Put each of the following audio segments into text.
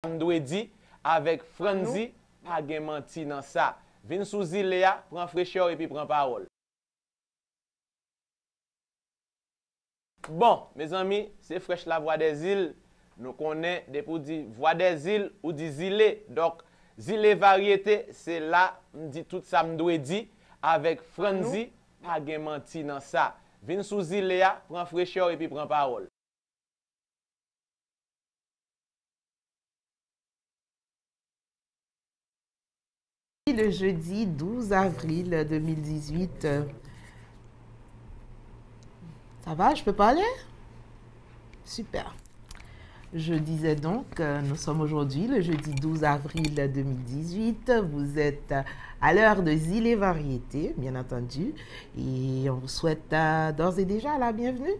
M'doué dit avec Franzi, pas gen menti dans ça. Vin sous Zilea, prend fraîcheur et puis prend parole. Bon, mes amis, c'est Fraîche la Voix des îles. Nous connaissons des pour dire Voix des îles ou dit Zilé. Donc, Zilé variété, c'est là, m'dit tout ça m'doué dit avec Franzi, pas gen menti dans ça. Vin sous Zilea, prend fraîcheur et puis prend parole. Le jeudi 12 avril 2018. Ça va, je peux parler? Super. Je disais donc, nous sommes aujourd'hui le jeudi 12 avril 2018. Vous êtes à l'heure de Zilé Variété, bien entendu. Et on vous souhaite d'ores et déjà la bienvenue.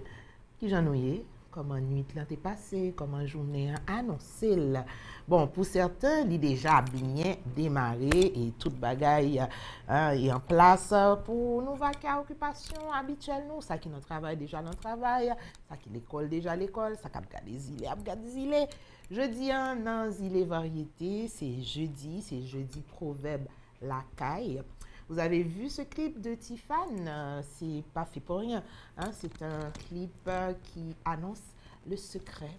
Qui j'en ai? Comment nuit là t'est passée? Comment journée a annoncé là? Bon, pour certains, il est déjà bien démarré et toute bagaille est en place pour nous vaquer à occupation habituelle nous. Ça qui nous travaille déjà dans le travail, ça qui l'école déjà l'école, ça qui a gardé zilé. Jeudi dans Zilé Variété, c'est jeudi proverbe la caille. Vous avez vu ce clip de Tiffane, c'est pas fait pour rien. Hein? C'est un clip qui annonce le secret.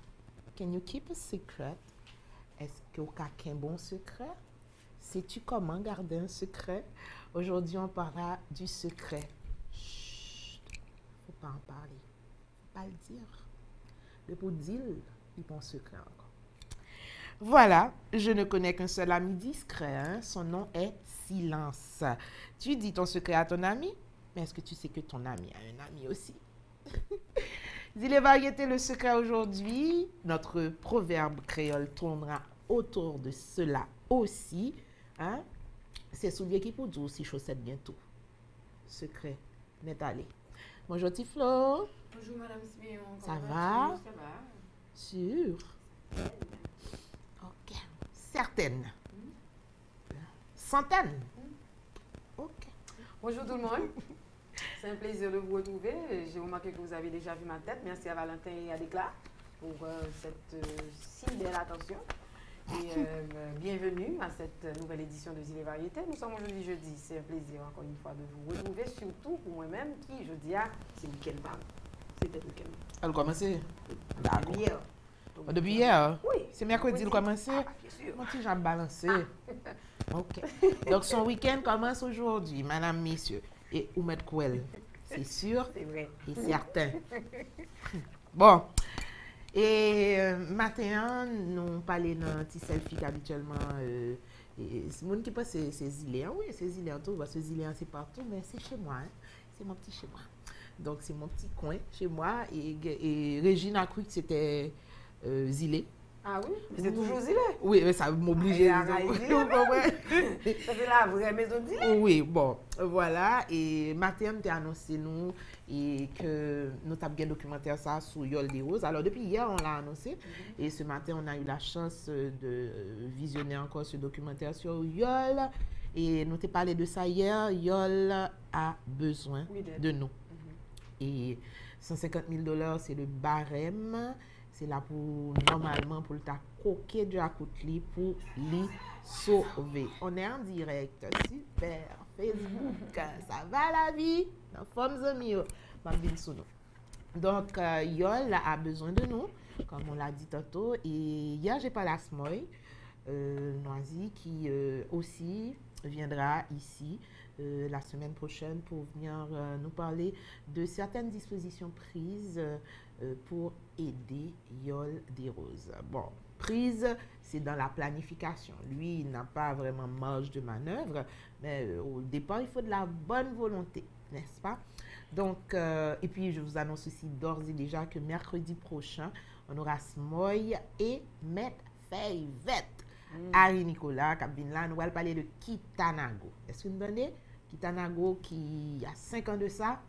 Can you keep a secret? Est-ce que vous avez un bon secret? Sais-tu comment garder un secret? Aujourd'hui, on parlera du secret. Chut, faut pas en parler. Faut pas le dire. Le pour dire, il bon secret encore. Voilà, je ne connais qu'un seul ami discret. Hein? Son nom est Silence. Tu dis ton secret à ton ami, mais est-ce que tu sais que ton ami a un ami aussi? Zilé Variété, le secret aujourd'hui. Notre proverbe créole tournera autour de cela aussi. Hein? C'est soulier qui pour dire aussi chaussettes bientôt. Secret, n'est allé. Bonjour Tiflo. Bonjour Madame Smion. Ça va? Ça va. Sûr. Ok. Certaines. Centaines. Ok. Bonjour tout le monde. C'est un plaisir de vous retrouver. J'ai remarqué que vous avez déjà vu ma tête. Merci à Valentin et à Déclat pour cette si belle attention. Et bienvenue à cette nouvelle édition de Zilé Variété. Nous sommes aujourd'hui jeudi. C'est un plaisir encore une fois de vous retrouver, surtout pour moi-même qui, je dis, c'est week-end. C'était le week-end. Elle commence? D'accord. Hier. Depuis hier? Oui. C'est mercredi, elle commence? Ah, bien sûr. Mon petit jambe balancé. Ok. Donc son week-end commence aujourd'hui, madame, messieurs. Et où mettre quoi? C'est sûr C'est vrai. et certain. Bon. Et matin, nous parlons d'un petit selfie qu'habituellement, c'est monde qui pense que c'est Zilé. Oui, c'est Zilé en tout, parce que Zilé c'est partout, mais c'est chez moi. Hein. C'est mon petit chez moi. Donc c'est mon petit coin chez moi. Et Régine a cru que c'était Zilé. Ah oui? Mais c'est toujours Zilé? Oui, mais ça m'oblige. Ça c'est la vraie maison Zilé? Oui, bon, voilà. Et matin, on a annoncé nous et que nous avons bien documentaire ça sur Yol des Roses. Alors depuis hier, on l'a annoncé. Et ce matin, on a eu la chance de visionner encore ce documentaire sur Yol. Et nous t'ai parlé de ça hier. Yol a besoin de nous. Et 150 000 $, c'est le barème. C'est là pour, normalement, pour le coquer de la couteli pour les sauver. On est en direct. Super. Facebook. Ça va la vie? Dans Femmes Amies. Donc, Yol a besoin de nous, comme on l'a dit tantôt. Et hier, j'ai parlé à Smoy, Noisy, qui aussi viendra ici la semaine prochaine pour venir nous parler de certaines dispositions prises pour aider Yol des Roses. Bon, prise, c'est dans la planification. Lui, il n'a pas vraiment marge de manœuvre, mais au départ, il faut de la bonne volonté, n'est-ce pas? Donc, et puis, je vous annonce aussi d'ores et déjà que mercredi prochain, on aura Smoy et Maître Fayvette. Harry Nicolas, Kabinla, nous allons parler de Kitanago. Est-ce que vous me donnez? Kitanago qui a 5 ans de ça,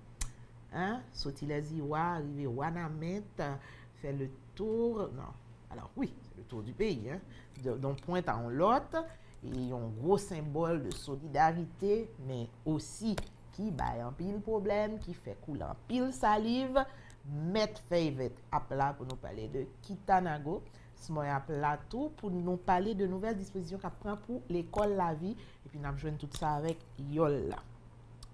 hein, sauter les Iwa, arriver au Wanamet, faire le tour, non, alors oui, c'est le tour du pays, hein, d'un point à l'autre, et un gros symbole de solidarité, mais aussi qui bat un pile problème, qui fait couler un pile salive, Maître Fayvette à plat pour nous parler de Kitanago. Smoya Plateau pour nous parler de nouvelles dispositions qu'elle prend pour l'école La Vie. Et puis, nous avons joué tout ça avec Yol,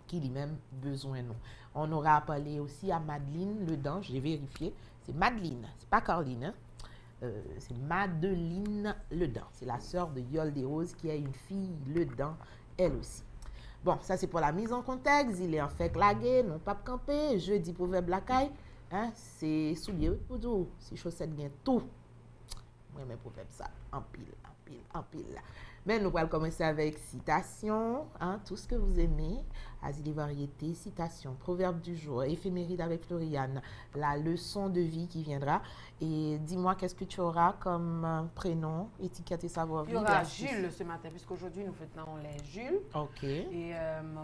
qui lui-même besoin nous. On aura parlé aussi à Madeleine Ledan, j'ai vérifié. C'est Madeleine, c'est pas Caroline. Hein? C'est Madeleine Ledan. C'est la sœur de Yol des Roses qui est une fille Ledan, elle aussi. Bon, ça c'est pour la mise en contexte. Il est en fait clagué, non pas campé. Jeudi proverbe la caille. Hein? C'est soulier pour tout. C'est chaussettes bien tout. Moi, mes proverbes ça. En pile, en pile, en pile. Mais nous allons commencer avec citation. Hein? Tout ce que vous aimez. Asile des variétés, citation, proverbe du jour, éphéméride avec Floriane, la leçon de vie qui viendra. Et dis-moi, qu'est-ce que tu auras comme prénom, étiquette et savoir-vivre? Il y aura Jules ce matin, puisqu'aujourd'hui nous fêtons les Jules. Ok. Et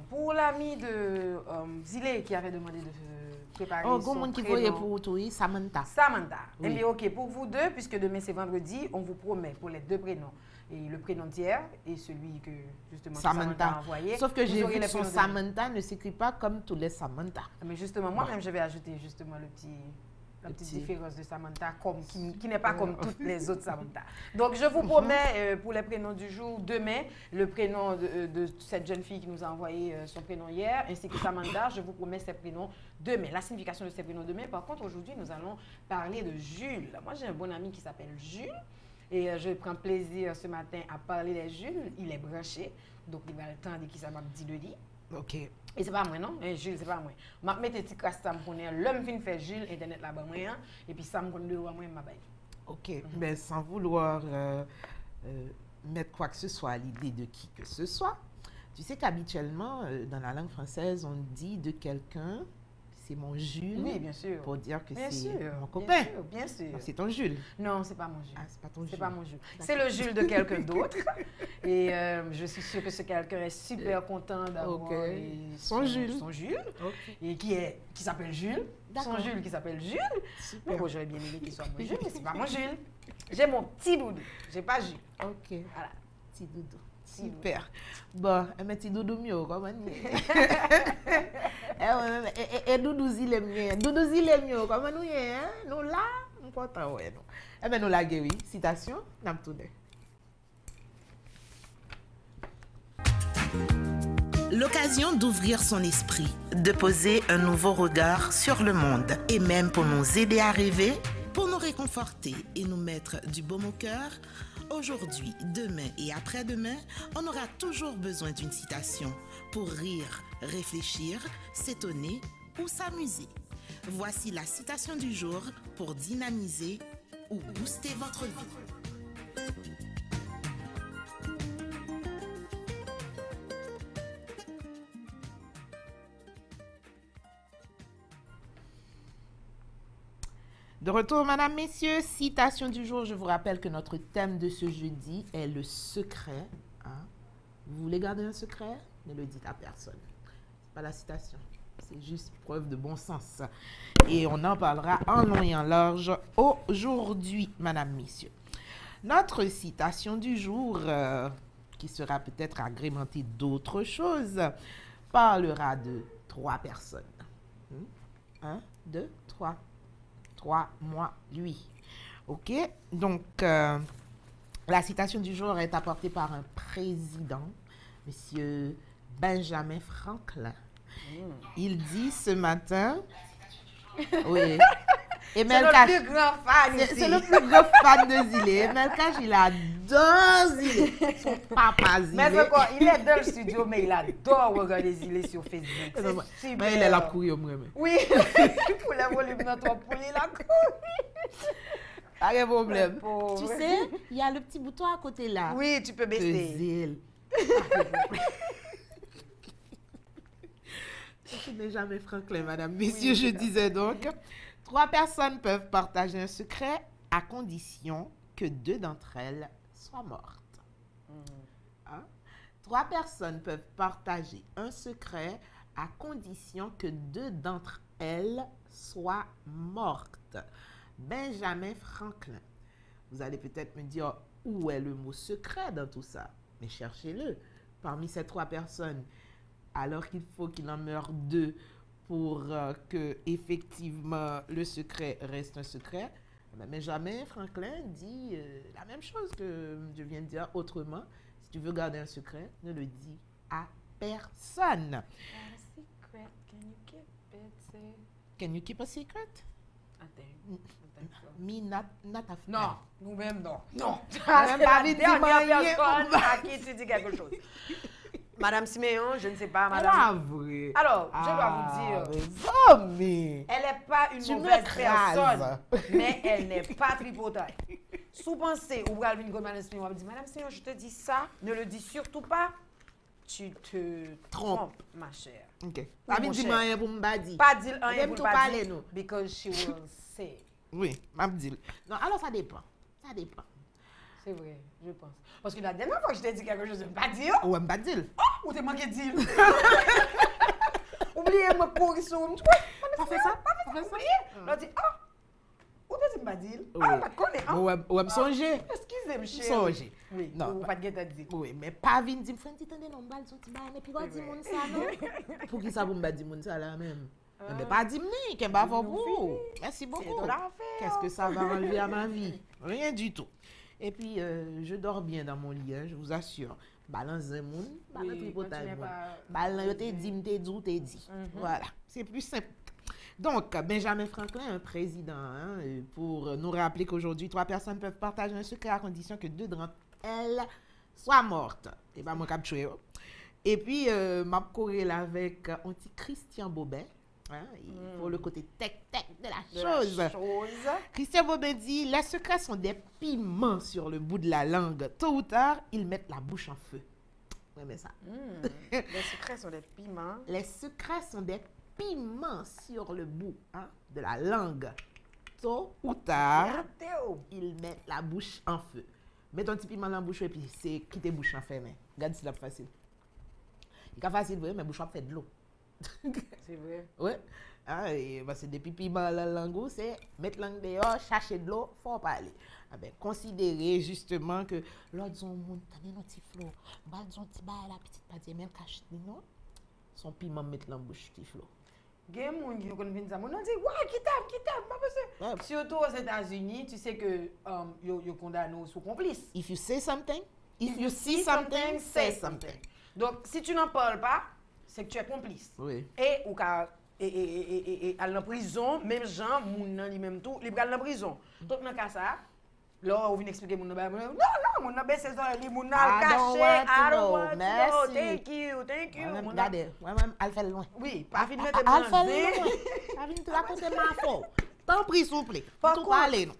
pour l'ami de Zilé qui avait demandé de préparer son monde qui prénom. voyait pour toi, Samantha. Samantha. Oui. Eh bien, ok, pour vous deux, puisque demain c'est vendredi, on vous promet pour les deux prénoms. Et le prénom d'hier et celui que justement Samantha a envoyé. Sauf que j'ai vu que son prénoms Samantha ne s'écrit pas comme tous les Samantha. Mais justement, moi-même, je vais ajouter justement la petite différence de Samantha qui n'est pas comme toutes les autres Samantha. Donc, je vous promets pour les prénoms du jour, demain, le prénom de cette jeune fille qui nous a envoyé son prénom hier, ainsi que Samantha, je vous promets ses prénoms demain. La signification de ces prénoms demain. Par contre, aujourd'hui, nous allons parler de Jules. Moi, j'ai un bon ami qui s'appelle Jules. Et je prends plaisir ce matin à parler des Jules. Il est branché. Donc, il va le temps de qui ça m'a dit de dire. Ok. Et c'est pas moi, non? Jules, c'est pas moi. Je vais mettre un petit crasse, ça me connaît. L'homme vient faire Jules, Internet là-bas, moi. Et puis, ça me connaît de moi, je m'abaye. Ok. Mais sans vouloir mettre quoi que ce soit à l'idée de qui que ce soit, tu sais qu'habituellement, dans la langue française, on dit de quelqu'un, c'est mon Jules. Oui, bien sûr. Pour dire que Bien c'est sûr, mon copain. Bien sûr. C'est ton Jules. Non, c'est pas mon Jules. Ah, c'est pas ton C'est Jules. pas mon Jules. C'est le Jules de quelqu'un d'autre. Et je suis sûre que ce quelqu'un est super content d'avoir son Jules. Son Jules. Ok. Et qui s'appelle Jules. Son Jules qui s'appelle Jules. Super. Moi, j'aurais bien aimé qu'il soit mon Jules, mais c'est pas mon Jules. J'ai mon petit doudou. J'ai pas Jules. Ok. Voilà. Petit doudou. Super. Bon, un petit doudou mieux, comment et doudou zile mieux. Doudou zile mieux, comment nous y est, hein? Nous là, nous content, ouais, nous. Eh bien, nous la oui. Citation, n'a tout de. L'occasion d'ouvrir son esprit, de poser un nouveau regard sur le monde et même pour nous aider à rêver, pour nous réconforter et nous mettre du baume au cœur. Aujourd'hui, demain et après-demain, on aura toujours besoin d'une citation pour rire, réfléchir, s'étonner ou s'amuser. Voici la citation du jour pour dynamiser ou booster votre vie. De retour, mesdames, messieurs, citation du jour. Je vous rappelle que notre thème de ce jeudi est le secret. Hein? Vous voulez garder un secret? Ne le dites à personne. C'est pas la citation. C'est juste preuve de bon sens. Et on en parlera en long et en large aujourd'hui, mesdames, messieurs. Notre citation du jour, qui sera peut-être agrémentée d'autres choses, parlera de 3 personnes. 1, 2, 3. 3, moi, lui. OK? Donc, la citation du jour est apportée par un président, Monsieur Benjamin Franklin. Il dit ce matin... Oui. C'est le plus grand fan ici. C'est le plus grand fan de Zilé. Melkaj, il adore Zilé. Son papa Zilé. Mais c'est quoi? Il est dans le studio, mais il adore regarder Zilé sur Facebook. C'est super. Mais il est la couille, moi. Oui. Pour les volumes de notre poule, il a couille. Pas de problème. Pauvre. Tu sais, il y a le petit bouton à côté là. Oui, tu peux baisser. Zil. Je n'ai jamais Franklin, madame. Messieurs, je disais donc, 3 personnes peuvent partager un secret à condition que 2 d'entre elles soient mortes. Hein? 3 personnes peuvent partager un secret à condition que 2 d'entre elles soient mortes. Benjamin Franklin. Vous allez peut-être me dire, où est le mot secret dans tout ça? Mais cherchez-le. Parmi ces 3 personnes, alors qu'il faut qu'il en meure 2 pour que effectivement le secret reste un secret, Benjamin Franklin dit la même chose que je viens de dire autrement. Si tu veux garder un secret, ne le dis à personne. Secret, can you keep it safe? Can you keep a secret? Me not a friend. Non, nous-mêmes non. Non. Madame C'est la Paris dit dernière marié. personne à qui tu dis quelque chose. Madame Siméon, je ne sais pas, madame. Ah, vrai. Alors, je dois vous dire, mais elle n'est pas une tu mauvaise me personne, crases. mais elle n'est pas tripotaille. Sous pensée, ou Galvin comme Madame Siméon, elle dit, Madame Siméon, je te dis ça, ne le dis surtout pas. Tu te trompes, ma chère. OK. Oui, Pas mon dit cher. rien pour me dire. Pas dire rien Même pour tout pas parler, dire, nous. because she will say. Oui, m'a dit. Non, alors ça dépend. Ça dépend. C'est vrai, je pense. Parce que la dernière fois que je t'ai dit quelque chose, je ne pas dire. Ouais, m'a dit. Oh, ou t'es manqué de dire. Oubliez-moi pour qu'ils sont. Pas fait ça? Pas fait ça. Là, dit, ah, ou t'es dit pas dire. Oui. Ah, pas de connaître. Ouais, me songer. Excusez-moi, chérie. Songer. Oui, Non, ou pas de guette à dire. Oui, mais pas vin dire frère, tu t'entends non balle sorti ba mais puis quoi dit moun ça non? Pour qui ça pour me dire moun ça là même? Mais pas dire ni qu'un ba pour vous. Merci beaucoup. ton affaire. Qu'est-ce que ça va enlever à ma vie? Rien du tout. Et puis je dors bien dans mon lit, hein, je vous assure. Balance un moun, balance Oui, tripotage quand tu n'es moun. pas- Balance yo te dit, m'te dit ou te dit. Voilà, c'est plus simple. Donc, Benjamin Franklin, un président, hein, pour nous rappeler qu'aujourd'hui, 3 personnes peuvent partager un secret à condition que 2 d'entre elles soient mortes. Et bien, moi, capturé. Et puis, m'a corrélé avec anti Christian Bobin, hein, pour le côté tech de la chose. Christian Bobin dit, les secrets sont des piments sur le bout de la langue. Tôt ou tard, ils mettent la bouche en feu. Ouais, mais ça. Les secrets sont des piments. Les secrets sont des piments sur le bout, hein, de la langue. Tôt ou tard, ils mettent la bouche en feu. Mets ton petit piment dans la bouche et puis c'est quitter la bouche enfermée. Regarde si c'est facile. Il est facile, vrai, mais bouche en fait de l'eau. C'est vrai. Ouais. Ah, et, bah, c'est des piments dans la langue, c'est mettre la langue dehors, chercher de l'eau, faut parler. Ah ben, considérez justement que l'autre son monde, t'as un petit flot, bah, son petit bail, la petite partie, même cache, non? Son piment mettre dans la bouche, petit flot. Il y a des gens qui connaissent ça. On dit, ouais, quitte, pas possible. Ouais. Surtout aux États-Unis, tu sais que ils condamnent sous complice. If you say something, if you see something, say something. Donc, si tu n'en parles pas, c'est que tu es complice. Oui. Et ou qu'à aller en prison, même gens, moun nan li même tout, li pral en prison. Donc dans cas ça, là on vient expliquer moun nan non, moun nan baisse ça, li moun nan caché, I don't want to know, thank you. Moun nan- Regardez, moi-même, elle fait loin. Oui, pas fin mettre Elle fait blanzé. loin. Elle vient te raconter ma faute. T'en prie, s'il vous plaît. Par Tout contre- parler, non.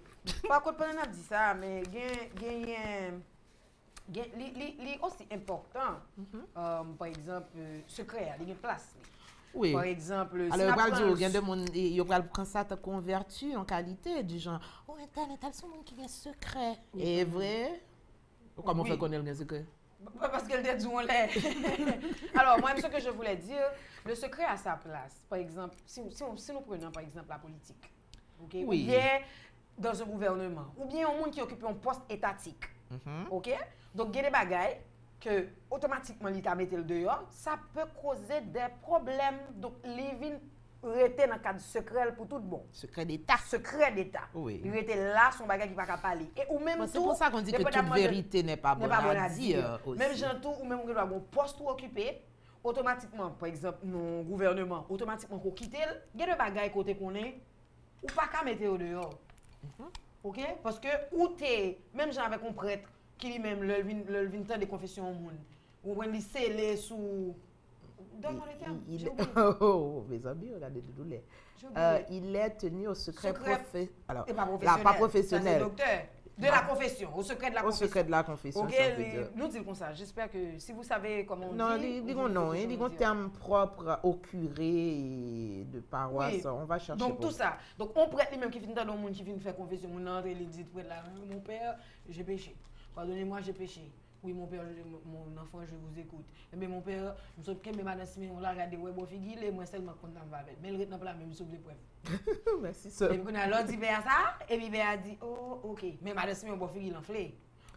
Par contre, pendant qu'on dit ça, mais li aussi important. Par exemple, secret, il y a une place. Oui. Par exemple, Alors, si il va n'a dire, pas il y a des gens qui prennent ça te converti en qualité, du genre, oh, Internet, elles sont gens qui ont un secret. Et vrai? Comment on Oui. fait connaître le secret? parce qu'elle dit on l'est. Alors, moi, ce que je voulais dire, le secret a sa place. Par exemple, si nous prenons par exemple la politique, ok? Oui. Ou bien dans un gouvernement, ou bien un monde qui occupe un poste étatique. OK? Donc, il y a des bagailles que automatiquement l'État mette le dehors, ça peut causer des problèmes. Donc, les vignes rester dans le cadre secret pour tout bon. Secret d'État. Secret d'État. Oui. Il était là, son bagage qui ne peut pas parler. Et ou même Bon, c'est tout, pour ça qu'on dit que toute dépendamment vérité n'est pas n'est bonne pas bonne à dire aussi. Même gens tout, ou même on doit un poste ou occupé, automatiquement, par exemple, nos gouvernements, automatiquement qu'on quitte, il y a des bagages côté qu'on est, ou pas qu'à mettre au dehors. OK? Parce que ou t'es, même gens avec un prêtre qui lui-même le vin de confession au monde, ou when il scellé sous. Donne-moi le terme. Il j'ai est... oublié. Oh, mes amis, regardez le douleur. J'ai oublié. Il est tenu au secret, Alors, Et pas là, professionnel. pas Ça, professionnel. c'est docteur. De la confession, au secret de la Au confession. secret de la confession, OK, ça veut dire. nous disons comme ça. J'espère que si vous savez comment on Non, dit. disons non, il y a un terme propre au curé et de paroisse. Oui. On va chercher. Donc pour tout ça. Donc on prête lui-même qui finit dans le monde qui vient faire confession, mon entre il dit près là, mon père, j'ai péché. Pardonnez-moi, j'ai péché. Oui, mon père, mon enfant, je vous écoute. Mais mon père, nous sommes quand même madame Siméon, on l'a regardé, ouais, bon figure, moi seulement content avec. Mais le reste n'a pas la même soupe de preuve. Merci, sœur. Et puis on a l'autre dit ça, et puis a dit, oh, ok. Mais madame Siméon, bon figure, l'enflé.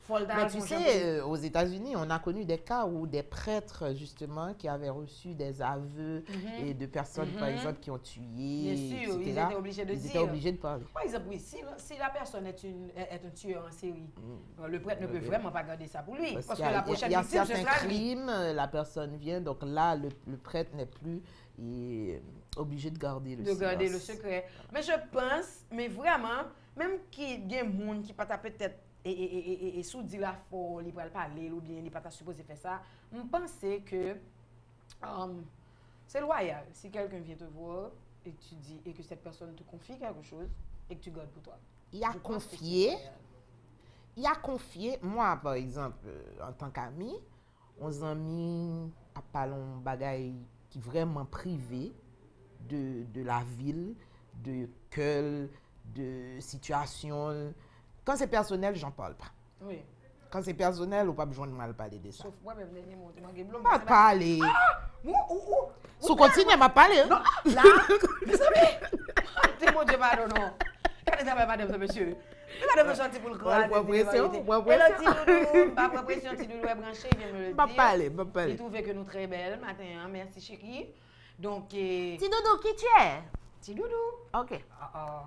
Mais tu sais, aux États-Unis, on a connu des cas où des prêtres, justement, qui avaient reçu des aveux et de personnes, par exemple, qui ont tué, bien sûr, etc. ils étaient obligés de Ils dire. étaient obligés de parler. Par exemple, oui, si la personne est un tueur en série, le prêtre ne peut vraiment pas garder ça pour lui. Parce que la prochaine victime, ce certains sera lui. crimes, la personne vient, donc là, le prêtre n'est plus obligé de garder le silence. De garder le secret. Mais je pense, mais vraiment, même qu'il y a des gens qui pas peut-être et sous dit la folie, il va parler ou bien il pas supposé faire ça, je pense que c'est loyal. Si quelqu'un vient te voir et tu dis et que cette personne te confie quelque chose et que tu gardes pour toi. Il a confié, moi par exemple, en tant qu'ami, on amis à parlons bagaille qui vraiment privé de la ville, de quelle de situation. Quand c'est personnel, j'en parle pas. Oui. Quand c'est personnel, on pas besoin de mal parler de ça. Sauf moi-même, dernier mot, tu m'as blond. Pas parler. Où Si continue à parler. Non, là, vous savez, c'est mon Dieu, pardon, non. Quand est-ce que madame, monsieur? Madame, je suis pour le corps. Et le petit doudou, pas pression, petit doudou est branché, il vient me le dire. Pas parler. Il trouvait que nous très belles matin, merci chérie. Donc, Petit doudou, qui tu es? petit doudou. Ok.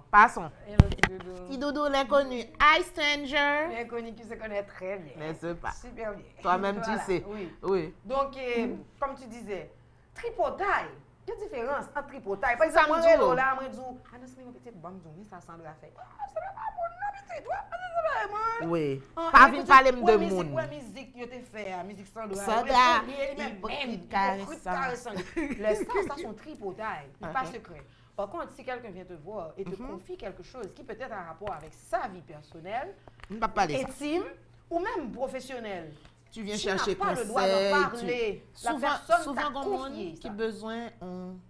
Passons. Et le petit doudou. Petit doudou, l'inconnu. Hi, stranger. L'inconnu qui se connaît très bien. N'est-ce pas? Super bien. Toi-même, Voilà, tu sais. Oui. Donc, comme tu disais, tripotaille. Il y a une différence entre tripotaille. Par exemple, moi, là, moi, je dis, ah non, c'est une petite bombe, ça semble à faire. Ah, c'est pas bon, non, petit, toi. Oui. Pas venir parler de monde. La musique, tu te fait, la musique Sandra. Sandra, il caressant. Les stars, ça sont tripotaille. Il n'est pas secret. Par contre, si quelqu'un vient te voir et te confie quelque chose qui peut être en rapport avec sa vie personnelle, intime ou même professionnelle, tu viens chercher conseil. Souvent, on a qui a besoin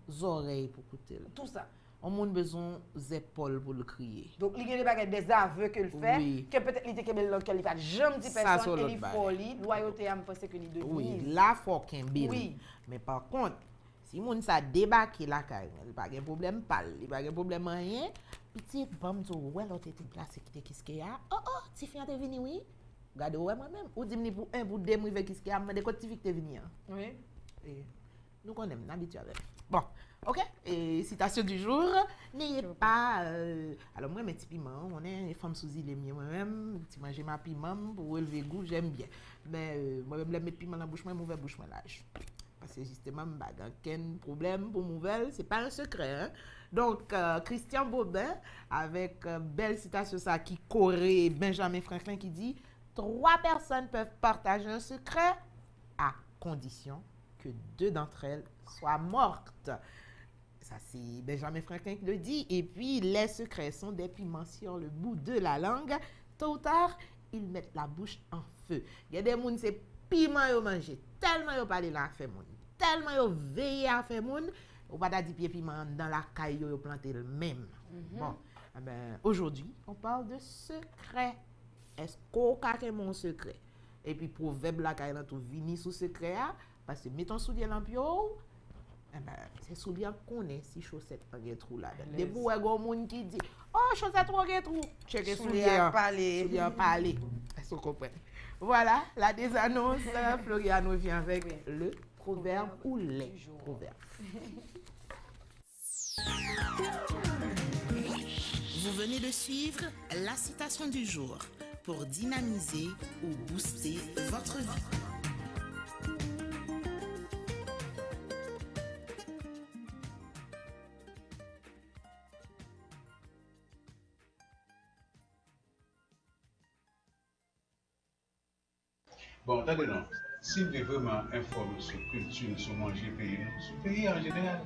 des oreilles pour écouter. Tout ça. On a besoin des épaules pour le crier. Donc, il y a des aveux que le fait, que peut-être il était là, qu'il n'a jamais dit personne, il est folie, loyauté, je pense que il de oui, là, il faut qu'il y ait. Oui. Mais par contre, si moun sa débarqué la caille, il n'y a pas de problème, il n'y a pas de problème rien. Petite bombe, ouais, l'autre était placé, qu'est-ce qu'il y a? Oh, si fille est venu, oui. Regardez, ouais, moi-même. Ou dis-moi pour un, pour deux, moi, qu'est-ce qu'il y a? Mais de quoi tu es venu? Oui. Et nous connaissons, on habitué avec. Bon, ok. Et citation du jour, n'ayez pas. Alors, moi, mes petits piments, on est les femmes sous île, moi-même, si manger ma piment pour relever goût, j'aime bien. Mais moi-même, les mettre piment dans la bouche, moi, mauvais bouche, moi, lâche. Parce que justement, aucun problème pour nouvelle, c'est pas un secret. Hein? Donc, Christian Bobin, avec belle citation ça, qui corrige Benjamin Franklin qui dit 3 personnes peuvent partager un secret à condition que 2 d'entre elles soient mortes. Ça, c'est Benjamin Franklin qui le dit. Et puis, les secrets sont des piments sur le bout de la langue. Tôt ou tard, ils mettent la bouche en feu. Il y a des gens, c'est piment yo manger, tellement yo parler là fait moun, tellement yo veillé à faire moun, ou pas dire pied piment dans la caille yo planter le même. Bon, aujourd'hui, on parle de secret. Est-ce qu'on a mon secret? Et puis proverbe la caille dans tout vini sous secret parce que mettons soulier lampio, c'est soulier qu'on est si chaussette pas de trou là. Des bouts gon moun qui dit "Oh, chaussette trop de trou." Checker soulier parler. Est-ce qu'on comprend? Voilà, la désannonce, Floriano vient avec le proverbe ou les proverbes. Vous venez de suivre la citation du jour pour dynamiser ou booster votre vie. Bon, attendez, non. Si vous voulez vraiment informer sur la culture, sur manger pays, sur le pays en général,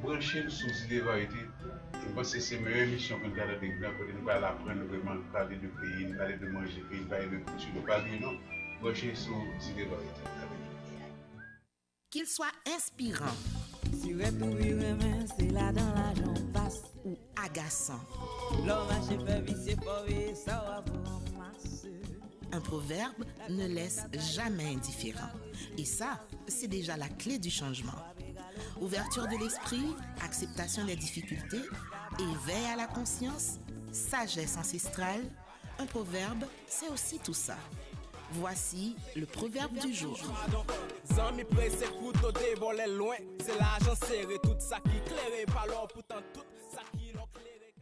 branchez sur les variétés. Je pense que c'est la meilleure mission que nous avons avec nous. Nous allons apprendre vraiment à parler de pays, nous allons de manger pays, nous allons de culture, nous parler, non. Branchez sur les variétés. Qu'il soit inspirant ou agaçant, un proverbe ne laisse jamais indifférent. Et ça, c'est déjà la clé du changement. Ouverture de l'esprit, acceptation des difficultés, éveil à la conscience, sagesse ancestrale. Un proverbe, c'est aussi tout ça. Voici le proverbe du jour. Zami pressé couteau dévolé loin, c'est l'argent serré, tout ça qui clairé, pas l'or pourtant tout ça qui l'ont clairé.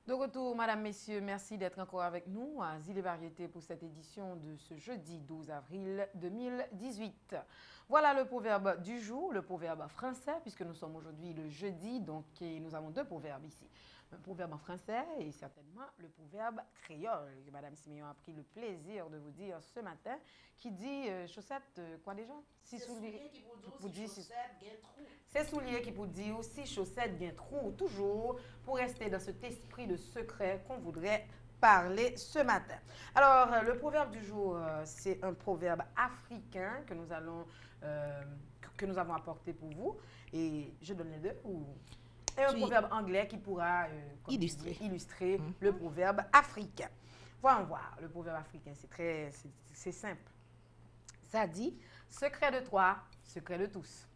De retour, Madame, Messieurs, merci d'être encore avec nous à Zile et Variété pour cette édition de ce jeudi 12 avril 2018. Voilà le proverbe du jour, le proverbe français, puisque nous sommes aujourd'hui le jeudi, donc nous avons deux proverbes ici. Un proverbe en français et certainement le proverbe créole, que Madame Siméon a pris le plaisir de vous dire ce matin, qui dit chaussette, quoi déjà? Si souliers qui vous dit si chaussette gain trou. C'est souliers qui vous dit aussi chaussette gain trou, toujours pour rester dans cet esprit de secret qu'on voudrait parler ce matin. Alors, le proverbe du jour, c'est un proverbe africain que nous avons apporté pour vous. Et je donne les deux ou... Et un proverbe anglais qui pourra illustrer le proverbe africain. Voyons voir. Le proverbe africain, c'est simple. Ça dit, secret de toi, secret de tous.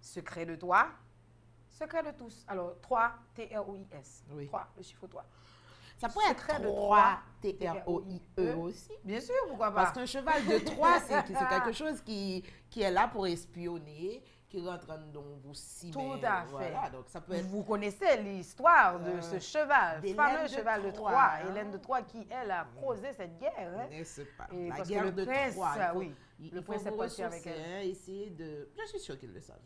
Secret de toi, secret de tous. Alors, 3, T-R-O-I-S. Oui. 3, le chiffre 3. Ça peut être 3, T-R-O-I-E aussi. Bien sûr, pourquoi pas. Parce qu'un cheval de 3, c'est quelque chose qui est là pour espionner, qui rentre dans vos cimets. Tout à fait. Voilà, donc ça peut être... Vous connaissez l'histoire de ce cheval, ce fameux cheval de Troie, hein. Hélène de Troie, qui, elle, a causé cette guerre. Hein. N'est-ce pas? Et La parce guerre que le de prince, Troie. oui, le prince est parti avec elle. Essayer de... Je suis sûre qu'ils le savent.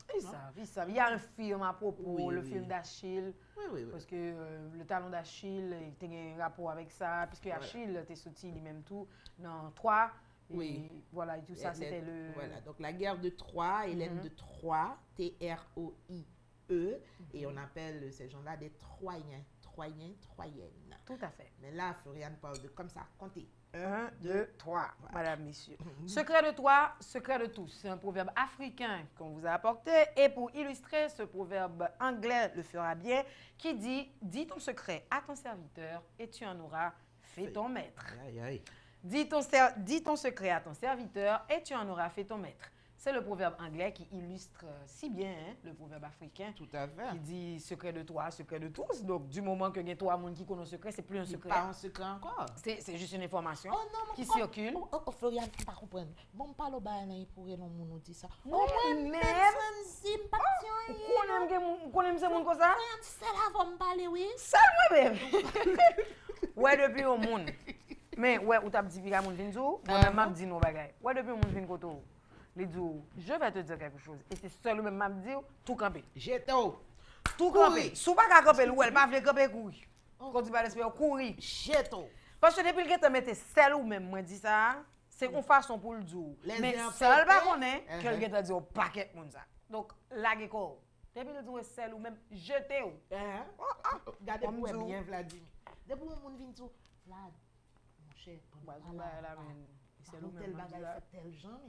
Ils savent. Il y a un film à propos, le film d'Achille. Oui. Parce que le talon d'Achille, il y a un rapport avec ça, puisque Achille était sorti lui-même tout dans Troie. Et voilà, et tout ça, c'était le... Voilà, donc la guerre de Troie, Hélène de Troie, T-R-O-I-E, et on appelle ces gens-là des Troyens, Troyennes. Tout à fait. Mais là, Floriane parle de comme ça, comptez. 1, 2, 3, Madame, Messieurs. Secret de toi, secret de tous. C'est un proverbe africain qu'on vous a apporté. Et pour illustrer ce proverbe anglais le fera bien, qui dit « Dis ton secret à ton serviteur et tu en auras fait ton maître. » Dis ton secret à ton serviteur et tu en auras fait ton maître. C'est le proverbe anglais qui illustre si bien le proverbe africain. Tout à fait. Qui dit secret de toi, secret de tous. Donc, du moment que il y a trois personnes qui connaissent le secret, c'est plus un secret. Pas un secret encore. C'est juste une information qui circule. Florian, je ne comprends pas. Bon, pas le bain pour que nous dit ça. Même. Qu'on aime ce monde comme ça? C'est là, va me parler, oui. Ça, moi-même. Ouais, depuis au monde. Mais, ouais, ou t'as dit, mon vinzo, moi-même, m'a dit nos bagailles. Ouais, depuis au monde, vin koto. Les dit, je vais te dire quelque chose. Et c'est seul même m'a dit, tout camper. J'étais tout camper. Si pas qu'à camper, ou elle pas veut camper courir. Quand tu vas l'espérer courir. J'étais. Parce que depuis que tu mets seul ou même, moi dit ça, c'est une façon pour le dire. Mais seul pas connaît que le gars dit au paquet monde ça. Donc, la gecko. Depuis le dire seul ou même jeter ou. Regardez-moi bien Vladimir. Depuis mon monde vient tout. Vlad, mon cher, c'est tel bagage, c'est tel genre.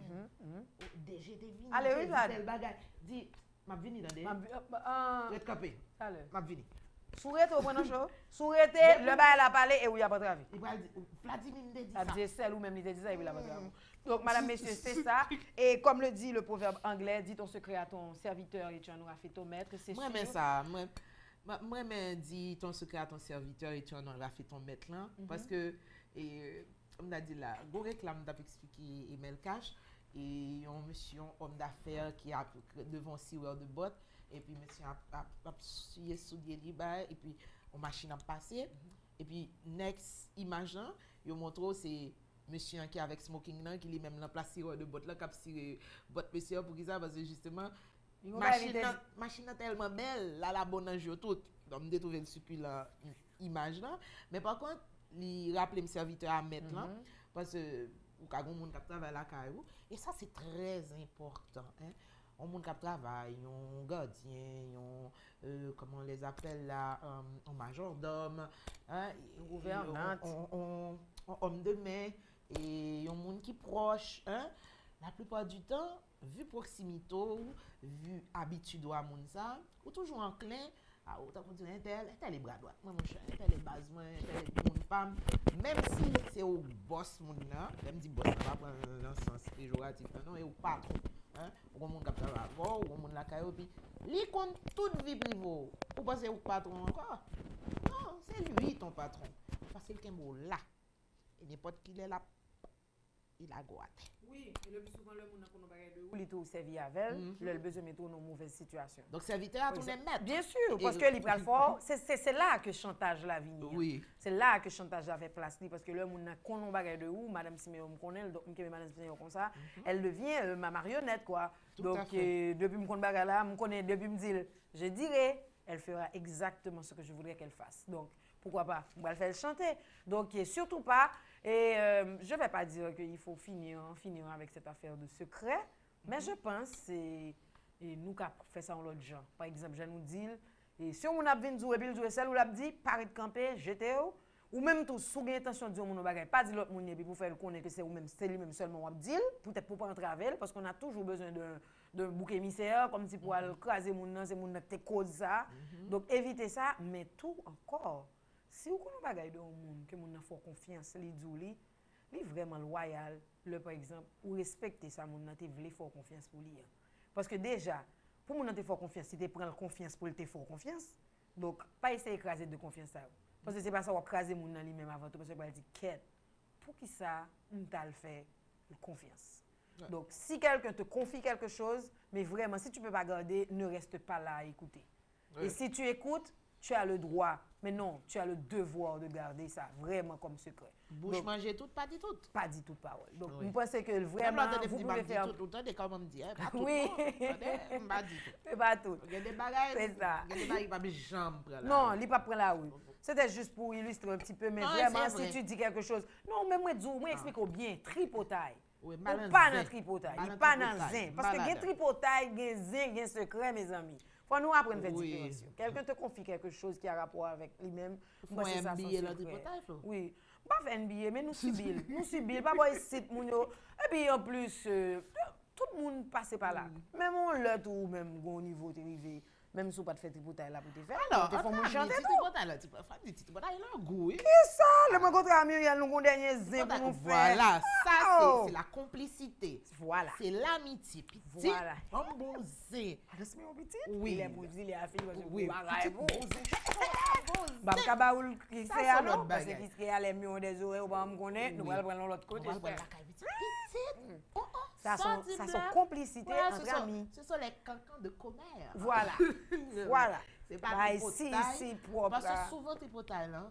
DG devine. Allez, oui, Vlad. Tel bagage. Dis, m'a venu dans des. Red capé. Allez. M'a venu. Sourete au bon show. Sourete, le bail a parlé et où il y a pas de travail. Il va dire, Vladimir me dit ça. Il dit celle ou même il dit ça et il a pas de travail. Donc, madame, messieurs, c'est ça. Et comme le dit le proverbe anglais, dis ton secret à ton serviteur et tu en auras fait ton maître. C'est sûr. Moi, mais ça, moi, dis ton secret à ton serviteur et tu en auras fait ton maître là. Parce que, on a dit là, go réclame d'ap expliqué Emel Cash et un monsieur, homme d'affaires qui a devant 6 heures de botte et puis monsieur a souillé liba et puis on machine a passé et puis next image là, il montre c'est monsieur qui avec smoking là qui lui même la place de botte là cap ciré botte monsieur pour qui ça parce que justement machine tellement belle là la bonne jour tout donc me trouver le circuit image là mais par contre li rappeler me serviteur à mettre là parce que ou ka gon monde qui travaille la caillou et ça c'est très important hein on monde qui travaille un gardien comment on les appelle là un majordome hein gouvernante homme de main et un monde qui proche hein la plupart du temps vu proximité vu habitude à monde ça ou toujours enclin ah, ou t'as continué tel les bras droits. Moi, mon cher, tel les bases, moi, tel les mon femme. Même si c'est au boss, mon là, même dit boss, ça va prendre un sens péjoratif, non, et au patron. Hein, ou mon cap travail, ou mon la caillou, puis, lui compte toute vie privée. Ou pensez au patron encore? Non, c'est lui ton patron. Parce qu'il est là. et n'importe qui est là, il a droit. Oui, et le plus souvent, le monde qu'on a de où il tout servi avec, le besoin de mettre dans une mauvaise situation. Donc, serviteur a tourné net. Bien sûr, parce que l'hyper fort, c'est là que chantage la vie. Oui. C'est là que chantage a fait place, parce que le monde qu'on a bagay de où, Madame Siméon me connaît, donc Madame Siméon comme ça, elle devient ma marionnette, quoi. Donc, depuis me connaît bagay là, me connaît, depuis me dire, je dirais, elle fera exactement ce que je voudrais qu'elle fasse. Donc, pourquoi pas? On va le faire chanter. Donc, surtout pas. Et je ne vais pas dire qu'il faut finir avec cette affaire de secret, mais je pense que c'est nous qui fait ça en l'autre genre. Par exemple, je nous dis, et si on a besoin de jouer, puis jouer celle où l'a dit, paré de camper, jeter ou même tout, sous l'intention de dire mon bagage, pas dire l'autre monde, puis pour faire le connaître que c'est lui-même seulement on dire, peut-être pour pas entrer avec elle, parce qu'on a toujours besoin d'un bouc émissaire, comme si pour aller craser mon nom, c'est mon qui cause ça. Donc, évitez ça, mais tout encore. Si vous connaissez un bagage de monde que moun a fort confiance, li dit li vraiment loyal, le par exemple, ou respecter ça moun a te vle fort confiance pour lui. Parce que déjà, pour moun a te fort confiance, si tu prends confiance pour te fort confiance, donc pas essayer d'écraser de confiance ça. Parce que c'est pas ça ou craser moun nan lui-même avant tout parce que il dit quête pour qui ça on t'a le fait confiance. Ouais. Donc si quelqu'un te confie quelque chose, mais vraiment si tu peux pas garder, ne reste pas là à écouter. Ouais. Et si tu écoutes, tu as le droit, mais non, tu as le devoir de garder ça vraiment comme secret. Bouche manger tout, pas dit tout. Pas dit toute parole. Donc, je pense que vraiment, vous pouvez faire... Tout le temps, des comme on me dit, pas tout. Oui. Pas dit tout. Pas tout. Il y a des bagages. C'est ça. Il y a des bagages qui ne peuvent jamais prendre. Non, il ne pas prendre la rue. C'était juste pour illustrer un petit peu, mais vraiment, si tu dis quelque chose... Non, mais moi, explique bien, tripotaille. Oui, pas dans tripotaille, pas dans zin. Parce que il y a tripotaille, il y a zin, il y a secret, mes amis. Faut nous apprendre à faire différence. Quelqu'un te confie quelque chose qui a rapport avec lui-même. Faut un billet dans tripotaille, oui. Pas faire NBA, mais nous subir. Nous subir, pas boy site moun yo. Et puis en plus tout le monde passe par là. Même on l'a tout même au niveau arrivé. Même si on pas de faire tripotaille là pour te faire. Alors, te font chanter tripotaille là, tripotaille là goût. Qui ça? Le me contre Muriel nous dernier zin pour nous faire. Voilà, ça c'est la complicité. Voilà. C'est l'amitié. Voilà. Un bon zin. Laisse moi petit. Oui. Il est bon il est affaire parce que oui, bon Bam kabaoul qui c'est à nous parce que qui c'est les millions des oreilles on va me connaître, nous allons prendre l'autre côté. Ça sont complicité entre amis. Ce sont les cancans de commère. Voilà. Voilà. C'est pas ici propre. Parce que souvent tripotaille là,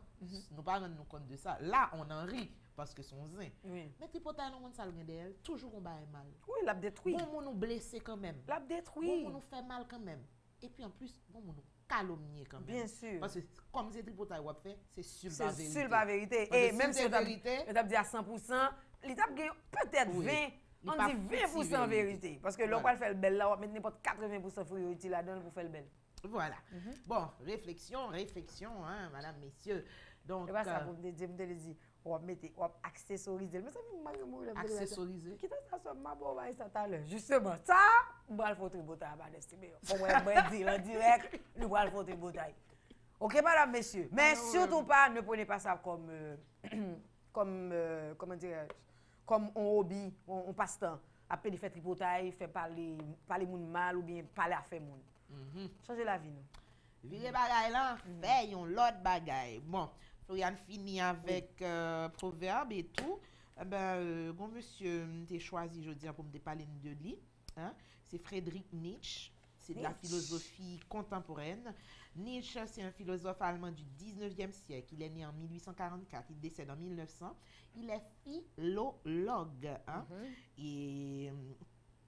nous pas rendre nous compte de ça. Là, on en rit parce que son zin. Oui. Mais tripotaille on ça d'elle, toujours on baille mal. Oui, l'a détruit. Bon nous blesser quand même. L'a détruit. Bon nous fait mal quand même. Et puis en plus, bon nous calomnier quand même. Bien sûr. Parce que comme c'est tripotaille on fait, c'est sur la vérité. C'est sur la vérité. Et même si on t'a dit à 100%, il t'a peut-être 20. On dit 20% vérité. Parce que l'on va faire le bel là, on va mettre n'importe 80% fréquité là-dedans pour faire le bel. Voilà. Bon, réflexion, hein, madame, messieurs. Donc, c'est pas ça pour me dire, on va mettre, on va accessoriser. Mais ça me accessoriser. Qui t'a ça, ma bonne, ça tout à l'heure. Justement, ça, on va le faire tripoter à Badestimé. On va dire en direct, nous va le faire tripoter. Ok, madame, messieurs. Mais surtout pas, ne prenez pas ça comme, comment dire, comme un hobby, un passe-temps. Après, il fait tripotaille, fait parler moun mal ou bien parler à faire moun. Changer la vie, non? Vire bagay là, faisons l'autre bagay. Bon, Floriane finit avec proverbe et tout. Bon monsieur, t'ai choisi, je dis, pour me parler de lui. Hein? C'est Friedrich Nietzsche. C'est de la philosophie contemporaine. Nietzsche, c'est un philosophe allemand du 19e siècle. Il est né en 1844, il décède en 1900. Il est philologue. Hein? Et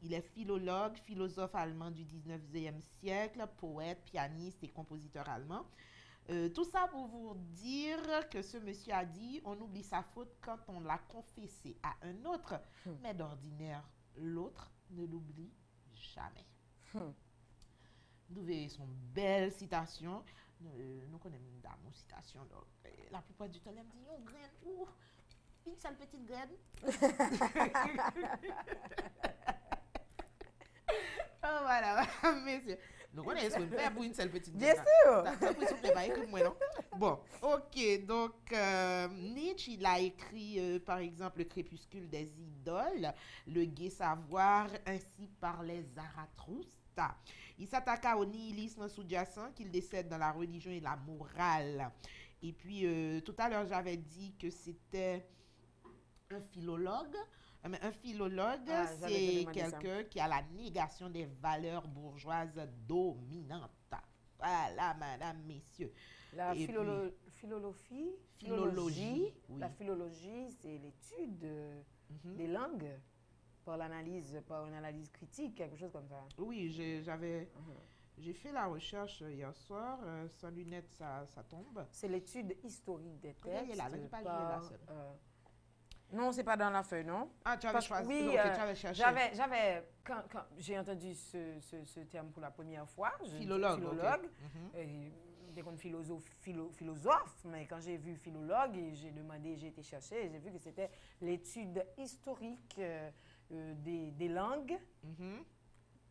il est philologue, philosophe allemand du 19e siècle, poète, pianiste et compositeur allemand. Tout ça pour vous dire que ce monsieur a dit on oublie sa faute quand on l'a confessé à un autre. Mais d'ordinaire, l'autre ne l'oublie jamais. Nous verrons son belle citation. Nous connaissons une dame, une citation. Donc, la plupart du temps, elle me dit une graine, une seule petite graine. Oh, voilà, messieurs. Nous connaissons une faire pour une seule petite graine. Bien sûr. Bon, ok. Donc, Nietzsche, il a écrit, par exemple, Le crépuscule des idoles, Le gai savoir, ainsi parlait Zarathoustra. Il s'attaqua au nihilisme sous-jacent qu'il décède dans la religion et la morale. Et puis, tout à l'heure, j'avais dit que c'était un philologue. Mais un philologue, Ah, j'allais te c'est demander ça. quelqu'un qui a la négation des valeurs bourgeoises dominantes. Voilà, madame, messieurs. La Et philologie, oui. la philologie, c'est l'étude des langues par une analyse critique, quelque chose comme ça. Oui, j'ai fait la recherche hier soir. Sans lunettes, ça tombe. C'est l'étude historique des Regardez textes. là, la page est là seule. Non, c'est pas dans la feuille, non? Ah, tu avais Parce- choisi. oui, Ok, tu avais cherché. quand j'ai entendu ce terme pour la première fois, Philologue, ok. Dès qu'on philosophe, mais quand j'ai vu philologue, et j'ai demandé, j'ai été chercher, et j'ai vu que c'était l'étude historique des langues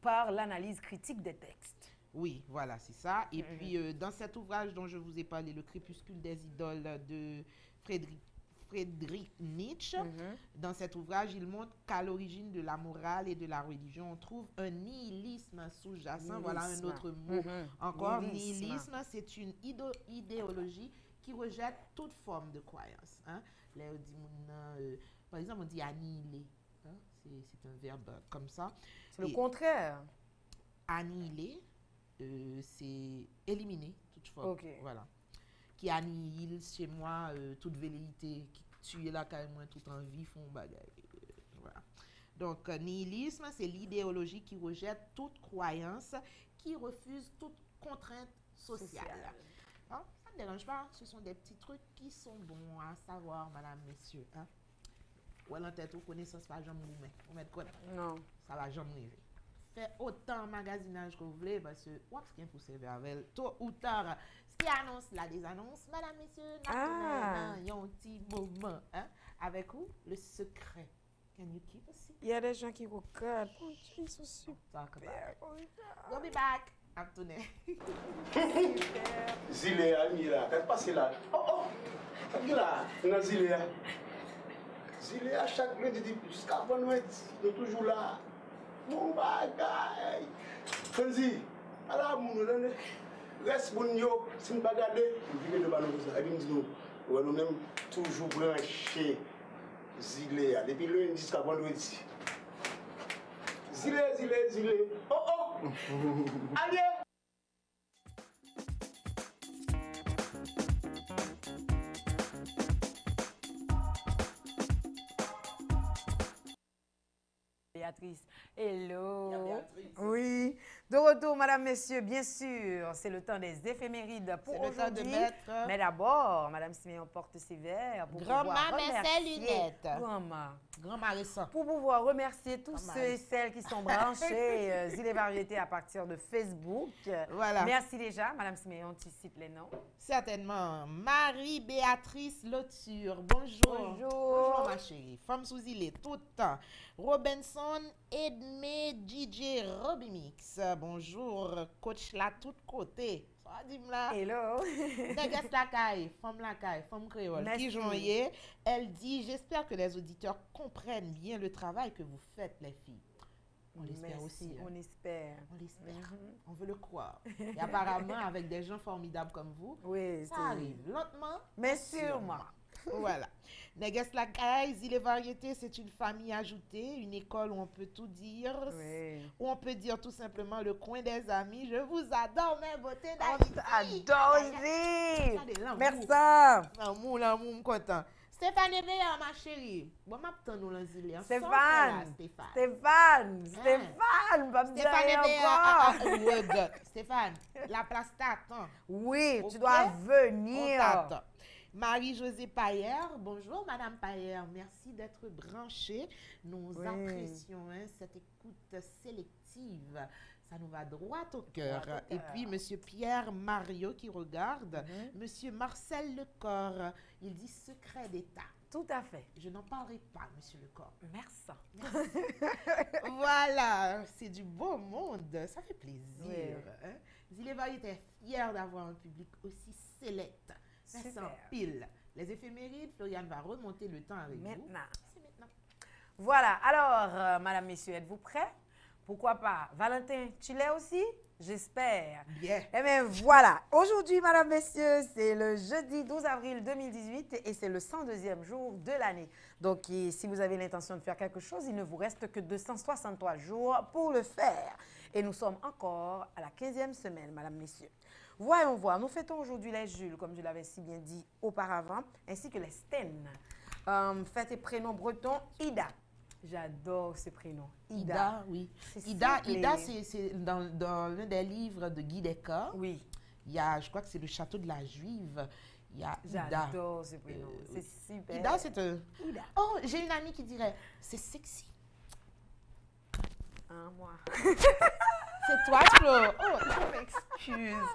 par l'analyse critique des textes. Oui, voilà, c'est ça. Et puis, dans cet ouvrage dont je vous ai parlé, Le crépuscule des idoles de Friedrich Nietzsche, dans cet ouvrage, il montre qu'à l'origine de la morale et de la religion, on trouve un nihilisme sous-jacent. Voilà un autre mot encore. Nihilisme, c'est une idéologie qui rejette toute forme de croyance. Hein. Là, on dit, par exemple, on dit annihiler. Hein. C'est un verbe comme ça. C'est le contraire. Annihiler, c'est éliminer toute forme. Ok. Voilà. Qui annihile chez moi toute velléité, qui tue là carrément tout en vie, font bagaille. Voilà. Donc, nihilisme, c'est l'idéologie qui rejette toute croyance, qui refuse toute contrainte sociale. Hein? Ça ne me dérange pas, ce sont des petits trucs qui sont bons à savoir, madame, messieurs. Hein? Ou en tête, ou connaissance, pas jamais vous mettre quoi? Non. Ça va jamais arriver. Fait autant magasinage que vous voulez parce que ce qui est pour servir avec tôt ou tard ce qui annonce là des annonces madame messieurs il y a un petit moment hein, avec vous le secret. Can you keep a secret? Il y a des gens qui regardent. Oh, ils sont super. Talk about it. We'll be back. I'm tourné. Zile ami là, qu'est-ce qui passe là? Oh, là, on a Zile. Zile à chaque lundi jusqu'à bonne nuit, il est toujours là. Mon bagay. Fonzi, ala moun donne. Reste bon yo, si nous pas garder, vivre de banon ça. Et puis nous nous même toujours branché Zile depuis lundi jusqu'à vendredi. Zile. Oh. Allez. Béatrice. Hello. Béatrice. Oui. De retour, madame, messieurs, bien sûr. C'est le temps des éphémérides pour C'est le temps de aujourd'hui. mettre- Mais d'abord, madame Siméon porte ses verres pour Grand-ma pouvoir met ses remercier. lunettes. Grand-ma. Grand récent. Pour pouvoir remercier tous Grand-ma ceux et récent. celles qui sont branchés Zile et Variétés à partir de Facebook. Voilà. Merci déjà. Madame Siméon, tu cites les noms. Certainement. Marie-Béatrice Loture, bonjour. Bonjour. Bonjour, ma chérie. Femme sous îlet, tout le temps. Robinson Edmé DJ Robimix, bonjour. Coach là, tout côté. Ça dit là. Hello. Négas la caille, femme créole. Merci. Qui joignait, elle dit, j'espère que les auditeurs comprennent bien le travail que vous faites, les filles. On l'espère Merci, aussi. hein. on espère. On l'espère. On veut le croire. Et apparemment, avec des gens formidables comme vous, Oui, ça arrive lentement, mais sûrement. Voilà. Neges la caille, Zile Variétés, c'est une famille ajoutée, une école où on peut tout dire, Oui. où on peut dire tout simplement le coin des amis. Je vous adore, mes beautés On d'Haïti. t'adore aussi. Regardez, l'amour. Merci. L'amour, content. Stéphane est meilleur, ma chérie. Bon, ma petite nous l'en Zile. Stéphane. Stéphane. Pas me dire Stéphane est encore. meilleur. Stéphane, la place t'attend. Oui, Ok? tu dois On venir. t'attend. Marie-Josée Paillère, bonjour Madame Paillère, merci d'être branchée. Nous Oui. apprécions cette écoute sélective. Ça nous va droit au cœur. Droit au Et cœur. puis Monsieur Pierre Mario qui regarde, Monsieur Marcel Lecor, il dit secret d'État. Tout à fait. Je n'en parlerai pas, Monsieur Lecor. Merci. Voilà, c'est du beau monde, ça fait plaisir. Oui. Hein? Zile Variété est fier d'avoir un public aussi sélect. Ça Super. s'empile. Les éphémérides, Floriane va remonter le temps avec vous. Maintenant. C'est maintenant. Voilà. Alors, madame, messieurs, êtes-vous prêts? Pourquoi pas? Valentin, tu l'es aussi? J'espère. Bien. Eh bien, voilà. Aujourd'hui, madame, messieurs, c'est le jeudi 12 avril 2018 et c'est le 102e jour de l'année. Donc, si vous avez l'intention de faire quelque chose, il ne vous reste que 263 jours pour le faire. Et nous sommes encore à la 15e semaine, madame, messieurs. Voyons voir. Nous fêtons aujourd'hui les Jules, comme je l'avais si bien dit auparavant, ainsi que les Sten. Fête et prénom breton, Ida. J'adore ce prénom. Ida, oui. Ida, c'est dans l'un des livres de Guy Descartes. Oui. Il y a, je crois que c'est le château de la Juive. Il y a Ida. J'adore ce prénom. C'est super. Ida, c'est un... Ida. Oh, j'ai une amie qui dirait, c'est sexy. Moi. C'est toi, Flo. Oh, je m'excuse.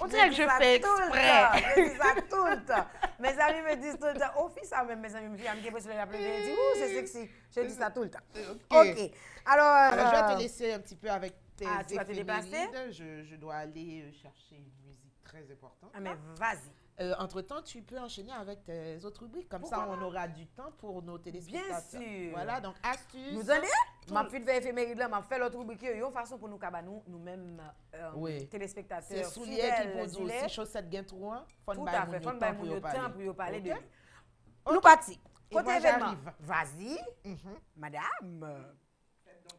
On dirait que je fais exprès. Je dis ça tout le temps. Mes amis me disent tout le temps. Au fils, même mes amis me disent, ils disent, ouh, c'est sexy. Je dis ça tout le temps. OK. Alors, je vais te laisser un petit peu avec tes tu vas te déplacer? Je dois aller chercher une musique très importante. Ah, mais vas-y. Entre-temps, tu peux enchaîner avec tes autres rubriques. Comme ça, on aura du temps pour nos téléspectateurs. Bien sûr. Voilà, donc astuce. Nous allons, ma petite veille éphéméride là, m'a fait l'autre rubrique. Il y a une façon pour nous cabanou, nous-mêmes téléspectateurs. C'est souliers qui vont dire, si chaussettes gain trop, tout à fait, fond bail mon temps pour parler de lui. Okay. Nous partis. Et Côté moi, événement. j'arrive. Vas-y, madame.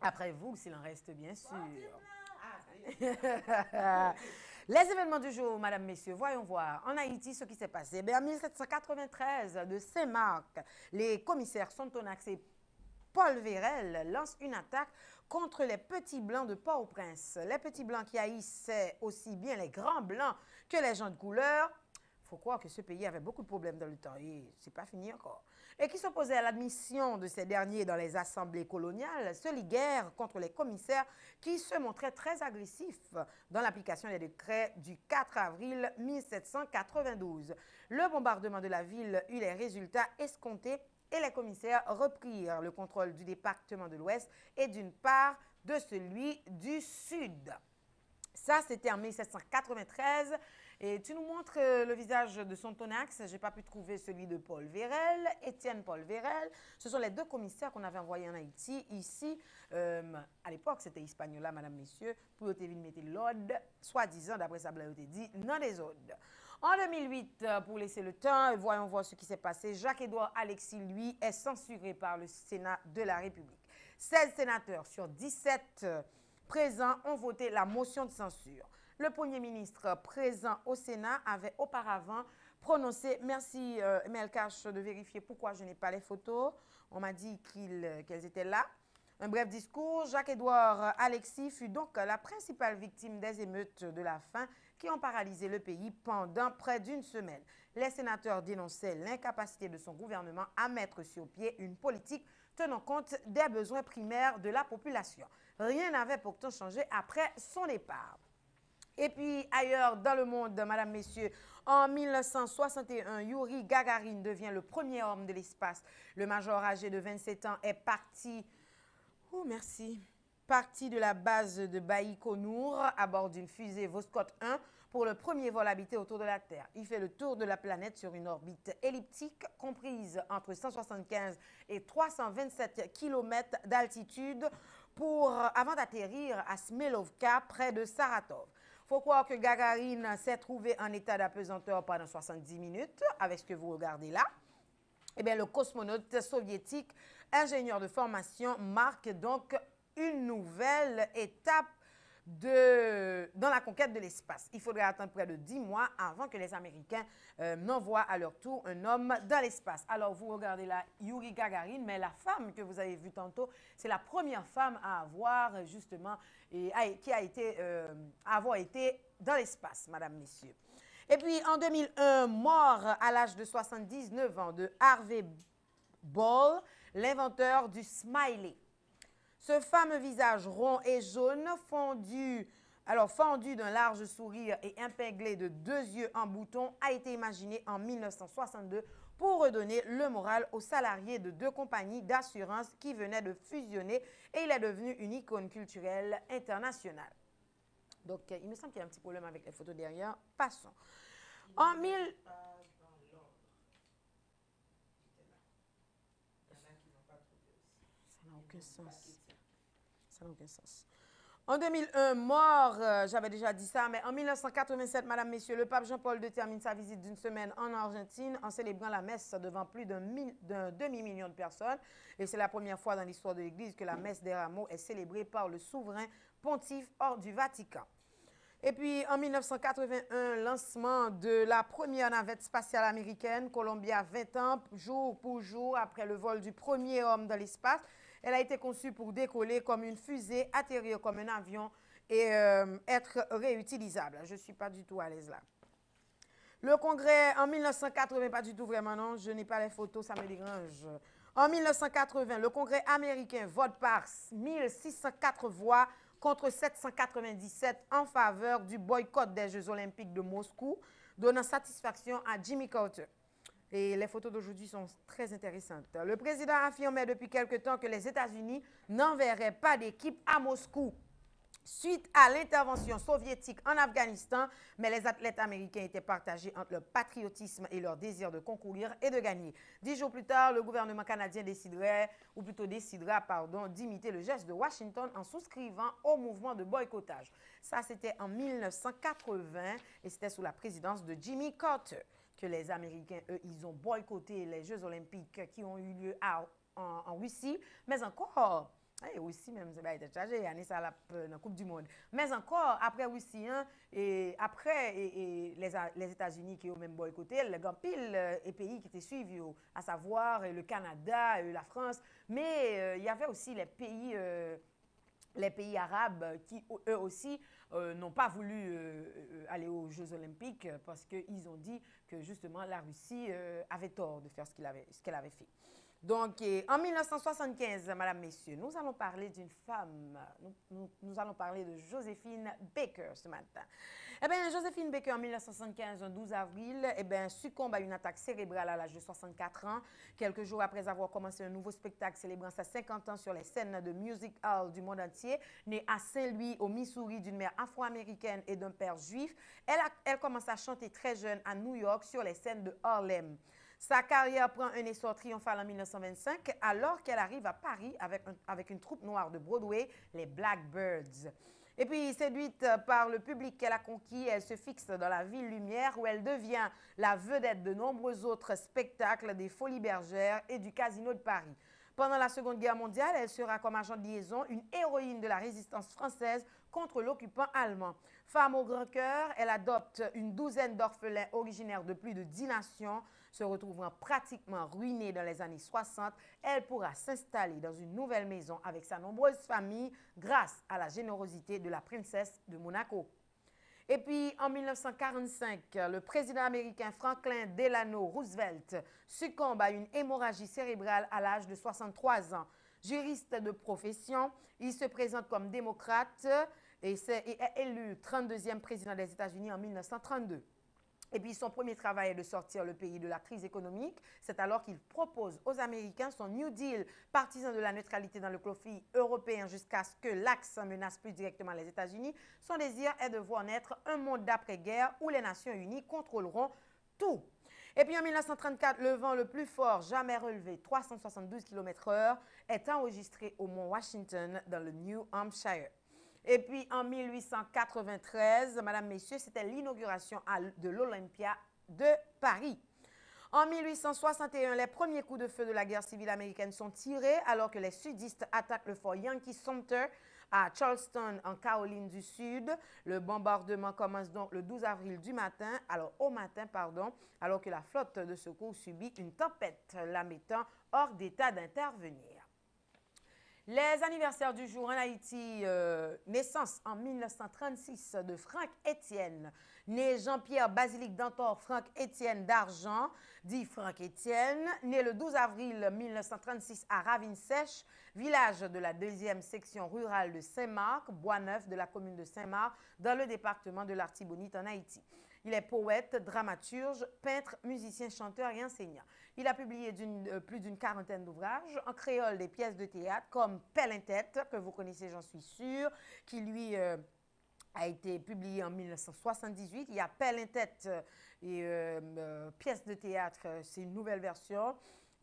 Après vous, s'il en reste, bien sûr. Les événements du jour, madame, messieurs, voyons voir. En Haïti, ce qui s'est passé. En 1793, de Saint-Marc, les commissaires Sontonax et Paul Vérel lancent une attaque contre les petits blancs de Port-au-Prince. Les petits blancs qui haïssaient aussi bien les grands blancs que les gens de couleur. Il faut croire que ce pays avait beaucoup de problèmes dans le temps et c'est pas fini encore. Et qui s'opposaient à l'admission de ces derniers dans les assemblées coloniales se liguèrent contre les commissaires qui se montraient très agressifs dans l'application des décrets du 4 avril 1792. Le bombardement de la ville eut les résultats escomptés et les commissaires reprirent le contrôle du département de l'Ouest et d'une part de celui du Sud. Ça, c'était en 1793. Et tu nous montres le visage de Sontonax. Je n'ai pas pu trouver celui de Paul Vérel, Étienne Paul Vérel. Ce sont les deux commissaires qu'on avait envoyés en Haïti. Ici, à l'époque, c'était Hispaniola, madame, messieurs, pour te mettre l'ordre, soi-disant, d'après ça, vous dit, non des ordres. En 2008, pour laisser le temps, voyons voir ce qui s'est passé. Jacques-Édouard Alexis, lui, est censuré par le Sénat de la République. 16 sénateurs sur 17 présents ont voté la motion de censure. Le Premier ministre présent au Sénat avait auparavant prononcé, merci Melcache de vérifier pourquoi je n'ai pas les photos, on m'a dit qu'elles étaient là. Un bref discours, Jacques-Édouard Alexis fut donc la principale victime des émeutes de la faim qui ont paralysé le pays pendant près d'une semaine. Les sénateurs dénonçaient l'incapacité de son gouvernement à mettre sur pied une politique tenant compte des besoins primaires de la population. Rien n'avait pourtant changé après son départ. Et puis ailleurs dans le monde, madame, messieurs, en 1961, Yuri Gagarin devient le premier homme de l'espace. Le major âgé de 27 ans est parti de la base de Baïkonour à bord d'une fusée Voskhod 1 pour le premier vol habité autour de la Terre. Il fait le tour de la planète sur une orbite elliptique comprise entre 175 et 327 km d'altitude avant d'atterrir à Smelovka près de Saratov. Il faut croire que Gagarine s'est trouvé en état d'apesanteur pendant 70 minutes, avec ce que vous regardez là. Eh bien, le cosmonaute soviétique, ingénieur de formation, marque donc une nouvelle étape dans la conquête de l'espace. Il faudrait attendre près de 10 mois avant que les Américains n'envoient à leur tour un homme dans l'espace. Alors, vous regardez là Yuri Gagarin, mais la femme que vous avez vue tantôt, c'est la première femme à avoir justement, avoir été dans l'espace, madame, messieurs. Et puis, en 2001, mort à l'âge de 79 ans de Harvey Ball, l'inventeur du smiley. Ce fameux visage rond et jaune, fendu d'un large sourire et impinglé de 2 yeux en bouton, a été imaginé en 1962 pour redonner le moral aux salariés de 2 compagnies d'assurance qui venaient de fusionner et il est devenu une icône culturelle internationale. Donc, il me semble qu'il y a un petit problème avec les photos derrière. Passons. En 1000... Ça n'a aucun sens. Ça n'a aucun sens. En 2001, mort, j'avais déjà dit ça, mais en 1987, Madame, Messieurs, le pape Jean-Paul II termine sa visite d'une semaine en Argentine en célébrant la messe devant plus d'un demi-million de personnes. Et c'est la première fois dans l'histoire de l'Église que la messe des rameaux est célébrée par le souverain pontife hors du Vatican. Et puis, en 1981, lancement de la première navette spatiale américaine, Columbia, 20 ans, jour pour jour, après le vol du premier homme dans l'espace. Elle a été conçue pour décoller comme une fusée, atterrir comme un avion et être réutilisable. Je ne suis pas du tout à l'aise là. Le Congrès, en 1980, pas du tout vraiment, non, je n'ai pas les photos, ça me dérange. En 1980, le Congrès américain vote par 1604 voix contre 797 en faveur du boycott des Jeux olympiques de Moscou, donnant satisfaction à Jimmy Carter. Et les photos d'aujourd'hui sont très intéressantes. Le président affirmait depuis quelque temps que les États-Unis n'enverraient pas d'équipe à Moscou suite à l'intervention soviétique en Afghanistan, mais les athlètes américains étaient partagés entre leur patriotisme et leur désir de concourir et de gagner. 10 jours plus tard, le gouvernement canadien décidera d'imiter le geste de Washington en souscrivant au mouvement de boycottage. Ça, c'était en 1980 et c'était sous la présidence de Jimmy Carter que les Américains, eux, ils ont boycotté les Jeux olympiques qui ont eu lieu en Russie, mais encore... Et aussi, même, c'est pas été chargé, il y a la Coupe du Monde. Mais encore, après Russie, hein, et après les États-Unis qui ont même boycotté, il y a pile et pays qui étaient suivis, à savoir le Canada, la France, mais il y avait aussi les pays arabes qui, eux aussi, n'ont pas voulu aller aux Jeux olympiques parce qu'ils ont dit que, justement, la Russie avait tort de faire ce qu'elle avait fait. Donc, en 1975, Madame, Messieurs, nous allons parler d'une femme, nous allons parler de Joséphine Baker ce matin. Eh bien, Joséphine Baker, en 1975, le 12 avril, succombe à une attaque cérébrale à l'âge de 64 ans, quelques jours après avoir commencé un nouveau spectacle célébrant ses 50 ans sur les scènes de music hall du monde entier. Née à Saint-Louis, au Missouri, d'une mère afro-américaine et d'un père juif, elle commence à chanter très jeune à New York sur les scènes de Harlem. Sa carrière prend un essor triomphal en 1925 alors qu'elle arrive à Paris avec une troupe noire de Broadway, les Blackbirds. Et puis, séduite par le public qu'elle a conquis, elle se fixe dans la ville lumière où elle devient la vedette de nombreux autres spectacles des Folies Bergères et du Casino de Paris. Pendant la Seconde Guerre mondiale, elle sera comme agent de liaison une héroïne de la résistance française contre l'occupant allemand. Femme au grand cœur, elle adopte une douzaine d'orphelins originaires de plus de 10 nations. Se retrouvant pratiquement ruinée dans les années 60, elle pourra s'installer dans une nouvelle maison avec sa nombreuse famille grâce à la générosité de la princesse de Monaco. Et puis, en 1945, le président américain Franklin Delano Roosevelt succombe à une hémorragie cérébrale à l'âge de 63 ans. Juriste de profession, il se présente comme démocrate et est élu 32e président des États-Unis en 1932. Et puis, son premier travail est de sortir le pays de la crise économique. C'est alors qu'il propose aux Américains son New Deal, partisan de la neutralité dans le conflit européen jusqu'à ce que l'Axe menace plus directement les États-Unis. Son désir est de voir naître un monde d'après-guerre où les Nations Unies contrôleront tout. Et puis, en 1934, le vent le plus fort jamais relevé, 372 km/h, est enregistré au mont Washington dans le New Hampshire. Et puis, en 1893, Madame, Messieurs, c'était l'inauguration de l'Olympia de Paris. En 1861, les premiers coups de feu de la guerre civile américaine sont tirés alors que les sudistes attaquent le fort Yankee Sumter à Charleston, en Caroline du Sud. Le bombardement commence donc le 12 avril alors que la flotte de secours subit une tempête, la mettant hors d'état d'intervenir. Les anniversaires du jour en Haïti, naissance en 1936 de Franck Étienne, né Jean-Pierre Basilique Dantor Franck Étienne d'Argent, dit Franck Étienne, né le 12 avril 1936 à Ravine-Sèche, village de la 2e section rurale de Saint-Marc, Bois-Neuf de la commune de Saint-Marc, dans le département de l'Artibonite en Haïti. Il est poète, dramaturge, peintre, musicien, chanteur et enseignant. Il a publié plus d'une quarantaine d'ouvrages en créole, des pièces de théâtre comme Pelle-en-Tête, que vous connaissez, j'en suis sûre, qui lui a été publié en 1978. Il y a Pelle-en-Tête et pièces de théâtre, c'est une nouvelle version.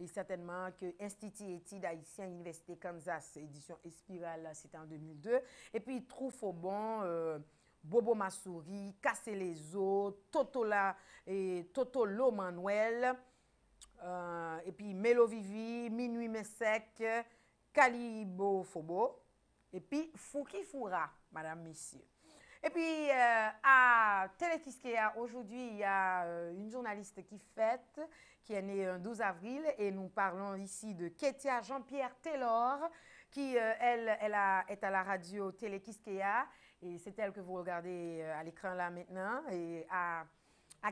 et certainement que Institut études haïtien, Université Kansas, édition Espiral, c'était en 2002. Et puis Troufaubon, Bobo Massouri, Casser les os, Totolo Manuel, et puis Mélo Vivi, Minuit Messec, Calibo Fobo, et puis Fouki Foura, madame, messieurs. Et puis, à Télé-Kiskeya, aujourd'hui, il y a une journaliste qui est née le 12 avril, et nous parlons ici de Ketia Jean-Pierre Taylor, qui, elle est à la radio Télé-Kiskeya, et c'est elle que vous regardez à l'écran là maintenant. Et à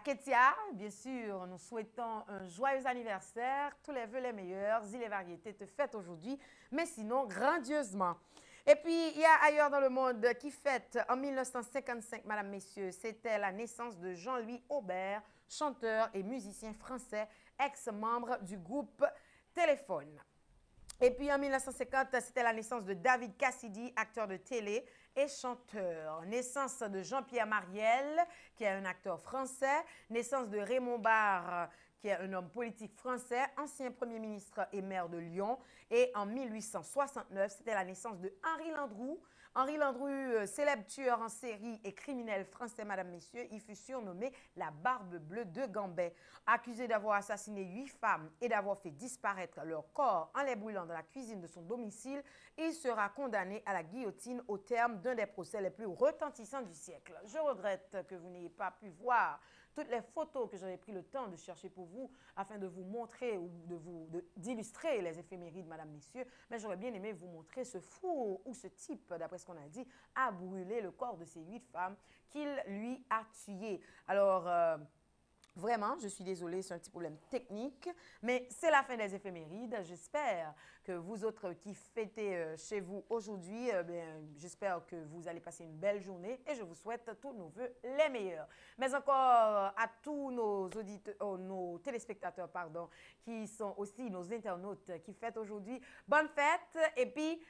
Ketia, bien sûr, nous souhaitons un joyeux anniversaire, tous les vœux les meilleurs, Zile Variété te fête aujourd'hui, mais sinon grandiosement. Et puis, il y a ailleurs dans le monde qui fête en 1955, madame, messieurs, c'était la naissance de Jean-Louis Aubert, chanteur et musicien français, ex-membre du groupe Téléphone. Et puis en 1950, c'était la naissance de David Cassidy, acteur de télé et chanteur. Naissance de Jean-Pierre Mariel, qui est un acteur français. Naissance de Raymond Barre, qui est un homme politique français, ancien Premier ministre et maire de Lyon. Et en 1869, c'était la naissance de Henri Landru. Henri Landru, célèbre tueur en série et criminel français, madame, messieurs, il fut surnommé la Barbe Bleue de Gambais. Accusé d'avoir assassiné 8 femmes et d'avoir fait disparaître leur corps en les brûlant dans la cuisine de son domicile, il sera condamné à la guillotine au terme d'un des procès les plus retentissants du siècle. Je regrette que vous n'ayez pas pu voir toutes les photos que j'avais pris le temps de chercher pour vous afin de vous montrer ou d'illustrer les éphémérides, madame, messieurs, mais j'aurais bien aimé vous montrer ce four ou ce type, d'après ce qu'on a dit, a brûlé le corps de ces 8 femmes qu'il lui a tuées. Alors, vraiment, je suis désolée, c'est un petit problème technique, mais c'est la fin des éphémérides. J'espère que vous autres qui fêtez chez vous aujourd'hui, j'espère que vous allez passer une belle journée et je vous souhaite tous nos vœux les meilleurs. Mais encore à tous nos auditeurs, nos téléspectateurs, pardon, qui sont aussi nos internautes qui fêtent aujourd'hui, bonne fête et puis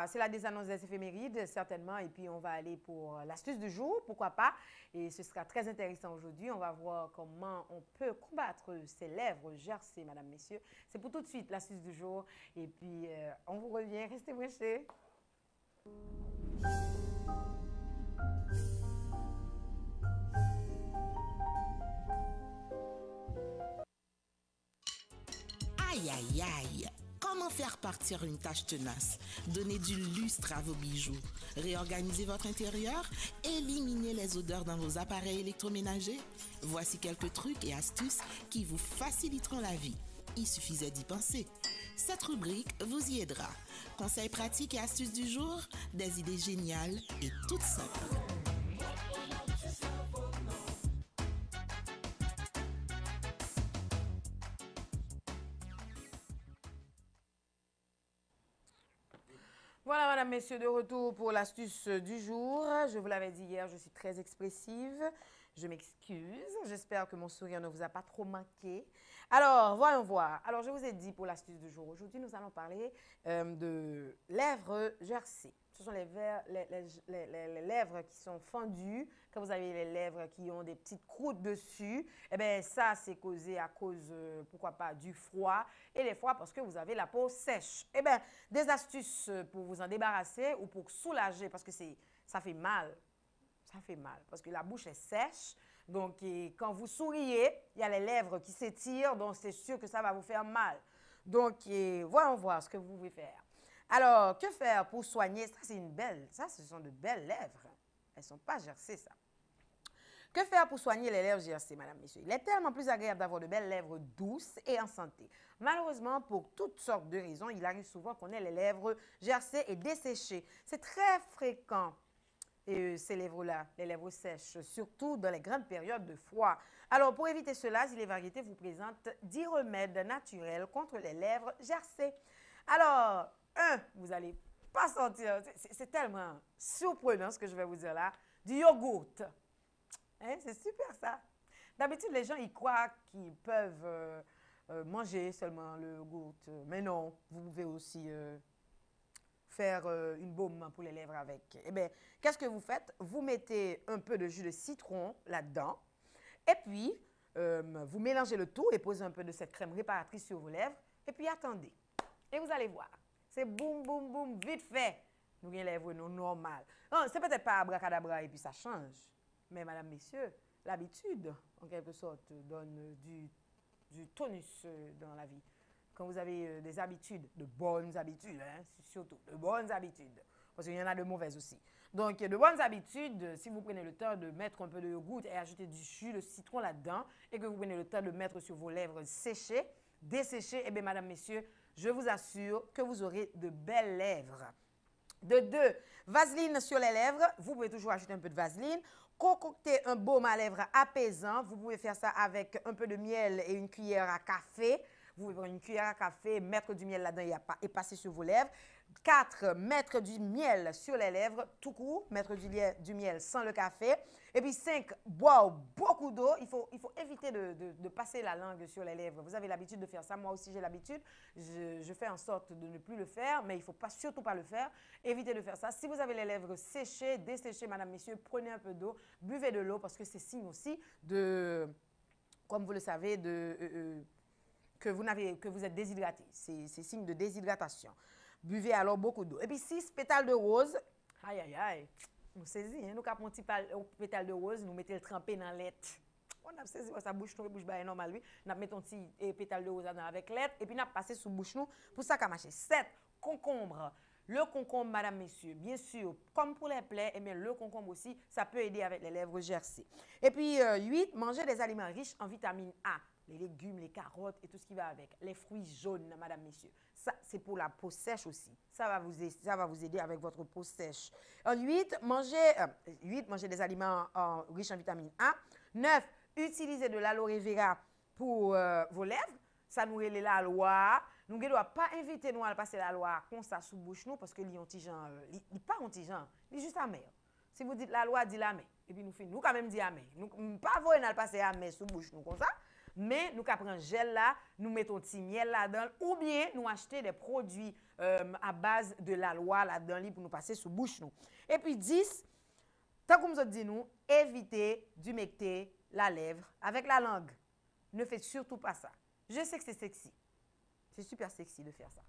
c'est la des annonces des éphémérides, certainement, et puis on va aller pour l'astuce du jour, pourquoi pas, et ce sera très intéressant aujourd'hui. On va voir comment on peut combattre ces lèvres gercées, madame, messieurs. C'est pour tout de suite l'astuce du jour, et puis on vous revient, restez branchés. Aïe, aïe, aïe! Comment faire partir une tache tenace? Donner du lustre à vos bijoux, réorganiser votre intérieur, éliminer les odeurs dans vos appareils électroménagers? Voici quelques trucs et astuces qui vous faciliteront la vie. Il suffisait d'y penser. Cette rubrique vous y aidera. Conseils pratiques et astuces du jour, des idées géniales et toutes simples. Voilà, madame, messieurs, de retour pour l'astuce du jour. Je vous l'avais dit hier, je suis très expressive. Je m'excuse. J'espère que mon sourire ne vous a pas trop manqué. Alors, voyons voir. Alors, je vous ai dit pour l'astuce du jour. Aujourd'hui, nous allons parler de lèvres gercées. Ce sont les lèvres qui sont fendues. Quand vous avez les lèvres qui ont des petites croûtes dessus, eh bien, ça, c'est causé à cause, pourquoi pas, du froid. Et les fois, parce que vous avez la peau sèche. Eh bien, des astuces pour vous en débarrasser ou pour soulager, parce que ça fait mal. Ça fait mal, parce que la bouche est sèche. Donc, quand vous souriez, il y a les lèvres qui s'étirent, donc c'est sûr que ça va vous faire mal. Donc, voyons voir ce que vous pouvez faire. Alors, que faire pour soigner? Ça, ce sont de belles lèvres. Elles ne sont pas gercées, ça. Que faire pour soigner les lèvres gercées, madame, messieurs? Il est tellement plus agréable d'avoir de belles lèvres douces et en santé. Malheureusement, pour toutes sortes de raisons, il arrive souvent qu'on ait les lèvres gercées et desséchées. C'est très fréquent. Et ces lèvres-là, les lèvres sèches, surtout dans les grandes périodes de froid. Alors, pour éviter cela, Zile Variété vous présente 10 remèdes naturels contre les lèvres gercées. Alors, vous n'allez pas sentir, c'est tellement surprenant ce que je vais vous dire là, du yogourt. Hein, c'est super ça. D'habitude, les gens, ils croient qu'ils peuvent manger seulement le yogourt. Mais non, vous pouvez aussi faire une baume pour les lèvres avec. Eh bien, qu'est-ce que vous faites? Vous mettez un peu de jus de citron là-dedans. Et puis, vous mélangez le tout et posez un peu de cette crème réparatrice sur vos lèvres. Et puis attendez. Et vous allez voir. C'est boum, boum, boum, vite fait. Nous avons les lèvres normales. C'est peut-être pas abracadabra et puis ça change. Mais madame, messieurs, l'habitude, en quelque sorte, donne du tonus dans la vie. Quand vous avez des habitudes, de bonnes habitudes, hein, surtout, de bonnes habitudes. Parce qu'il y en a de mauvaises aussi. Donc, de bonnes habitudes, si vous prenez le temps de mettre un peu de yogourt et ajouter du jus de citron là-dedans, et que vous prenez le temps de mettre sur vos lèvres séchées, desséchées, eh bien, madame, messieurs, je vous assure que vous aurez de belles lèvres. De 2, vaseline sur les lèvres. Vous pouvez toujours ajouter un peu de vaseline. Concoctez un baume à lèvres apaisant. Vous pouvez faire ça avec un peu de miel et une cuillère à café. Vous pouvez prendre une cuillère à café, mettre du miel là-dedans et passer sur vos lèvres. 4, mettre du miel sur les lèvres, tout court, mettre du miel sans le café. Et puis 5, boire beaucoup d'eau. Il faut éviter de passer la langue sur les lèvres. Vous avez l'habitude de faire ça. Moi aussi, j'ai l'habitude. Je fais en sorte de ne plus le faire, mais il ne faut surtout pas le faire. Évitez de faire ça. Si vous avez les lèvres séchées, desséchées, madame, messieurs, prenez un peu d'eau, buvez de l'eau parce que c'est signe aussi de, comme vous le savez, que vous êtes déshydraté. C'est signe de déshydratation. Buvez alors beaucoup d'eau. Et puis 6, pétales de rose. Aïe, aïe, aïe. Nous saisissons, hein? Nous capons un petit pétale de rose, nous mettons le trempé dans l'être. On a saisi sa bouche, nous bouche baille normal, oui. Nous mettons un petit pétale de rose avec l'être et puis nous passé sous bouche nous pour ça qu'a marché. 7, concombre. Le concombre, madame, messieurs, bien sûr, comme pour les plaies, eh bien, le concombre aussi, ça peut aider avec les lèvres gercées. Et puis 8, manger des aliments riches en vitamine A. Les légumes, les carottes et tout ce qui va avec. Les fruits jaunes, madame, messieurs. Ça, c'est pour la peau sèche aussi. Ça va vous aider avec votre peau sèche. 8, manger des aliments riches en vitamine A. 9, utiliser de l'aloe vera pour vos lèvres. Ça nous relève la loi. Nous ne devons pas inviter nous à passer la loi comme ça sous bouche nous parce que il n'est pas antigen, il est juste amer. Si vous dites la loi, dit la main. Et puis nous quand même dit amer. Nous pas voyer nous passer amer sous bouche nous comme ça. Mais nous prenons un gel là, nous mettons un petit miel là-dedans, ou bien nous acheter des produits à base de la loi là-dedans pour nous passer sous bouche nous. Et puis 10, tant que nous dit nous, évitez d'humecter la lèvre avec la langue. Ne faites surtout pas ça. Je sais que c'est sexy. C'est super sexy de faire ça.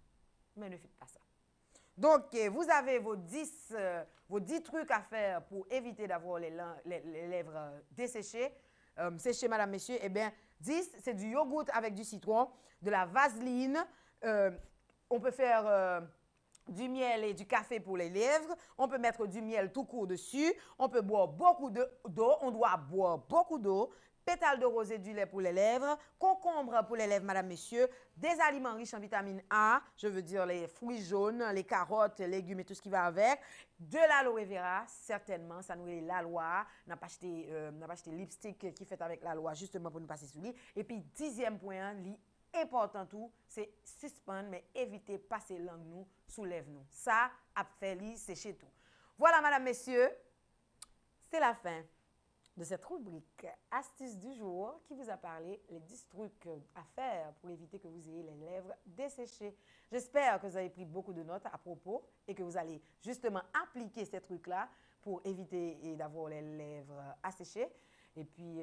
Mais ne faites pas ça. Donc, vous avez vos 10 trucs à faire pour éviter d'avoir les lèvres desséchées. Séchées, madame, messieurs. Eh bien, 10, c'est du yogourt avec du citron, de la vaseline. On peut faire du miel et du café pour les lèvres. On peut mettre du miel tout court dessus. On peut boire beaucoup d'eau. On doit boire beaucoup d'eau. Pétales de rosée du lait pour les lèvres, concombre pour les lèvres, madame, messieurs, des aliments riches en vitamine A, je veux dire les fruits jaunes, les carottes, les légumes et tout ce qui va avec, de l'aloe vera, certainement, ça nous est la loi, on n'a pas acheté lipstick qui fait avec la loi justement pour nous passer sous lui. Et puis, 10e point, important tout, c'est suspendre, mais éviter de passer langue nous, sous lèvres nous. Ça, a fait c'est chez tout. Voilà, madame, messieurs, c'est la fin de cette rubrique Astuces du jour qui vous a parlé les 10 trucs à faire pour éviter que vous ayez les lèvres desséchées. J'espère que vous avez pris beaucoup de notes à propos et que vous allez justement appliquer ces trucs-là pour éviter d'avoir les lèvres asséchées. Et puis,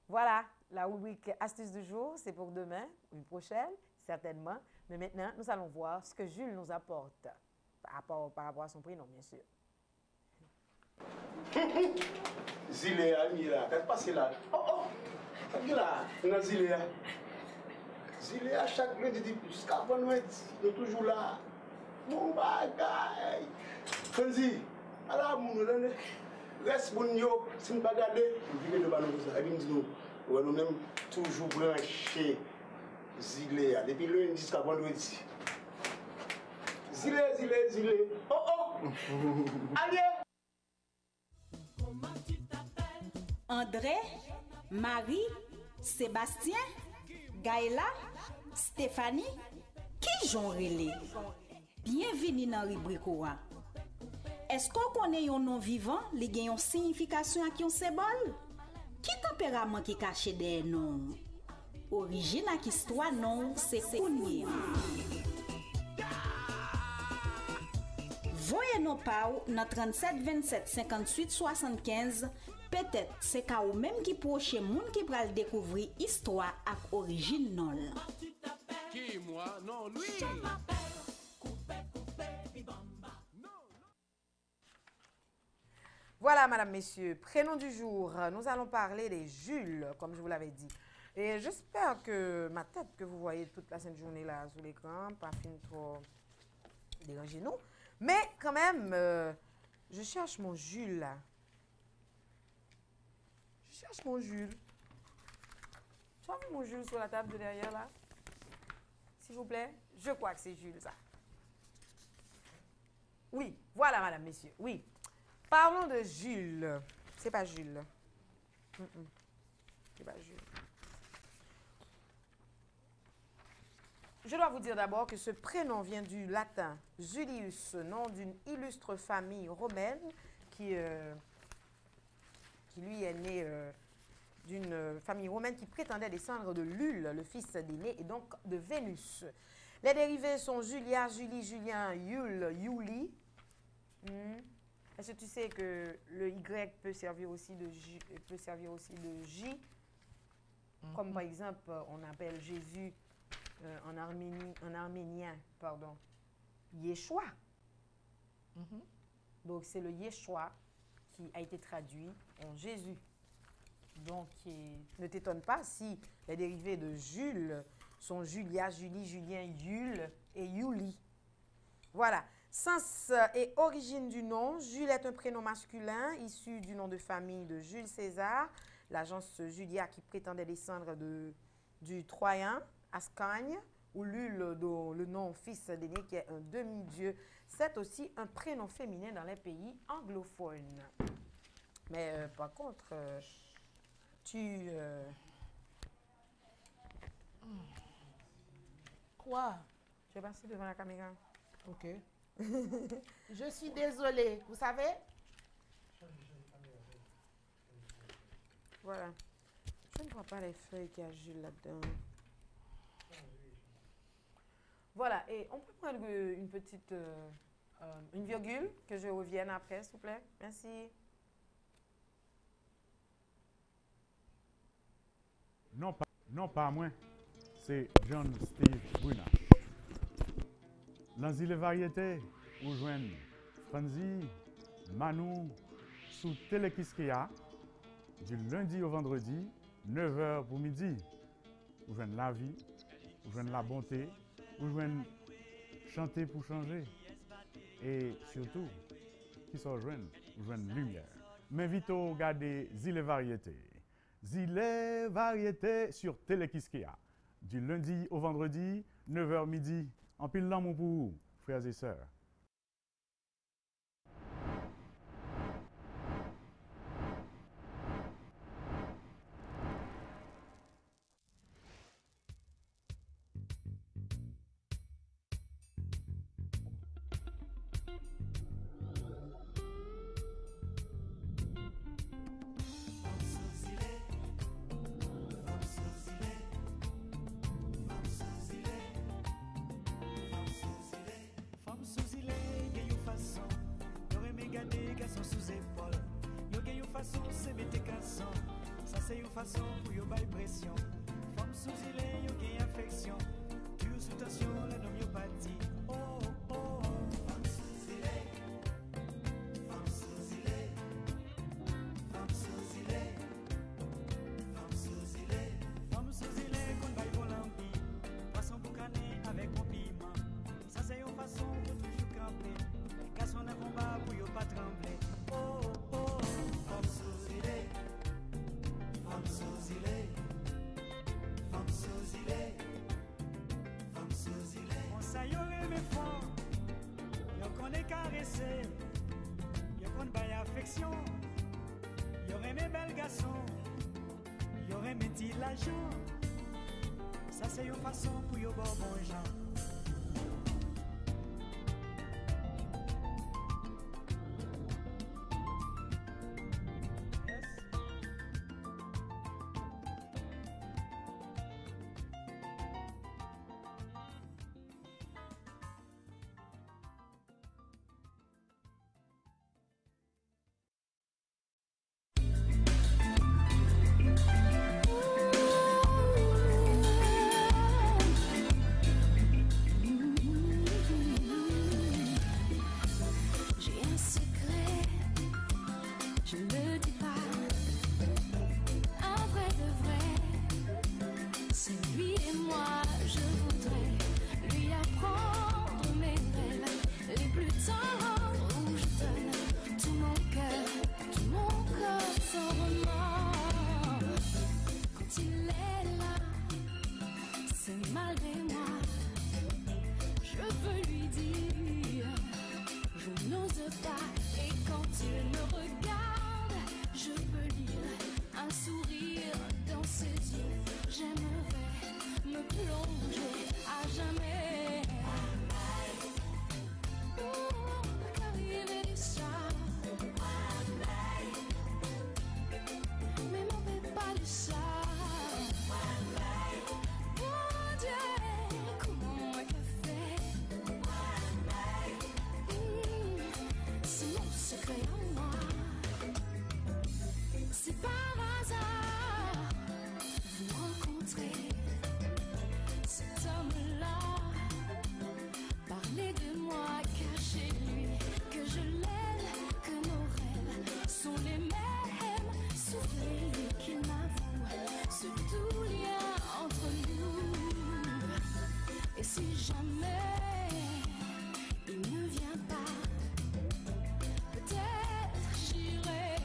voilà, la rubrique Astuces du jour, c'est pour demain, une prochaine, certainement. Mais maintenant, nous allons voir ce que Jules nous apporte par rapport à son prénom, bien sûr. Zilea, il est là. Qu'est-ce qui passe là? Oh, il est là. Non, Zilea. Zilea, chaque lundi, jusqu'à vendredi, il est toujours là. Mon bagage. Fanzi, alors, mon reste bon yo, si nous ne pas garder, nous vivons de ballon comme ça. Et puis nous même toujours brancher Zilea. Depuis lundi jusqu'à vendredi. Zilea. Oh. Allez. André, Marie, Sébastien, Gaëla, Stéphanie, qui j'en relais? Bienvenue dans Rubrique. Est-ce qu'on connaît un nom vivant, qui a une signification à qui on symbole? Qui tempérament qui caché des noms? Origine à qui histoire non, c'est Kounye. Voyez nos pau dans 37 27 58 75 Peut-être c'est ka ou même qui proche moun qui pral découvrir histoire ak origine non la. Qui moi? Non, lui. Voilà, madame, messieurs, prénom du jour. Nous allons parler des Jules, comme je vous l'avais dit. Et j'espère que ma tête que vous voyez toute la sainte journée là sous l'écran, pas fin trop déranger nous. Mais quand même, je cherche mon Jules là. Je cherche mon Jules. Tu as vu mon Jules sur la table de derrière là? S'il vous plaît. Je crois que c'est Jules ça. Oui, voilà, madame, messieurs. Oui. Parlons de Jules. C'est pas Jules. C'est pas Jules. Je dois vous dire d'abord que ce prénom vient du latin Julius, nom d'une illustre famille romaine qui lui est née d'une famille romaine qui prétendait descendre de Lule, le fils d'aîné, et donc de Vénus. Les dérivés sont Julia, Julie, Julien, Yule, Yuli. Est-ce que tu sais que le Y peut servir aussi de J, comme par exemple, on appelle Jésus en arménien, pardon, Yeshua. Donc, c'est le Yeshua qui a été traduit en Jésus. Donc, ne t'étonne pas si les dérivés de Jules sont Julia, Julie, Julien, Yule et Yuli. Voilà. Sens et origine du nom. Jules est un prénom masculin issu du nom de famille de Jules César, l'agence Julia qui prétendait descendre du Troyen, Ascagne, ou Lule, dont le nom fils d'aîné qui est un demi-dieu. C'est aussi un prénom féminin dans les pays anglophones. Mais par contre, Quoi? Tu es passé devant la caméra. Ok. Je suis désolée, vous savez? Voilà. Je ne vois pas les feuilles qu'il y a Jules là-dedans. Voilà, et on peut prendre une petite une virgule, que je revienne après, s'il vous plaît. Merci. Non, pas moi. C'est John Steve Brunach. Dans les variétés, vous joignez Franzi, Manu, sous Telekiskia, du lundi au vendredi, 9h pour midi. Vous joignez la vie, vous joignez la bonté, vous joignez chanter pour changer. Et surtout, qui sont joignent, vous joignez lumière. M'invite à regarder Zile Variétés. Zile Variétés sur Telekiskia, du lundi au vendredi, 9h midi. En pile l'amour pour vous, frères et sœurs. Sous épaule, yo gen yon façon c'est mettre casson. Ça c'est une façon pour yo bail pression. Femme sous île yo gen affection. Tu sous tension la nom yo parti. Oh oh. Femme sous île, femme sous île, femme sous île, femme sous île, femme sous île qu'on bail volampi. Poisson boucané avec mon piment. Ça c'est une façon pour toujours camper. Garçon dans combat pour yo pas trembler. Oh oh, femme sous île, femme sous île, femme sous île, femme sous île. On ça yo aimé fort, yo connaît caresser, yo connaît bail affection, yo aimé bel garçon, yo aimé ti l'argent. Ça c'est une façon pour yo bon gens. moi caché lui, que je l'aime, que nos rêves sont les mêmes. Soufflez qu'il m'avoue ce doux lien entre nous. Et si jamais il ne vient pas, peut-être j'irai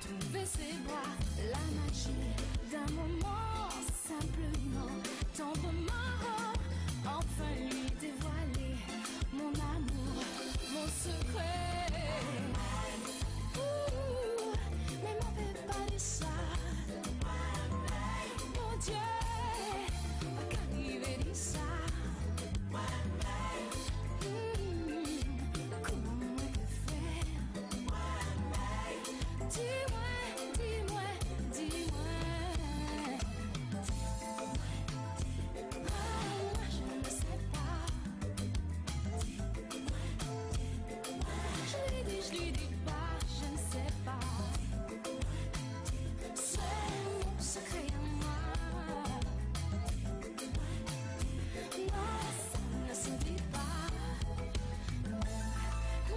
trouver ses bras, la magie d'un moment simplement, tendrement, enfin lui dévoiler mon amour, mon secret. Ouh, mais m'en fais pas de ça, mon Dieu, pas qu'arriver de ça. Comment on peut faire? Dis-moi, dis-moi, dis-moi. Moi je ne sais pas. Je lui dis pas, je ne sais pas. C'est mon secret à moi. Non, ça ne se dit pas.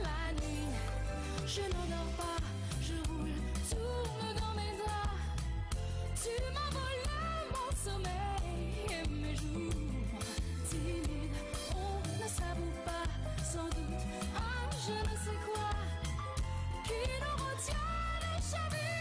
La nuit, je n'endors pas, je roule, tourne dans mes draps. Tu m'as volé mon sommeil et mes jours timides. On ne s'avoue pas, sans doute, ah, je ne sais quoi qui nous retient l'échappée.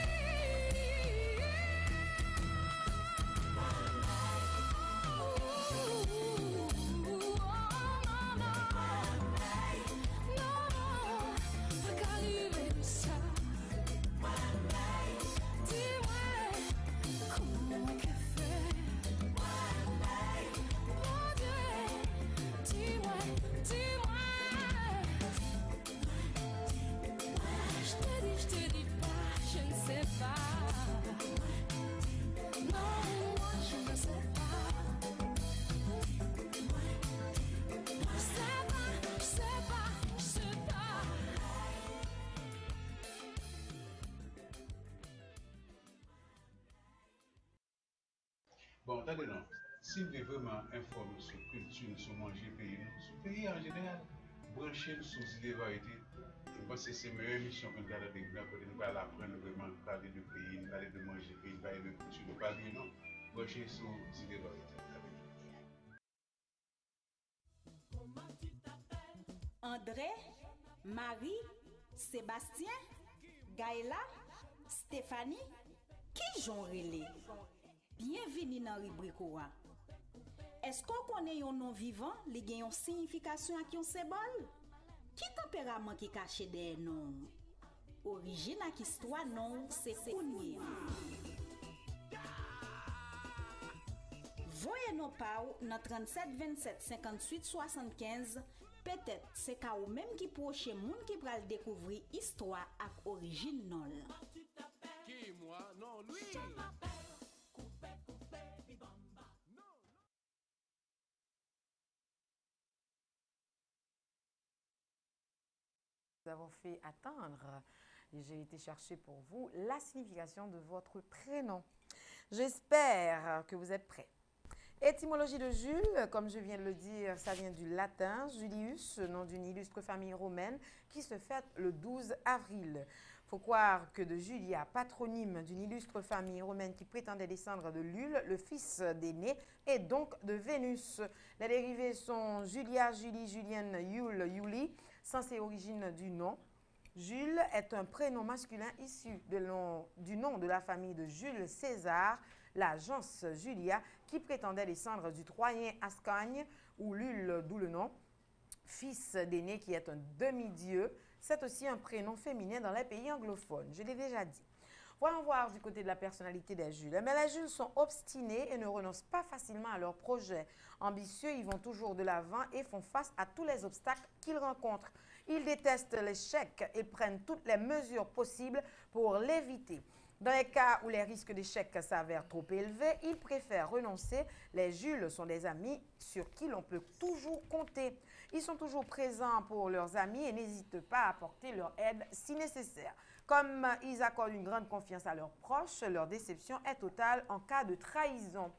Je te dis pas, je ne sais pas. Non, moi je ne sais pas. Je sais pas, je sais pas, je sais pas. Bon, attendez, non. Si vous êtes vraiment informé sur la culture, sur manger pays, sur le pays en général, branchez sur les variétés. Je pense que c'est la meilleure émission qu'on a avec nous, pour nous apprendre vraiment à parler de pays, parler de manger pays, parler de culture, de parler, non. Branchez sur les variétés. André, Marie, Sébastien, Gaëla, Stéphanie, qui j'en relais? Bienvenue dans la rubrique. Est-ce qu'on connaît un nom vivant, les gagnons signification à qui on symbole? Qui tempérament qui caché des noms? Origine à qui histoire non, c'est Kounye. Voyez nos pau dans 37 27 58 75. Peut-être c'est ka ou même qui proche moun qui pral découvrir histoire ak origine non. Qui moi? Non, lui. Nous avons fait attendre et j'ai été chercher pour vous la signification de votre prénom. J'espère que vous êtes prêts. Étymologie de Jules, comme je viens de le dire, ça vient du latin, Julius, nom d'une illustre famille romaine qui se fête le 12 avril. Il faut croire que de Julia, patronyme d'une illustre famille romaine qui prétendait descendre de Lule, le fils d'Énée, et donc de Vénus. Les dérivés sont Julia, Julie, Julienne, Yule, Julie, censée origine du nom. Jules est un prénom masculin issu du nom de la famille de Jules César, l'agence Julia, qui prétendait descendre du Troyen Ascagne, ou Lule, d'où le nom, fils d'Énée, qui est un demi-dieu. C'est aussi un prénom féminin dans les pays anglophones, je l'ai déjà dit. Voyons voir du côté de la personnalité des Jules. Mais les Jules sont obstinés et ne renoncent pas facilement à leurs projets. Ambitieux, ils vont toujours de l'avant et font face à tous les obstacles qu'ils rencontrent. Ils détestent l'échec et prennent toutes les mesures possibles pour l'éviter. Dans les cas où les risques d'échec s'avèrent trop élevés, ils préfèrent renoncer. Les Jules sont des amis sur qui l'on peut toujours compter. Ils sont toujours présents pour leurs amis et n'hésitent pas à apporter leur aide si nécessaire. Comme ils accordent une grande confiance à leurs proches, leur déception est totale en cas de trahison.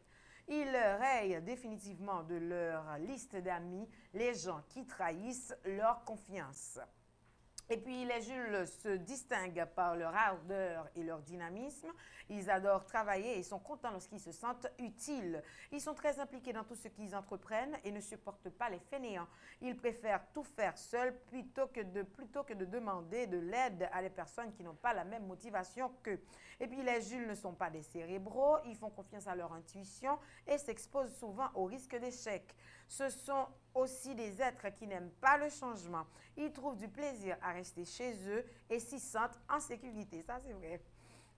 Ils rayent définitivement de leur liste d'amis les gens qui trahissent leur confiance. Et puis, les Jules se distinguent par leur ardeur et leur dynamisme. Ils adorent travailler et sont contents lorsqu'ils se sentent utiles. Ils sont très impliqués dans tout ce qu'ils entreprennent et ne supportent pas les fainéants. Ils préfèrent tout faire seuls plutôt que de demander de l'aide à des personnes qui n'ont pas la même motivation qu'eux. Et puis, les Jules ne sont pas des cérébraux. Ils font confiance à leur intuition et s'exposent souvent au risque d'échec. Ce sont aussi des êtres qui n'aiment pas le changement. Ils trouvent du plaisir à rester chez eux et s'y sentent en sécurité. Ça, c'est vrai.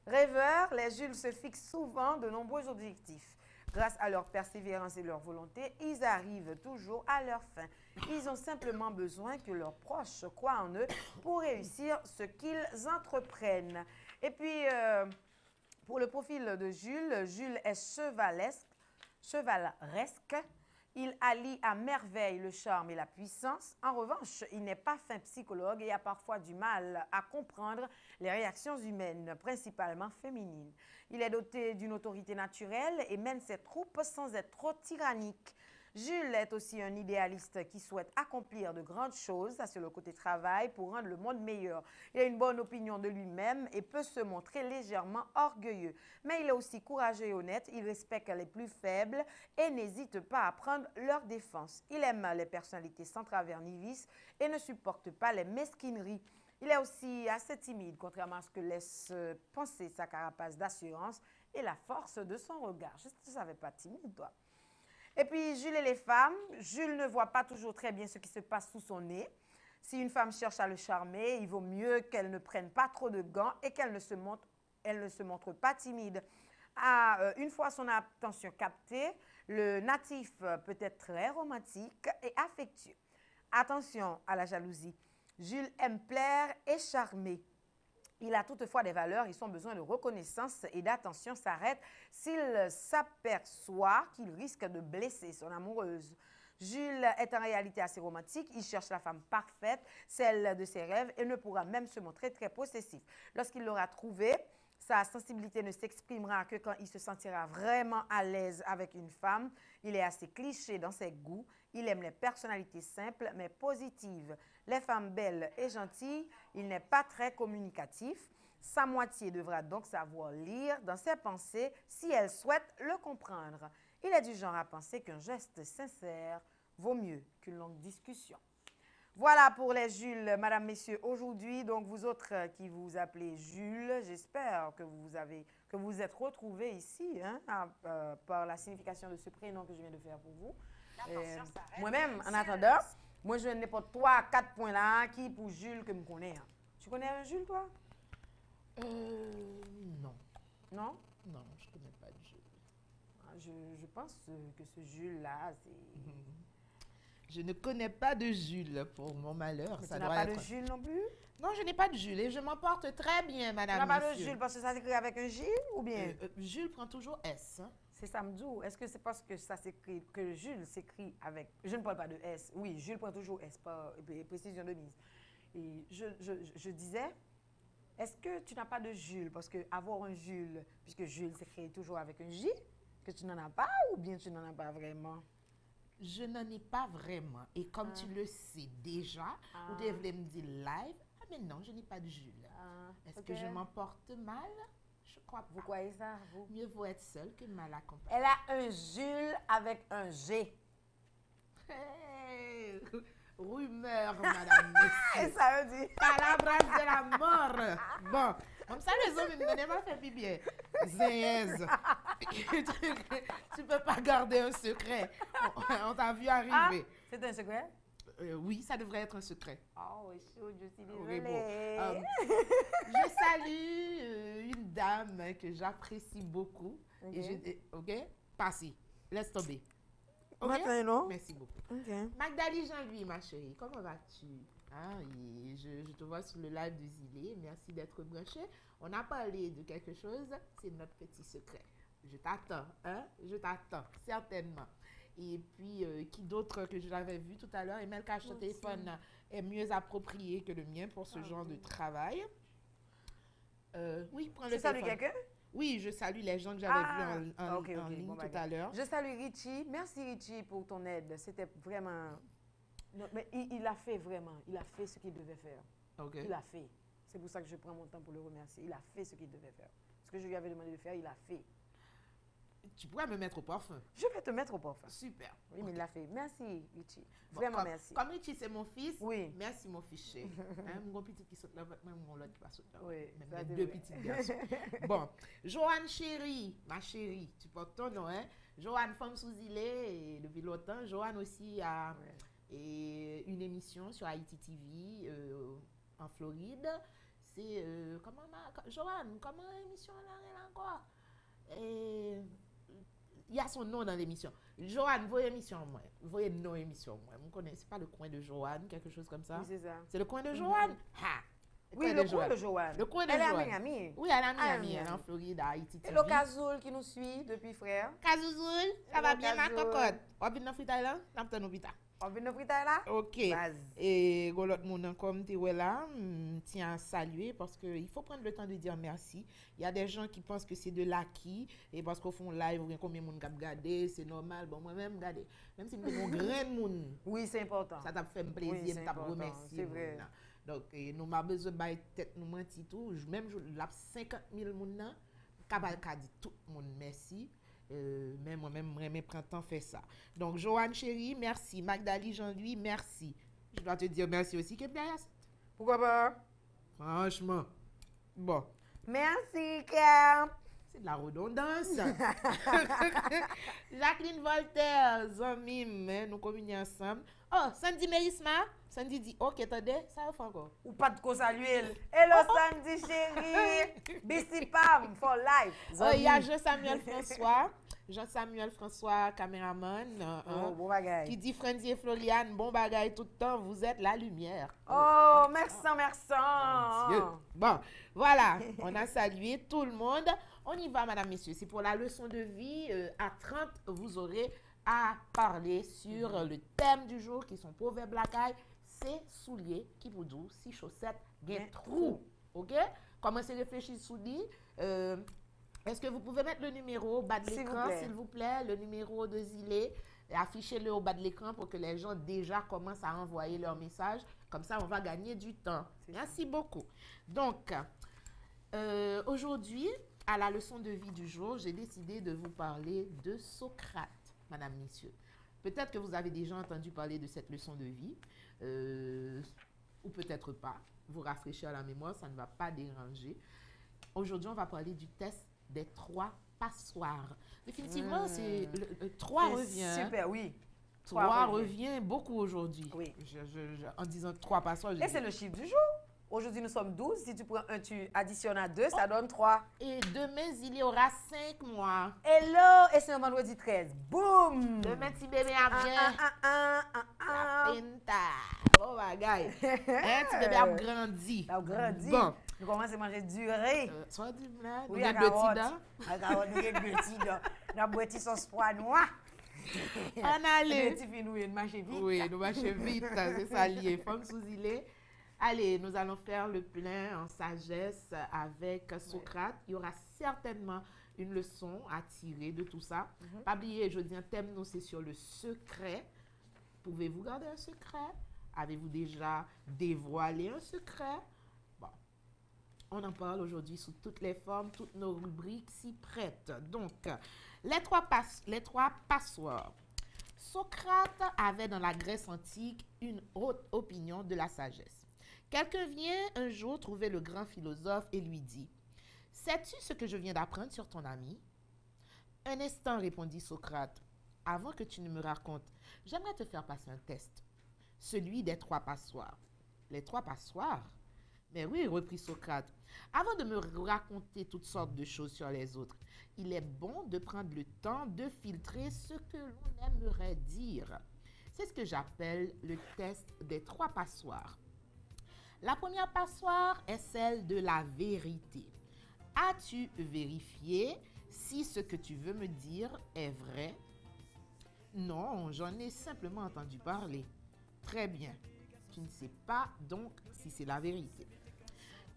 Rêveurs, les Jules se fixent souvent de nombreux objectifs. Grâce à leur persévérance et leur volonté, ils arrivent toujours à leur fin. Ils ont simplement besoin que leurs proches croient en eux pour réussir ce qu'ils entreprennent. Et puis, pour le profil de Jules, Jules est chevaleresque. Il allie à merveille le charme et la puissance. En revanche, il n'est pas fin psychologue et a parfois du mal à comprendre les réactions humaines, principalement féminines. Il est doté d'une autorité naturelle et mène ses troupes sans être trop tyrannique. Jules est aussi un idéaliste qui souhaite accomplir de grandes choses, ça c'est le côté travail, pour rendre le monde meilleur. Il a une bonne opinion de lui-même et peut se montrer légèrement orgueilleux. Mais il est aussi courageux et honnête, il respecte les plus faibles et n'hésite pas à prendre leur défense. Il aime les personnalités sans travers ni vice et ne supporte pas les mesquineries. Il est aussi assez timide, contrairement à ce que laisse penser sa carapace d'assurance et la force de son regard. Je ne savais pas timide, toi. Et puis, Jules et les femmes, Jules ne voit pas toujours très bien ce qui se passe sous son nez. Si une femme cherche à le charmer, il vaut mieux qu'elle ne prenne pas trop de gants et qu'elle ne se montre pas timide. Une fois son attention captée, le natif peut être très romantique et affectueux. Attention à la jalousie. Jules aime plaire et charmer. Il a toutefois des valeurs et son besoin de reconnaissance et d'attention s'arrête s'il s'aperçoit qu'il risque de blesser son amoureuse. Jules est en réalité assez romantique, il cherche la femme parfaite, celle de ses rêves et ne pourra même se montrer très possessif. Lorsqu'il l'aura trouvée, sa sensibilité ne s'exprimera que quand il se sentira vraiment à l'aise avec une femme. Il est assez cliché dans ses goûts. Il aime les personnalités simples mais positives. Les femmes belles et gentilles, il n'est pas très communicatif. Sa moitié devra donc savoir lire dans ses pensées si elle souhaite le comprendre. Il est du genre à penser qu'un geste sincère vaut mieux qu'une longue discussion. Voilà pour les Jules, madame, messieurs, aujourd'hui. Donc, vous autres qui vous appelez Jules, j'espère que vous vous êtes retrouvés ici par la signification de ce prénom que je viens de faire pour vous. Moi-même, en attendant, moi, je n'ai pas 3-4 points là qui pour Jules que je connais. Tu connais un Jules, toi? Non. Non? Non, je ne connais pas de Jules. Je pense que ce Jules-là, c'est... Je ne connais pas de Jules, pour mon malheur. Mais tu n'as pas de Jules non plus? Non, je n'ai pas de Jules et je m'en porte très bien, madame. Tu n'as pas de Jules parce que ça s'écrit avec un J ou bien? Jules prend toujours S. Hein? C'est Samdou. Est-ce que c'est parce que ça s'écrit, que Jules s'écrit avec... Je ne parle pas de S. Oui, Jules prend toujours S, pas précision de mise. Et je disais, est-ce que tu n'as pas de Jules? Parce que avoir un Jules, puisque Jules s'écrit toujours avec un J, que tu n'en as pas ou bien tu n'en as pas vraiment? Je n'en ai pas vraiment. Et comme tu le sais déjà, vous devez me dire live, mais non, je n'ai pas de Jules. Est-ce que je m'en porte mal? Je crois pas. Vous croyez ça, vous? Mieux vaut être seule que mal accompagnée. Elle a un Jules avec un G. Hey, rumeur, madame. Et ça veut dire? Palabras de la mort. Bon, comme ça, les hommes ne m'ont pas fait bien. Zéz. Tu peux pas garder un secret. On t'a vu arriver. C'est un secret? Oui, ça devrait être un secret. Oh, je suis désolée. Okay, bon. Je salue une dame que j'apprécie beaucoup. OK? Passez. Laisse tomber. OK? Maintenant, non? Merci beaucoup. OK. Magdali Jean-Louis, ma chérie, comment vas-tu? Je te vois sur le live de Zilé. Merci d'être branché. On a parlé de quelque chose. C'est notre petit secret. Je t'attends, hein? Je t'attends, certainement. Et puis, qui d'autre que je l'avais vu tout à l'heure? Emel Cache, ton téléphone est mieux approprié que le mien pour ce genre de travail. Oui, prends le téléphone. Tu salues quelqu'un? Oui, je salue les gens que j'avais vus en ok, ligne bon tout bagage. à l'heure. Je salue Richie. Merci Richie pour ton aide. C'était vraiment... Non, mais il a fait vraiment. Il a fait ce qu'il devait faire. Ok. Il a fait. C'est pour ça que je prends mon temps pour le remercier. Il a fait ce qu'il devait faire. Ce que je lui avais demandé de faire, il a fait. Tu pourrais me mettre au parfum. Je vais te mettre au parfum. Super. Oui, mais il l'a fait. Merci, Richie. Bon, Vraiment merci. Comme Richie, c'est mon fils. Oui. Merci, mon fils chéri. Mon petit qui saute là, même mon l'autre qui va sauter là. Oui, Même ça, les c'est deux vrai. petits garçons. Bon, Joanne chérie, ma chérie, tu portes ton nom, hein? Joanne, femme sous îlet, depuis longtemps. Joanne aussi a une émission sur Haïti TV en Floride. C'est, Joanne, comment l'émission là encore? Il y a son nom dans l'émission. Joanne, voyez émission, moi. Voyez non émission, moi. Vous ne connaissez pas le coin de Joanne, quelque chose comme ça? Oui, c'est ça. C'est le coin de Joanne? Ha! Oui, le coin de Joanne. Le coin de Elle est à Joanne. Miami. Oui, elle est à Ah, Miami, elle est en Floride, à Haïti TV. Et le Kazoul qui nous suit depuis frère. Kazouzoul, ça va Hello, bien, ma Kazoul. cocotte? On vient dans Fritaille là? On vient dans Fritaille. On vient de fritaille là? Ok. Et l'autre monde comme tu es là, tiens à saluer parce qu'il faut prendre le temps de dire merci. Il y a des gens qui pensent que c'est de l'acquis et parce qu'on fait un live, ou bien combien de monde qui a regardé, c'est normal. Bon, moi-même, regardez. Même si nous avons un grand monde. Oui, c'est important. Ça t'a fait Oui, plaisir, c'est t'a important, remercié. c'est vrai. Donc, nous avons besoin de bailler tête nous mentir tout. Même la 50 000 personnes, capable de dire tout le monde merci. Mais moi-même, je prends temps faire ça. Donc, Joanne chérie, merci. Magdali Jean-Louis, merci. Je dois te dire merci aussi, Kepias. Pourquoi pas? Franchement. Bon. Merci, Cap. C'est de la redondance. Jacqueline Voltaire, Zomim, nous communions ensemble. Oh, Sandy Mérisma. Sandy dit, ok, attendez, ça va faire encore. Ou pas de quoi saluer. Hello, Sandy, chérie. BC Pam, for life. Oh, il y a Jean-Samuel François. Jean-Samuel François, caméraman, bon bagay. qui dit Frenzy et Floriane, bon bagay tout le temps, vous êtes la lumière. Oh, merci, merci. Mon Dieu. Bon, voilà, on a salué tout le monde. On y va, madame, messieurs. C'est pour la leçon de vie. À 30, vous aurez à parler sur le thème du jour, qui sont proverbes la caille. C'est souliers qui vous disent si chaussettes gain trou. OK? Commencez à réfléchir sous dit. Est-ce que vous pouvez mettre le numéro au bas de l'écran, s'il vous plaît, le numéro de Zilé, affichez-le au bas de l'écran pour que les gens déjà commencent à envoyer leurs messages. Comme ça, on va gagner du temps. Merci beaucoup. Donc, aujourd'hui, à la leçon de vie du jour, j'ai décidé de vous parler de Socrate, madame, messieurs. Peut-être que vous avez déjà entendu parler de cette leçon de vie, ou peut-être pas. Vous rafraîchir la mémoire, ça ne va pas déranger. Aujourd'hui, on va parler du test des 3 passoires. Définitivement, c'est le 3 revient. Super, oui. 3 revient beaucoup aujourd'hui. Oui. En disant 3 passoires. Et c'est le chiffre du jour. Aujourd'hui, nous sommes 12. Si tu prends un, tu additionnes à 2, ça donne 3. Et demain, il y aura 5 mois. Hello! Et c'est un vendredi 13. Boum! Demain, petit bébé a bien. Oh, bagaille. Petit bébé a grandi. A grandi. Bon. Nous commençons à manger du riz. Soit du blanc. Oui, à carotte. À carotte, nous avons petit dents. Nous avons petit sauce pois noir. On allait. Petit finouille, nous marchons vite. Oui, nous marchons vite. C'est ça lié. Femme sous îlet. Allez, nous allons faire le plein en sagesse avec Socrate. Il y aura certainement une leçon à tirer de tout ça. Pas oublier, je dis un thème, nous, c'est sur le secret. Pouvez-vous garder un secret? Avez-vous déjà dévoilé un secret? Bon, on en parle aujourd'hui sous toutes les formes, toutes nos rubriques s'y prêtent. Donc, les trois passoires. Socrate avait dans la Grèce antique une haute opinion de la sagesse. Quelqu'un vient un jour trouver le grand philosophe et lui dit « Sais-tu ce que je viens d'apprendre sur ton ami ?» « Un instant, répondit Socrate. Avant que tu ne me racontes, j'aimerais te faire passer un test. Celui des 3 passoires. » « Les 3 passoires ?»« Mais oui, reprit Socrate. Avant de me raconter toutes sortes de choses sur les autres, il est bon de prendre le temps de filtrer ce que l'on aimerait dire. C'est ce que j'appelle le test des 3 passoires. La première passoire est celle de la vérité. As-tu vérifié si ce que tu veux me dire est vrai? Non, j'en ai simplement entendu parler. Très bien. Tu ne sais pas donc si c'est la vérité.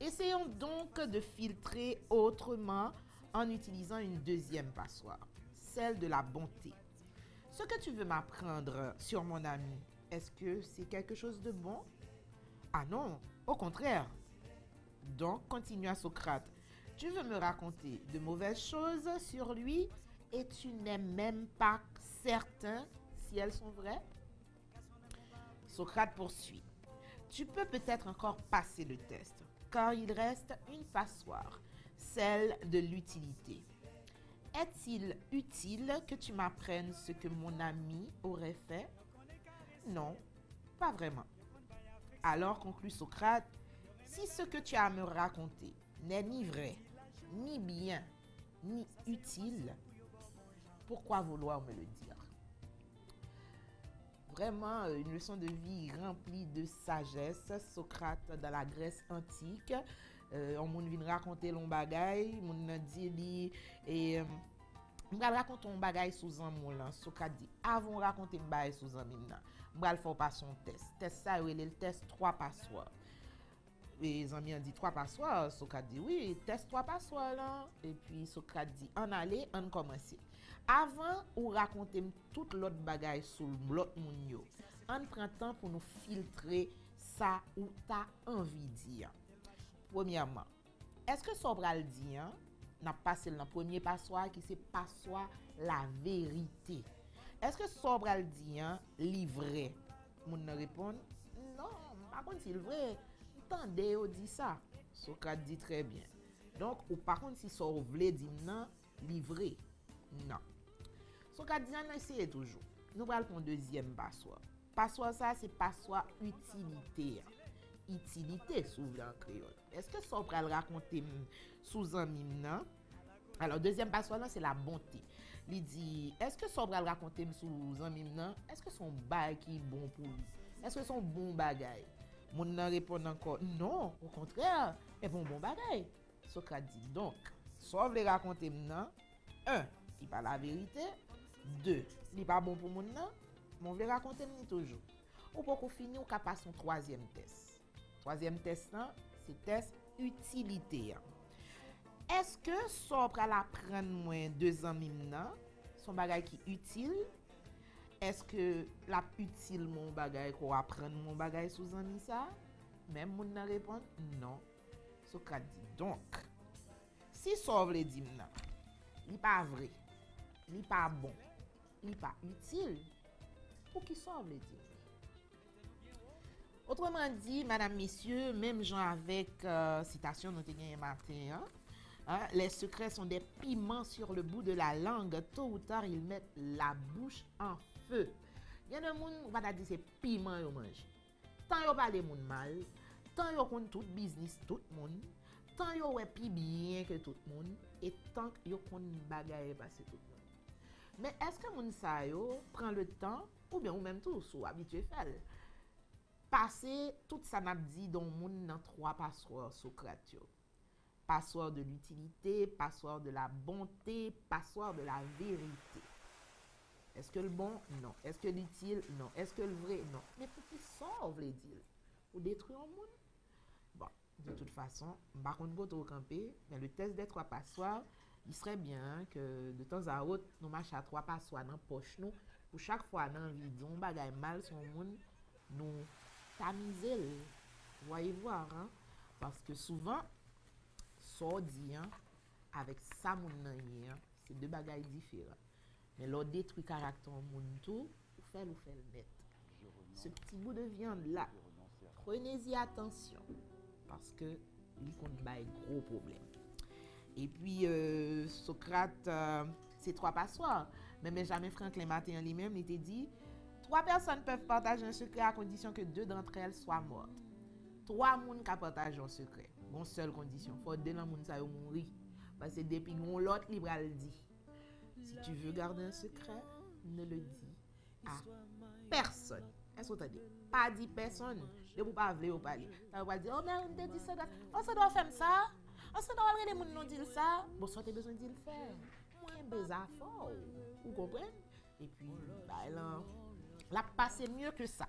Essayons donc de filtrer autrement en utilisant une deuxième passoire, celle de la bonté. Ce que tu veux m'apprendre sur mon ami, est-ce que c'est quelque chose de bon? Ah non, au contraire. Donc, continua Socrate, tu veux me raconter de mauvaises choses sur lui et tu n'es même pas certain si elles sont vraies? Socrate poursuit. Tu peux peut-être encore passer le test, car il reste une passoire, celle de l'utilité. Est-il utile que tu m'apprennes ce que mon ami aurait fait? Non, pas vraiment. Alors conclut Socrate, si ce que tu as à me raconter n'est ni vrai, ni bien, ni utile, pourquoi vouloir me le dire? Vraiment une leçon de vie remplie de sagesse. Socrate dans la Grèce antique, on vient raconter l'on bagay, on dit li et on va raconter un bagay sous un mot là. Socrate dit avant raconter un bagay sous un mime là, on va faire passer un test. Test ça c'est le test 3 passoires. Et les amis ont dit 3 passoires. Socrate dit oui, test 3 passoires là. Et puis Socrate dit en aller, on commence. Avant ou raconter toute l'autre bagaille sur l'autre moun yo, on prend temps pour nous filtrer ça ou t'as envie de dire. Premièrement, est-ce que Sobral dit n'a passé le premier passoire qui c'est passoire la vérité? Est-ce que Sobral dit livré? Moun ne répond non, par contre c'est vrai. Tendez ou dit ça. Socrate dit très bien. Donc ou par contre si Sobral vle dit non, livré. Non. Socrate dit on essaye toujours. Nous allons prendre deuxième passoire. Passoire ça c'est passoire utilité. Utilité souvent en créole. Est-ce que ça va raconter sous un mime non? Alors deuxième passoire là c'est la bonté. Il dit est-ce que ça va raconter sous un mime non? Est-ce que son bail qui est bon pour lui? Est-ce que son bon bagay? Mon nan répond encore non, au contraire, c'est bon bagay. Socrate dit donc, ça veut raconter non? 1, il pas la vérité. 2, il pas bon pour mon nan. Mon veut raconter toujours. Ou pour qu'on finisse, on peut passer son troisième test. Troisième test, c'est test utilité. Est-ce que ça va l'apprendre moins 2 ans maintenant, son bagay qui est utile? Est-ce que la utile mon bagay qu'on apprendre mon bagay sous un ça? Même moun nan répond non. Socrate dit donc, si ça veut dire non, il pas vrai, il pas bon, il pas utile, pour qui ça veut dire? Autrement dit, madame, messieurs, même gens avec citation nous gagné matin, les secrets sont des piments sur le bout de la langue. Tôt ou tard, ils mettent la bouche en feu. Il y a des gens qui vont dire c'est piment qu'ils mangent. Tant qu'ils parlent de mal, tant qu'ils ont tout business, tout le monde, tant qu'ils ont plus bien que tout le monde, et tant qu'ils ont bagaille passer tout le monde. Mais est-ce que les gens prend le temps, ou bien ou même tout, sont habitués à faire? Passer tout ça n'a dit dans le monde dans 3 passoires Socrate. Passoire de l'utilité, passoire de la bonté, passoire de la vérité. Est-ce que le bon? Non. Est-ce que l'utile? Non. Est-ce que le vrai? Non. Mais pour qui sauve les deals? Pour détruire le monde? Bon, de toute façon, par contre, au camper, mais le test des 3 passoires, il serait bien que de temps à autre, nous marchions à 3 passoires dans la poche, nous, pour chaque fois dans la vie, on bagaille mal sur le monde, nous tamiser, voyez voir, hein? Parce que souvent, ça dit, avec ça, c'est 2 bagailles différents. Mais l'on détruit le caractère au monde tout, ou fait le net. Ce petit bout de viande là, prenez-y attention, parce que il compte un gros problème. Et puis, Socrate, c'est 3 passoires. Mais Benjamin Franklin Matin lui-même, il était dit, 3 personnes peuvent partager un secret à condition que 2 d'entre elles soient mortes. 3 personnes qui partagent un secret. Bon, seule condition, il faut que 2 personnes mourir. Parce que depuis qu'on l'autre libre le dit. Si tu veux garder un secret, ne le dis à personne. Est-ce que tu as dit? Pas dit personne. Ne vous pas vouloir parler. Tu vas dire, oh mais on te dit ça. On se doit faire ça. On se doit regarder les gens dire ça. Bon, ça tu as besoin de le faire. Moi, besoin fort. Vous comprenez? Et puis, bah, là, passer mieux que ça.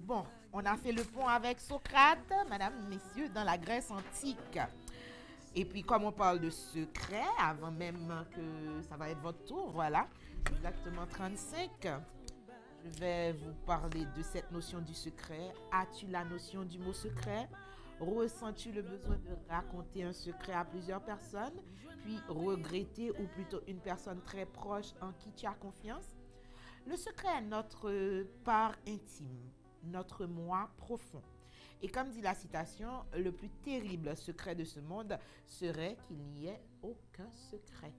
Bon, on a fait le pont avec Socrate, mesdames, messieurs, dans la Grèce antique. Et puis, comme on parle de secret, avant même que ça va être votre tour, voilà, exactement 35, je vais vous parler de cette notion du secret. As-tu la notion du mot secret? Ressens-tu le besoin de raconter un secret à plusieurs personnes, puis regretter ou plutôt une personne très proche en qui tu as confiance? Le secret est notre part intime, notre moi profond. Et comme dit la citation, le plus terrible secret de ce monde serait qu'il n'y ait aucun secret.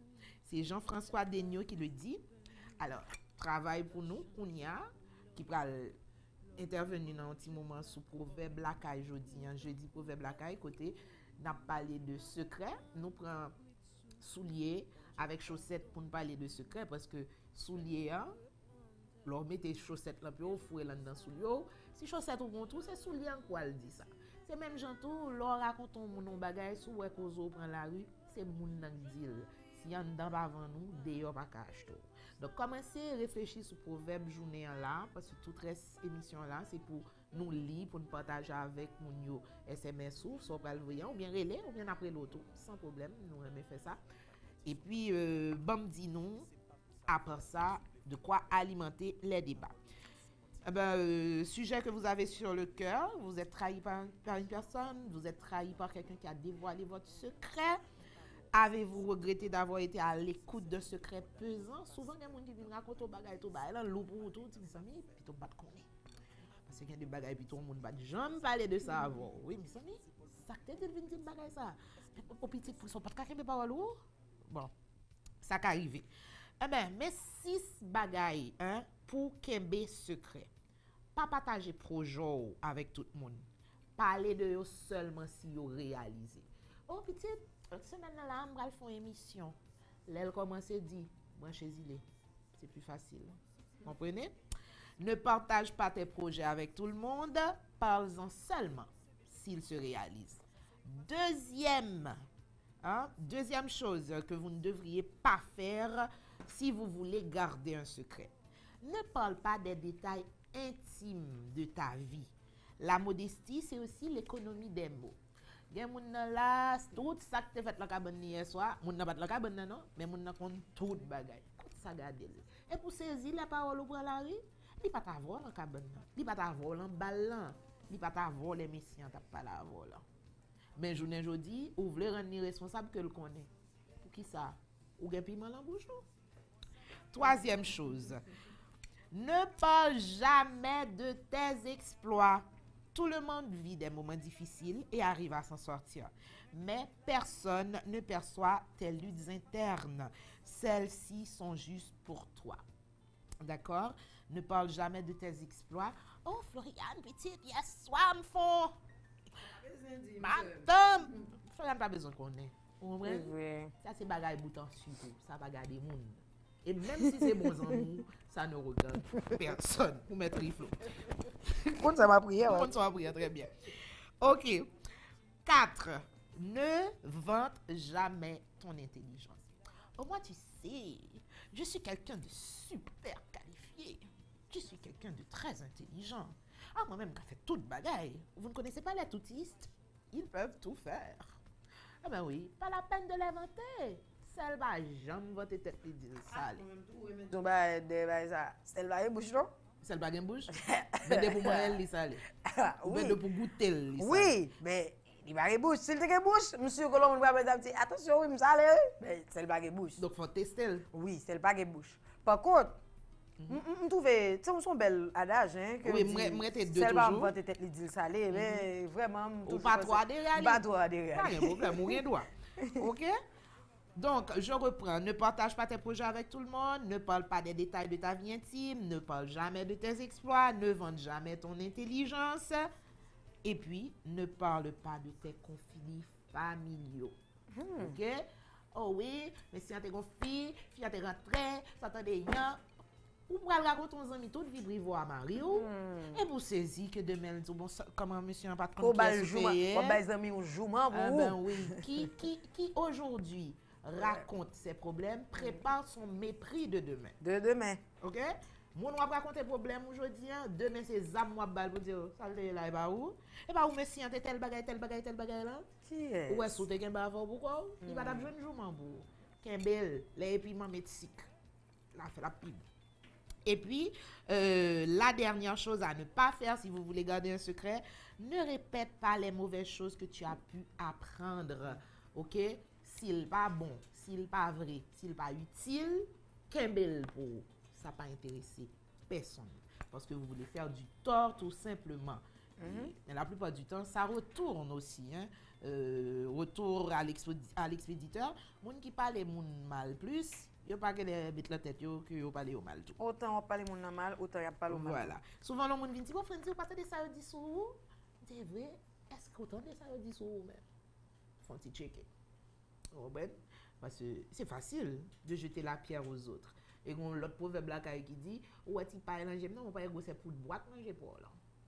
C'est Jean-François Degnaud qui le dit. Alors, travail pour nous, Kounia, qui va intervenir dans un petit moment sous Proverbe Lakay jeudi Proverbe Lakay, côté, n'a parlé de secret. Nous prenons souliers avec chaussettes pour nous parler de secret, parce que souliers, leur mettez chaussettes là, puis vous fouez là dedans souliers. Si chaussettes ou bon tout, c'est souliers en quoi elle dit ça. C'est même jantou, leur raconte mon bagage, sous ouais kozo prend la rue, c'est moun nan dit. Si y en dedans avant nous, d'ailleurs pas cache tout. Donc commencez à réfléchir sur proverbe journée là, parce que toute émission là, c'est pour nous lire, pour nous partager avec mon yo SMS ou soit pas le voyant, ou bien relais, ou bien après l'auto, sans problème, nous aimons faire ça. Et puis bam dit nous, après ça, de quoi alimenter les débats. Sujet que vous avez sur le cœur, vous êtes trahi par une personne, vous êtes trahi par quelqu'un qui a dévoilé votre secret. Avez-vous regretté d'avoir été à l'écoute de secrets pesants? Souvent, il y a des gens qui viennent raconter des bagages, tout là, loup pour tout, mes amis, puis tout le monde connaît. Parce qu'il y a des bagages, puis tout le monde ne peut jamais parler de ça avant. Oui, mes amis, ça peut être de dire des bagages ça. Au petit, pour ne pas de des paroles, bon, ça qui arrive. Mais 6 bagages pour kembe secret. Pas partager projet avec tout le monde. Parler de eux seulement si vous réalisez. Oh, petit, cette semaine là, on va faire une émission. L'elle commence à dire, branchez-y, c'est plus facile. Comprenez? Ne partage pas tes projets avec tout le monde. Parle-en seulement s'ils se réalisent. Deuxième chose que vous ne devriez pas faire si vous voulez garder un secret. Ne parle pas des détails intimes de ta vie. La modestie, c'est aussi l'économie des mots. Gen moun nan la, tout ça que tu fait la cabane hier soir, moun nan pas la cabane non, mais moun nan compte tout bagay. Tout ça garder. Et pour saisir la parole ou prendre la rue, li pas ta vol la cabane non, li pas ta vol en ballan, li pas ta vol les messieurs t'a pas la vol. Mais journée jodi, ou vle rendre responsable que le connaît. Pour qui ça? Ou gen piment dans bouche ou? Troisième chose. Ne parle jamais de tes exploits. Tout le monde vit des moments difficiles et arrive à s'en sortir. Mais personne ne perçoit tes luttes internes. Celles-ci sont juste pour toi. D'accord? Ne parle jamais de tes exploits. Oh, Floriane, petite, hier soir, me font. Madame! Floriane, pas besoin qu'on ait. Vous comprenez? Ça, c'est bagaille bouton surtout. Ça va garder le monde. Et même si c'est bon amour, ça ne regarde personne. Pour mettre rifle. Compte ça ma prière. Compte ça ma prière, très bien. Ok. 4. Ne vante jamais ton intelligence. Au moins, tu sais, je suis quelqu'un de super qualifié. Je suis quelqu'un de très intelligent. Ah, moi-même, qui fait toute bagaille. Vous ne connaissez pas les toutistes? Ils peuvent tout faire. Ah ben oui, pas la peine de l'inventer. Celle va jamais voter tête de dire ça. Donc celle va bouche non? Celle va bouche. Mais pour moi elle salé. Oui. Mais pour goûter oui, mais il va bouche. S'il te bouche, monsieur Colombe va mettre attention, oui, me salé. Mais celle va bouche. Donc faut tester. Oui, celle va bouche. Par contre, je trouve que c'est un bel adage que oui, moi t'es deux celle va toujours. voter tête de dire salé, mais vraiment ou pas droit de réaliser. Pas droit de réaliser. Pas de problème, ou rien droit. OK? Donc, je reprends. Ne partage pas tes projets avec tout le monde. Ne parle pas des détails de ta vie intime. Ne parle jamais de tes exploits. Ne vante jamais ton intelligence. Et puis, ne parle pas de tes conflits familiaux. OK? Oh oui, mais si tu as une fille tu rentré, ça t'a des gens. Ou pour raconter aux amis tout vivre voir Mario. Et vous saisir que demain, bon, comment monsieur n'a pas de compte qui aujourd'hui raconte ses problèmes, prépare son mépris de demain. De demain. OK? Mon va raconter problème aujourd'hui, demain c'est zam moi bal pour dire ça le là et pas où. Et pas où monsieur tel bagay là. Qui est? Ouais, sous te gen ba avant pourquoi? Il va d'abord jour mambo. Kembel, les piments métique. Là fait la pub. Et puis, la dernière chose à ne pas faire si vous voulez garder un secret, ne répète pas les mauvaises choses que tu as pu apprendre. OK? S'il pas bon, s'il pas vrai, s'il pas utile, kembel pour ça pas intéresser personne. Parce que vous voulez faire du tort tout simplement. Et la plupart du temps, ça retourne aussi. Hein? Retour à l'expéditeur. Moun qui parle moun mal plus, yo pas que les bêtes la tête yo que yo parle au mal tout. Autant on parle moun mal, autant y a pas le mal. Voilà. Souvent le monde vient dire, frère, vous pas de ça dit sous. C'est vrai. Est-ce que autant de ça dit sous même? Faut t'y checker. Parce que c'est facile de jeter la pierre aux autres. Et l'autre proverbe là qui dit, ouais, tu parles en j'aime non, on pas c'est pour boîte manger pour là.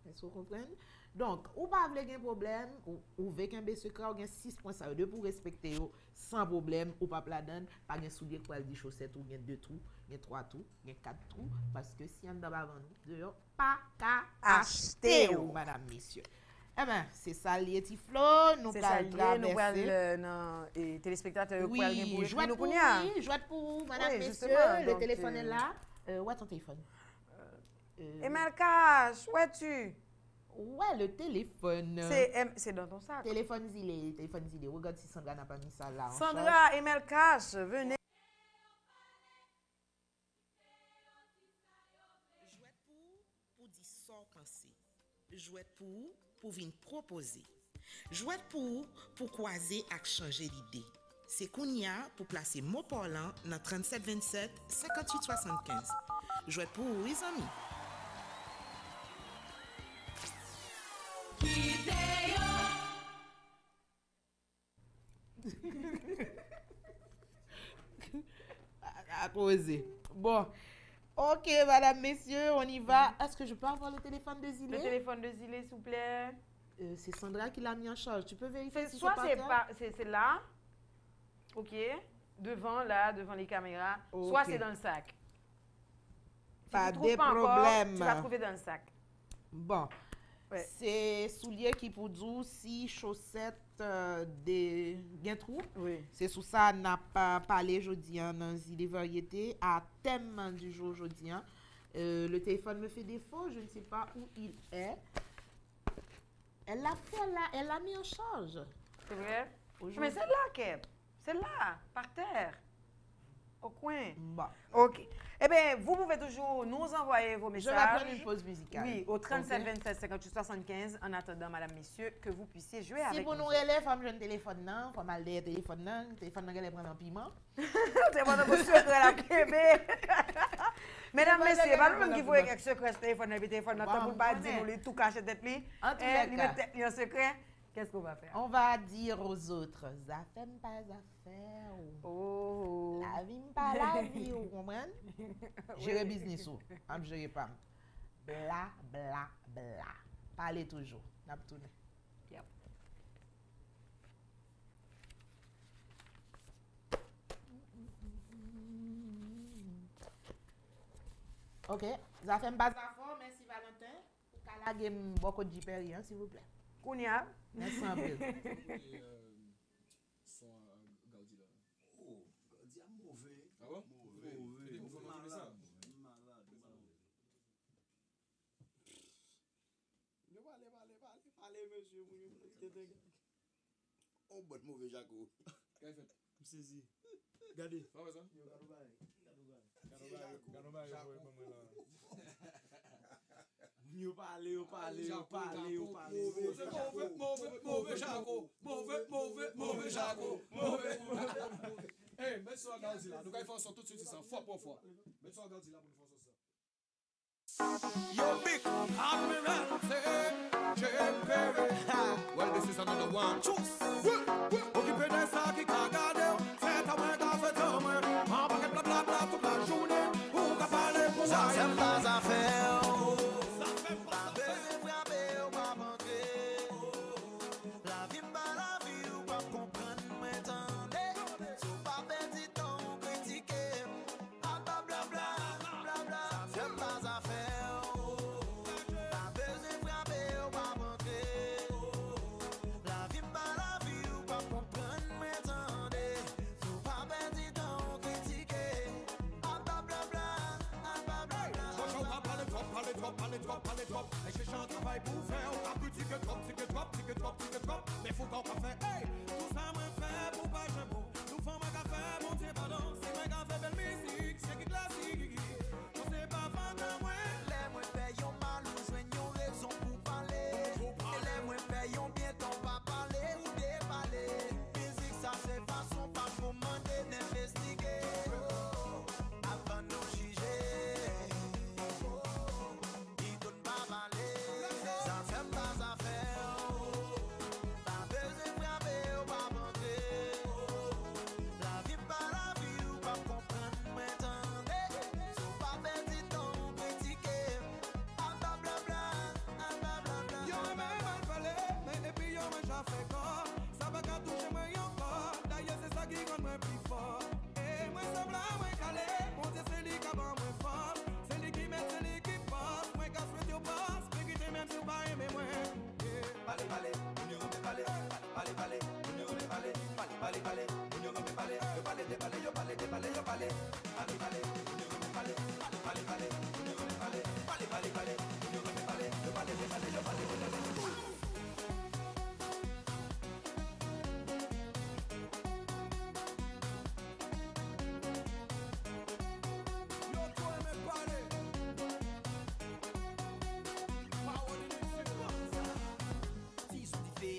Est-ce que vous comprenez? Donc, ou pas avoir un problème, ou avec un secret, ou 6 points ça deux pour respecter sans problème, ou pas pladan, pas un soulier pour aller des chaussettes, ou 2 trous, 3 trous, 4 trous, parce que si on n'a pas vendu, pas qu'à acheter, madame, messieurs. Eh bien, c'est ça, les petits flots, nous allons traverser. Nous téléspectateurs, oui, jouette pour madame, messieurs, le téléphone est là. Où est ton téléphone? Emel Cash, où es-tu? Ouais, le téléphone. C'est dans ton sac. Téléphone zilé. Regarde si Sandra n'a pas mis ça là. Sandra, Emel Cash, venez. Jouet pour dire sans penser. Jouet pour venir proposer. Jouet pour croiser et changer l'idée. C'est Kounia pour placer mot parlant dans 37 27 58 75. Jouet pour les amis. À causer. Bon. Ok, madame, messieurs, on y va. Est-ce que je peux avoir le téléphone de Zilé? Le téléphone de Zilé, s'il vous plaît. C'est Sandra qui l'a mis en charge. Tu peux vérifier si soit c'est là. Ok. Devant les caméras. Okay. Soit c'est dans le sac. Pas de problème. Encore, tu vas trouver dans le sac. Bon. Ouais. C'est souliers qui pour dire si chaussettes de bien trou. Oui. C'est sous ça n'a pas parlé aujourd'hui dans les variétés à thème du jour aujourd'hui. Le téléphone me fait défaut, je ne sais pas où il est. Elle l'a fait là, elle l'a mis en charge. C'est vrai? Mais c'est là, Kep. C'est là, par terre. Au coin. Bon. OK. Eh bien, vous pouvez toujours nous envoyer vos messages. Je vais prendre une pause musicale. Oui, au 37 27 58 75, en attendant, madame, messieurs, que vous puissiez jouer avec nous. Si vous nous relèvez, il faut me téléphone, non? Il faut m'aller téléphone, non? Le téléphone, il faut prendre un piment. C'est bon, vous souhaitez la bébé. Mesdames, messieurs, pas nous qui voyez quelque secret, téléphone, le téléphone, pour ne pas dire, nous tout cacher tête, lui. En tout cas, il y a un secret. Qu'est-ce qu'on va faire? On va dire aux autres, ça fait pas affaire. Oh. La vie pas la vie, vous comprenez? Gérer business ou, je gérer pas. Bla, bla, bla. Parlez toujours. N'a pas tourné. Yep. Ok, ça fait pas affaire, merci Valentin. Pour qu'à la game, beaucoup de jiperi, s'il vous plaît. Kounia. Merci un peu. Son Gaudi là. Oh, Gaudi a mauvais. Ah bon? Mauvais. Malade. Allez, monsieur. Oh, bon, mauvais Jaco. Qu'est-ce que fait? Je saisis. Regardez. Ah ouais, ça? Yo parler. Mauvais Jaco. Mauvais Jaco. Hey, mets ça en Gaudi là. Nous allons faire ça tout de suite, ça, fois pour fois. Mets ça en Gaudi là pour nous faire ça. Yo, big, I'm the man, Jim Perry. Well, this is another one. Choose. Occupez des sacs qui cagardent. C'est à moi qu'à faire ton moi. En paquet bla bla bla toute la journée. Ou qu'à parler pour moi. Ça fait pas affaire. Blah blah blah,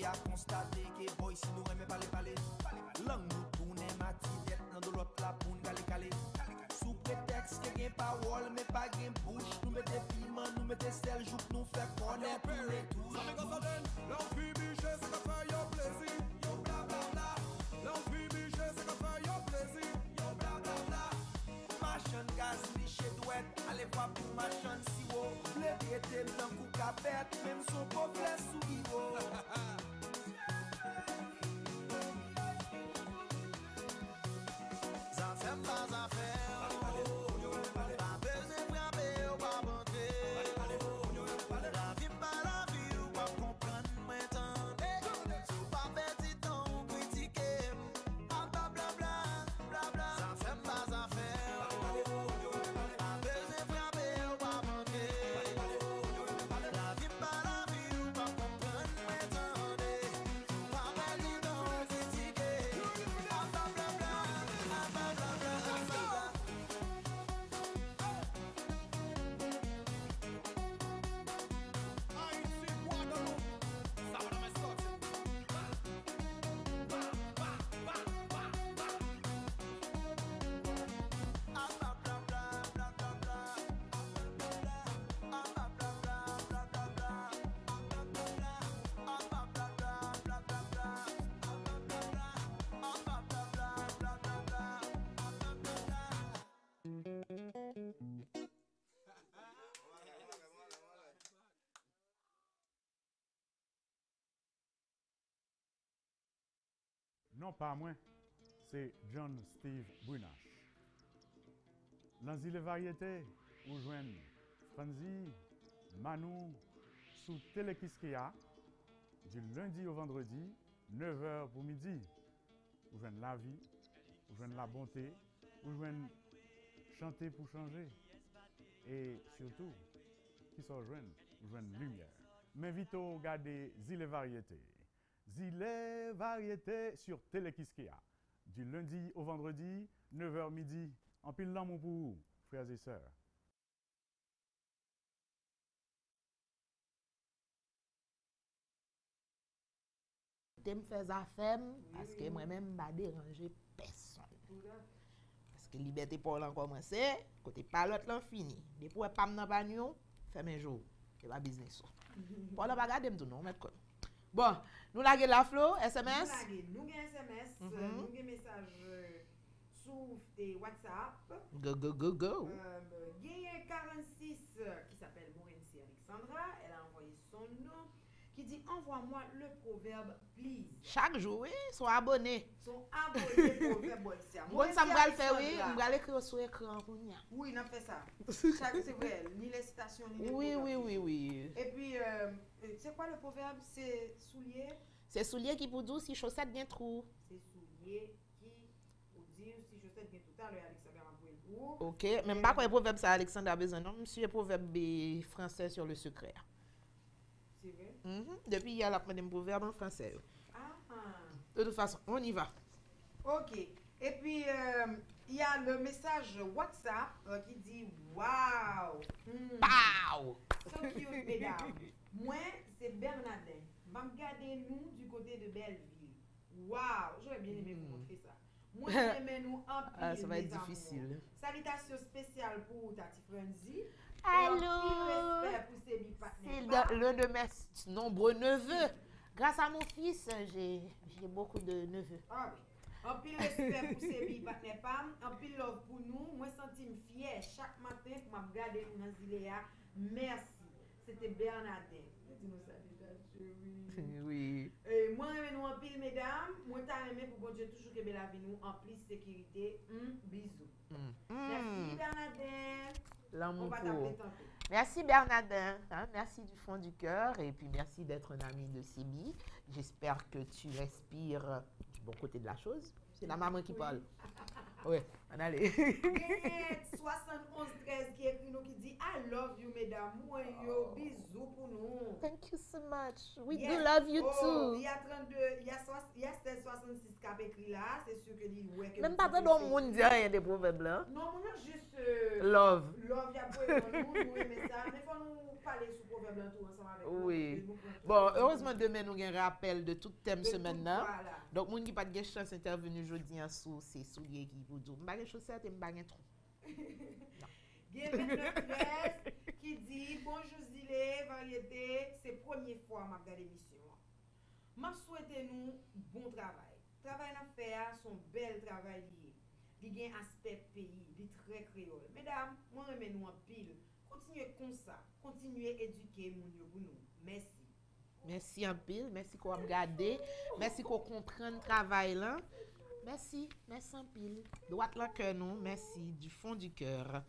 A constater que boy si nous aimons parler langue nous tourne matidette dans de l'autre la pour caler sous prétexte que gain parole mais pas gain bouche nous mettez piment nous mettez sel joue nous fait connaître tous les tous l'envie biché c'est que fait yo plaisir yo bla bla bla l'envie biché c'est que fait yo plaisir yo bla bla bla machin gaz biché douette allez voir pour machin si haut le traiter dans coup capette même son pauvre sous niveau Non, pas moi. C'est John Steve Brunache. Dans les variétés, vous joignez Franzi, Manu, sous Telekiskia, du lundi au vendredi, 9h pour midi. Vous joignez la vie, vous joignez la bonté, vous joignez chanter pour changer. Et surtout, qui sont jeunes, vous joignez lumière. M'invite à regarder Zile Variétés. Zile Variétés sur Telekiskia. Du lundi au vendredi, 9h midi. En pile l'amour pour vous, frères et sœurs. Je me fais affaire parce que moi-même, je ne vais pas déranger personne. Parce que la liberté pour l'en commencer, côté palote l'en fini. Depuis que je ne pas dans fais mes jours. C'est pas business. Pour l'en pas garder, je non, mettre quoi. Bon, nous laguons la flow, SMS. Nous avons SMS, nous avons message sur WhatsApp. Go. Il y a 46 qui s'appelle Morency Alexandra. Elle a envoyé son nom qui dit envoie-moi le proverbe please. Chaque jour, oui, sont abonnés. Sont abonnés au proverbe. Moi, ça me va le faire, oui. Je vais l'écrire sur l'écran. Oui, on a fait ça. C'est vrai, ni les citations, ni les Oui. Et puis, c'est quoi le proverbe? C'est soulier? C'est soulier qui pour dire si chaussette bien trou. C'est soulier qui pour dire si chaussette bien tout à l'heure, Alexandre a envoyé le cours. Ok, même pas quoi le proverbe ça, Alexandre a besoin. Non, monsieur, le proverbe français sur le secret. C'est vrai? Depuis hier, la première proverbe en français. Ah. De toute façon, on y va. Ok. Et puis, il y a le message WhatsApp qui dit Waouh! Pow! So cute, mesdames. Moi, c'est Bernardin. Regardez nous du côté de Belleville. Waouh! J'aurais bien aimé vous montrer ça. Moi, j'aime nous en pile. Ah, ça va être difficile. Salutations spéciales pour Tati Frenzy. Allô! C'est l'un de mes nombreux neveux. Grâce à mon fils, j'ai beaucoup de neveux. Ah oui. En pile respect pour Sébi Patne Pam, en pile love pour nous. Moi, je suis fier chaque matin pour me regarder dans Ziléa. Merci. C'était Bernardin. Dis-nous ça déjà, chérie. Oui. Moi, nous en pile, mesdames. Moi, t'as aimé pour bon Dieu toujours que la vie nous en plus sécurité. Bisous. Merci, Bernardin. L'amour On va pour. t'appeler tantôt. Merci Bernardin, merci du fond du cœur et puis merci d'être un ami de Sébi. J'espère que tu respires du bon côté de la chose. C'est la maman qui parle. Oui, on allait. 71-13 qui écrit nous qui dit I love you, mesdames. Moi, yo, bisous pour nous. Thank you so much. We Yes. do love you Oh, too. Il y a 32, il y a 1666 qui a écrit là. C'est sûr que dit ouais. que Même vous pas pouvez dans le faire. monde dit rien des proverbes là. Non, mon a juste Love. Love, il y a beaucoup nous aimer ça. Mais il faut nous parler sur proverbe là tout ensemble avec nous. Oui. Nous prenons tout. Bon, heureusement demain nous avons un rappel de tout thème De semaine tout, là. voilà. Donc moun qui pas de chance intervenu aujourd'hui en sous c'est soulier qui vous dit. M'pa gen chaussette et m'pa gen trou. Il y a 29-13 qui dit bonjour Zilé, variété, c'est la première fois que je regarde l'émission. Je souhaite nous bon travail. Travail à faire, son bel travail lié. Il y a un aspect pays, il est très créole. Mesdames, moi remets nous en pile. Continuez comme ça. Continuez à éduquer mon yo pour nous. Merci. Merci en pile, merci qu'on a regardé, merci qu'on comprend le travail là. Merci en pile. Droite là cœur nous, merci du fond du cœur.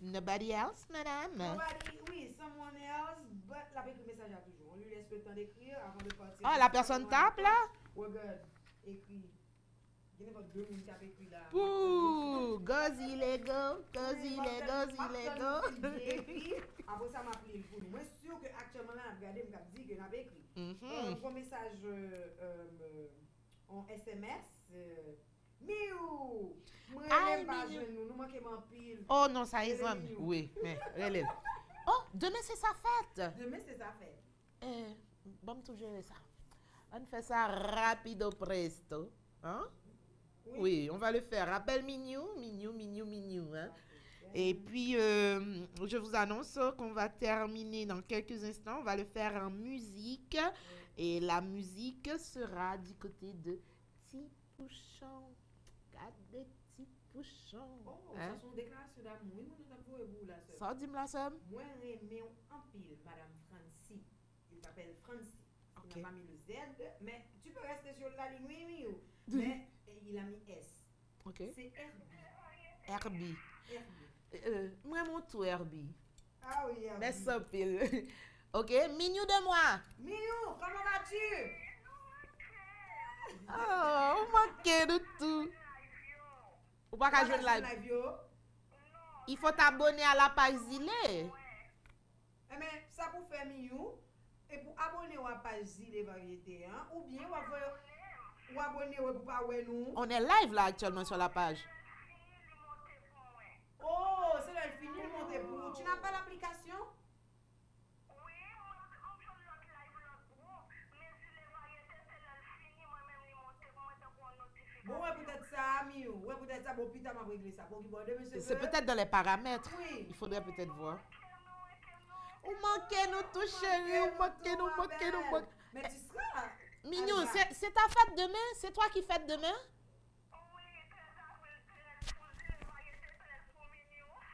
Nobody else, madame? Nobody, oui, someone else, but la écrit message à toujours. On lui laisse le temps d'écrire avant de partir. Ah, la personne tape là? Regarde, écrit. Il y a pas deux minutes qui a écrit là. Pouh, gozi lego, gozi lego. J'ai écrit, après ça m'a appelé pour nous. Moi, je suis sûr qu'actuellement, là, regardez, je me dit que j'ai écrit. Un message en SMS. Miou! Moi, Aïe, je pas Miou. jeune, nous manquons en pile. Oh non, ça y est, Relève, homme. Miou. Oui, mais relève. Oh, demain c'est sa fête. Demain, c'est sa fête. Bon, tout gérer ça. On fait ça rapido presto. Hein? Oui, on va le faire. Rappelle Mignou. Hein? Et puis, je vous annonce qu'on va terminer dans quelques instants. On va le faire en musique. Et la musique sera du côté de Tipouchon. Regardez Tipouchon. Oh, Hein? ça sont déclarations d'amour. Nous nous avons vous là. Ça, dis-moi la somme. Moi, j'aime en pile Madame Francie. Il s'appelle Francie. Ok. Il n'a pas mis le Z, mais tu peux rester sur la ligne, oui, oui. Mais il a mis S. Ok. C'est Herbie. Herbie. Herbie. Moi, mon tout Herbie. Ah oui, Herbie. Mais ça pile. Ok, Mignou de moi. Minou, comment vas-tu? Oh, on manque de tout. Ou pas qu'à jouer live. yo? Il faut t'abonner à la page Zilé. Eh bien, ça pour faire Minou, et pour abonner à la page Zilé Variété, hein, ou bien ou abonner pour pas ouais nous. On est live là actuellement sur la page. Oh, c'est là, il finit de monter pour. Tu n'as pas l'application? Bon, ouais, peut-être ça, Miou. Ouais, peut-être ça, bon, putain, m'a réglé ça. Bon, demain, C'est peut-être dans les paramètres. Oui. Il faudrait peut-être voir. Ou manquez nous tout chérie, ou manquez nous. Mais tu seras. Mignon, Alba. c'est ta fête demain? C'est toi qui fête demain?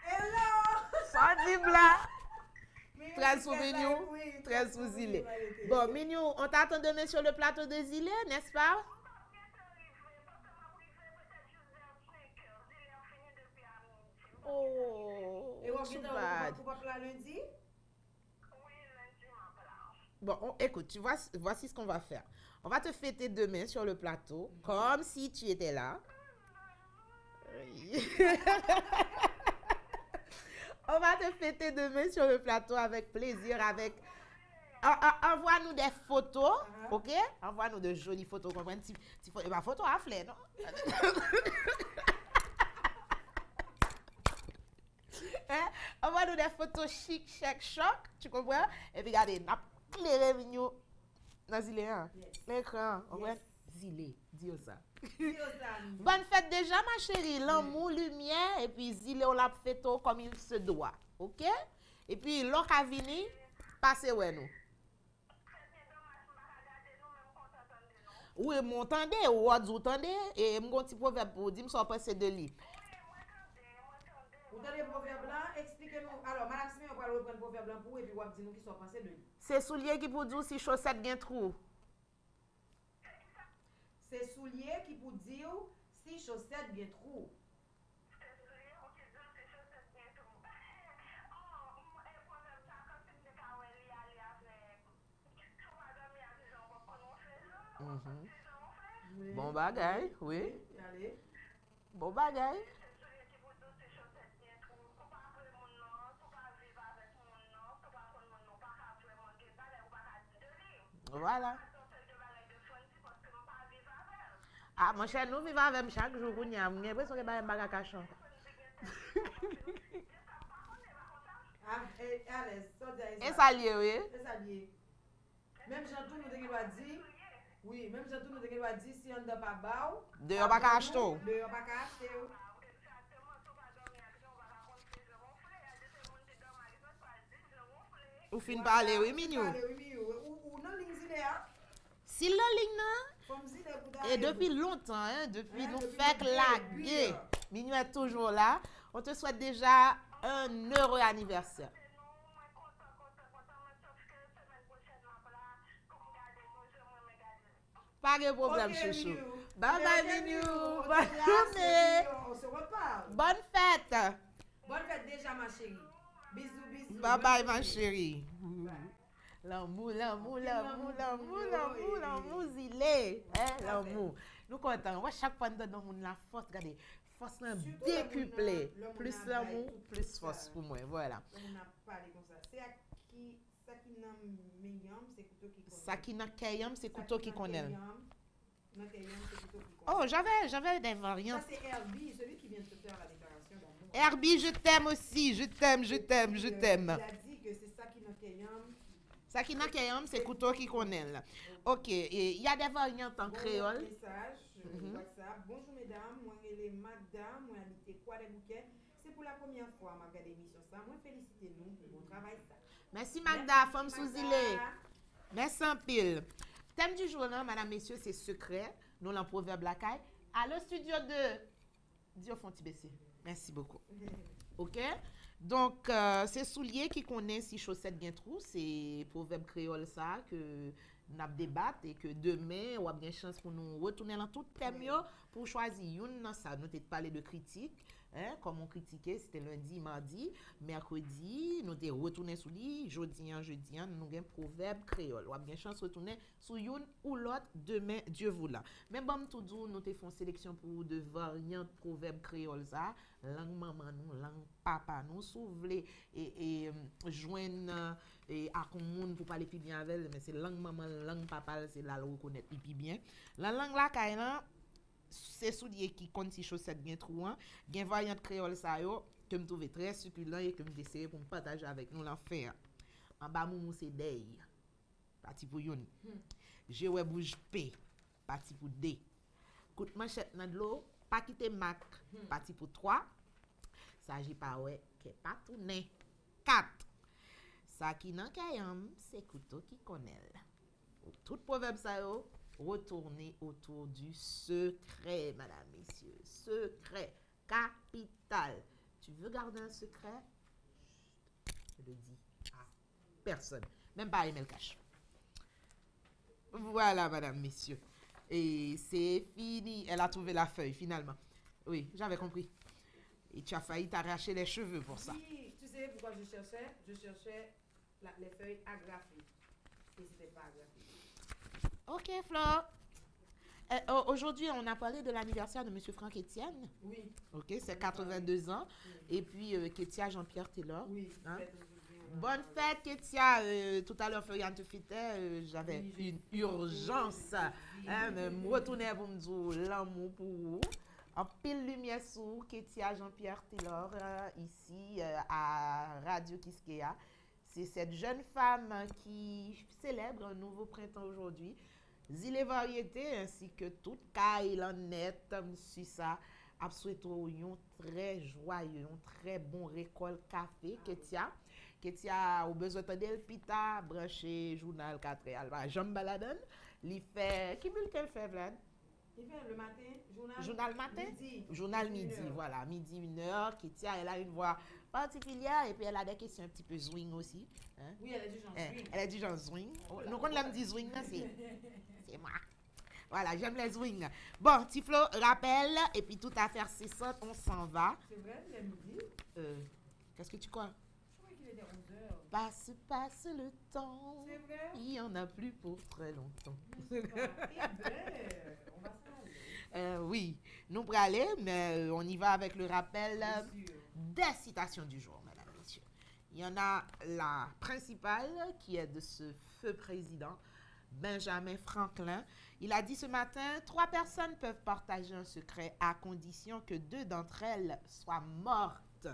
Hello! Ça dit bla. Miou, Très sous très Mignon, oui, très sous Zilé. Variété. Bon, Mignon, on t'attend demain sur le plateau de Zilé, n'est-ce pas? Oh, Et on too va bad. pour la lundi? Bon, écoute, voici ce qu'on va faire. On va te fêter demain sur le plateau, comme si tu étais là. Oui. On va te fêter demain sur le plateau avec plaisir, avec... Envoie-nous des photos, ok? Envoie-nous de jolies photos. Comprends? Ma photo à fleur, non? Hein? Envoie-nous des photos chic, chèque, choc, tu comprends? Et puis regardez, n'a clairé mignon dans Zilé, hein? L'écran, on voit Zilé, dis ça. Bonne fête déjà, ma chérie. L'amour, lumière, et puis Zilé, on l'a fait tout comme il se doit, ok? Et puis, l'autre à venir, passez ouais nous. Oui, m'entendez, ou vous entendez, et mon petit proverbe pour dire, ça passe de lit. Vous donnez le proverbe blanc, expliquez-nous. Alors, Madame Smith, on va reprendre le proverbe blanc pour vous et puis on va dire nous qui sont passés de lui. C'est soulier qui pour dire si chaussette gain trou. C'est soulier qui pour dire si chaussette bien trou. Oui. Bon bagay, oui. Allez. Bon bagay. Voilà. Ah, mon cher, nous vivons avec chaque jour. Nous avons l'impression que nous avons un cachon. Et ça lié, oui. Et ça lié. Même Jean-Tout nous dit, oui, même Jean-Tout nous dit, si on ne doit pas bao, de on pas acheter. De on pas acheter. Ou fin parler, oui, mignon. Ou non, ligne zilea. Si la ligne, non? Et depuis longtemps, hein, depuis nous fait laguer. Mignon est toujours là. On te souhaite déjà un heureux anniversaire. Pas de problème, chouchou. Bye bye, Mignon. Bonne journée. On se reparle. Bonne fête. Bonne fête déjà, ma chérie. Bisous, bisous. Bye bye, ma chérie. L'amour, l'amour, l'amour, l'amour, l'amour, l'amour, il est. L'amour. Nous comptons. Moi, chaque fois, nous donnons la force. Regardez, force décuplée. Plus l'amour, plus force pour moi. Voilà. On a parlé comme ça. C'est à qui Sakina Meyam, c'est couteau qui connaît. Sakina Kayam, c'est couteau qui connaît. Oh, j'avais des variantes. Ça, c'est Herbie, celui qui vient de te faire la déclaration d'amour. Herbie, je t'aime aussi. Je t'aime. Il a dit que c'est Sakina Kayam. Sakina Kayam, c'est couteau qui connaît. Ok, il y a des variantes en créole. Message, WhatsApp. Bonjour mesdames, moi je suis madame, moi habite quoi des bouquets. C'est pour la première fois ma regardé l'émission ça. Moi félicitez-nous pour votre travail ça. Merci Magda, femme sous-îlée. Merci en pile. Thème du jour, là, madame, messieurs, c'est secret. Nous, l'en proverbe la caille. Allô, studio 2. Dis au fond, baisser. Merci beaucoup. OK? Donc, c'est souliers qui connaissent si chaussettes bien trou. C'est proverbe créole ça que nous avons débattu et que demain, on a bien chance pour nous retourner dans tout thème pour choisir une. Ça, nous avons parlé de critique. Hein, comme on critiquait, c'était lundi, mardi, mercredi, nous avons retourné sur lui, jeudi, nous avons un proverbe créole. On a bien chance de retourner sur une ou l'autre demain, Dieu voulant. Mais bon, tout doux, nous avons fait une sélection pour de variantes proverbes créole, ça, langue maman nous, langue papa nous, si vous voulez, et joindre à commun pour parler plus bien avec elle, mais c'est langue maman, langue papa, c'est là où on connaît plus bien. La langue là, quand c'est souliers qui compte si chaussettes bien trouant, gen variante créole ça yo que me trouve très succulent et que me décider pour me partager avec nous l'enfer. En bas moumou c'est day. Parti pour yon. J'ai ouais bouge P. Parti pour D. Coup de manchette dans de l'eau, pas quitter Mac. Parti pour 3. Ça j'ai pas ouais que pas tourner. 4. Ça qui nan kayam, c'est couteau qui connaît. Tout proverbe ça yo retourner autour du secret, madame, messieurs. Secret, capital. Tu veux garder un secret? Je le dis à personne. Même pas Emel Cash. Voilà, madame, messieurs. Et c'est fini. Elle a trouvé la feuille, finalement. Oui, j'avais compris. Et tu as failli t'arracher les cheveux pour ça. Oui, tu sais pourquoi je cherchais? Je cherchais les feuilles agrafées. Et c'était pas agrafé. Ok, Flore. Aujourd'hui, on a parlé de l'anniversaire de M. Franck Etienne. Oui. Ok, c'est 82 ans. Oui. Et puis, Ketia Jean-Pierre Taylor. Oui. Hein? Bonne fête, Ketia. Tout à l'heure, Florian te fêtait. J'avais une urgence. Me retourner pour me dire l'amour pour vous. En pile lumière sur Ketia Jean-Pierre Taylor, ici à Radio Kiskeya. C'est cette jeune femme qui célèbre un nouveau printemps aujourd'hui. Zile variété ainsi que toute caille en net, sur ça, a souhaité un très joyeux, un très bon récolte café Ketia au besoin de pita branché journal 4 alba Jean Baladon, li fait qui bulle qu'elle fait Vlad? Il fait le matin, journal matin, midi, journal midi, voilà, midi 1h. Ketia, elle a une voix particulière et puis elle a des questions un petit peu swing aussi. Hein? Oui, elle est du genre swing. Elle est du genre swing. Nous, quand on dit swing, c'est moi. Voilà, j'aime les swing. Bon, Tiflo, rappel, et puis tout à faire 600, on s'en va. C'est vrai, il est midi. Qu'est-ce que tu crois? Je croyais qu'il était 11h. Passe le temps. C'est vrai. Il n'y en a plus pour très longtemps. Eh bien, on va Oui, nous pour aller, mais on y va avec le rappel des citations du jour, mesdames, messieurs. Il y en a la principale qui est de ce feu président, Benjamin Franklin. Il a dit ce matin, 3 personnes peuvent partager un secret à condition que 2 d'entre elles soient mortes.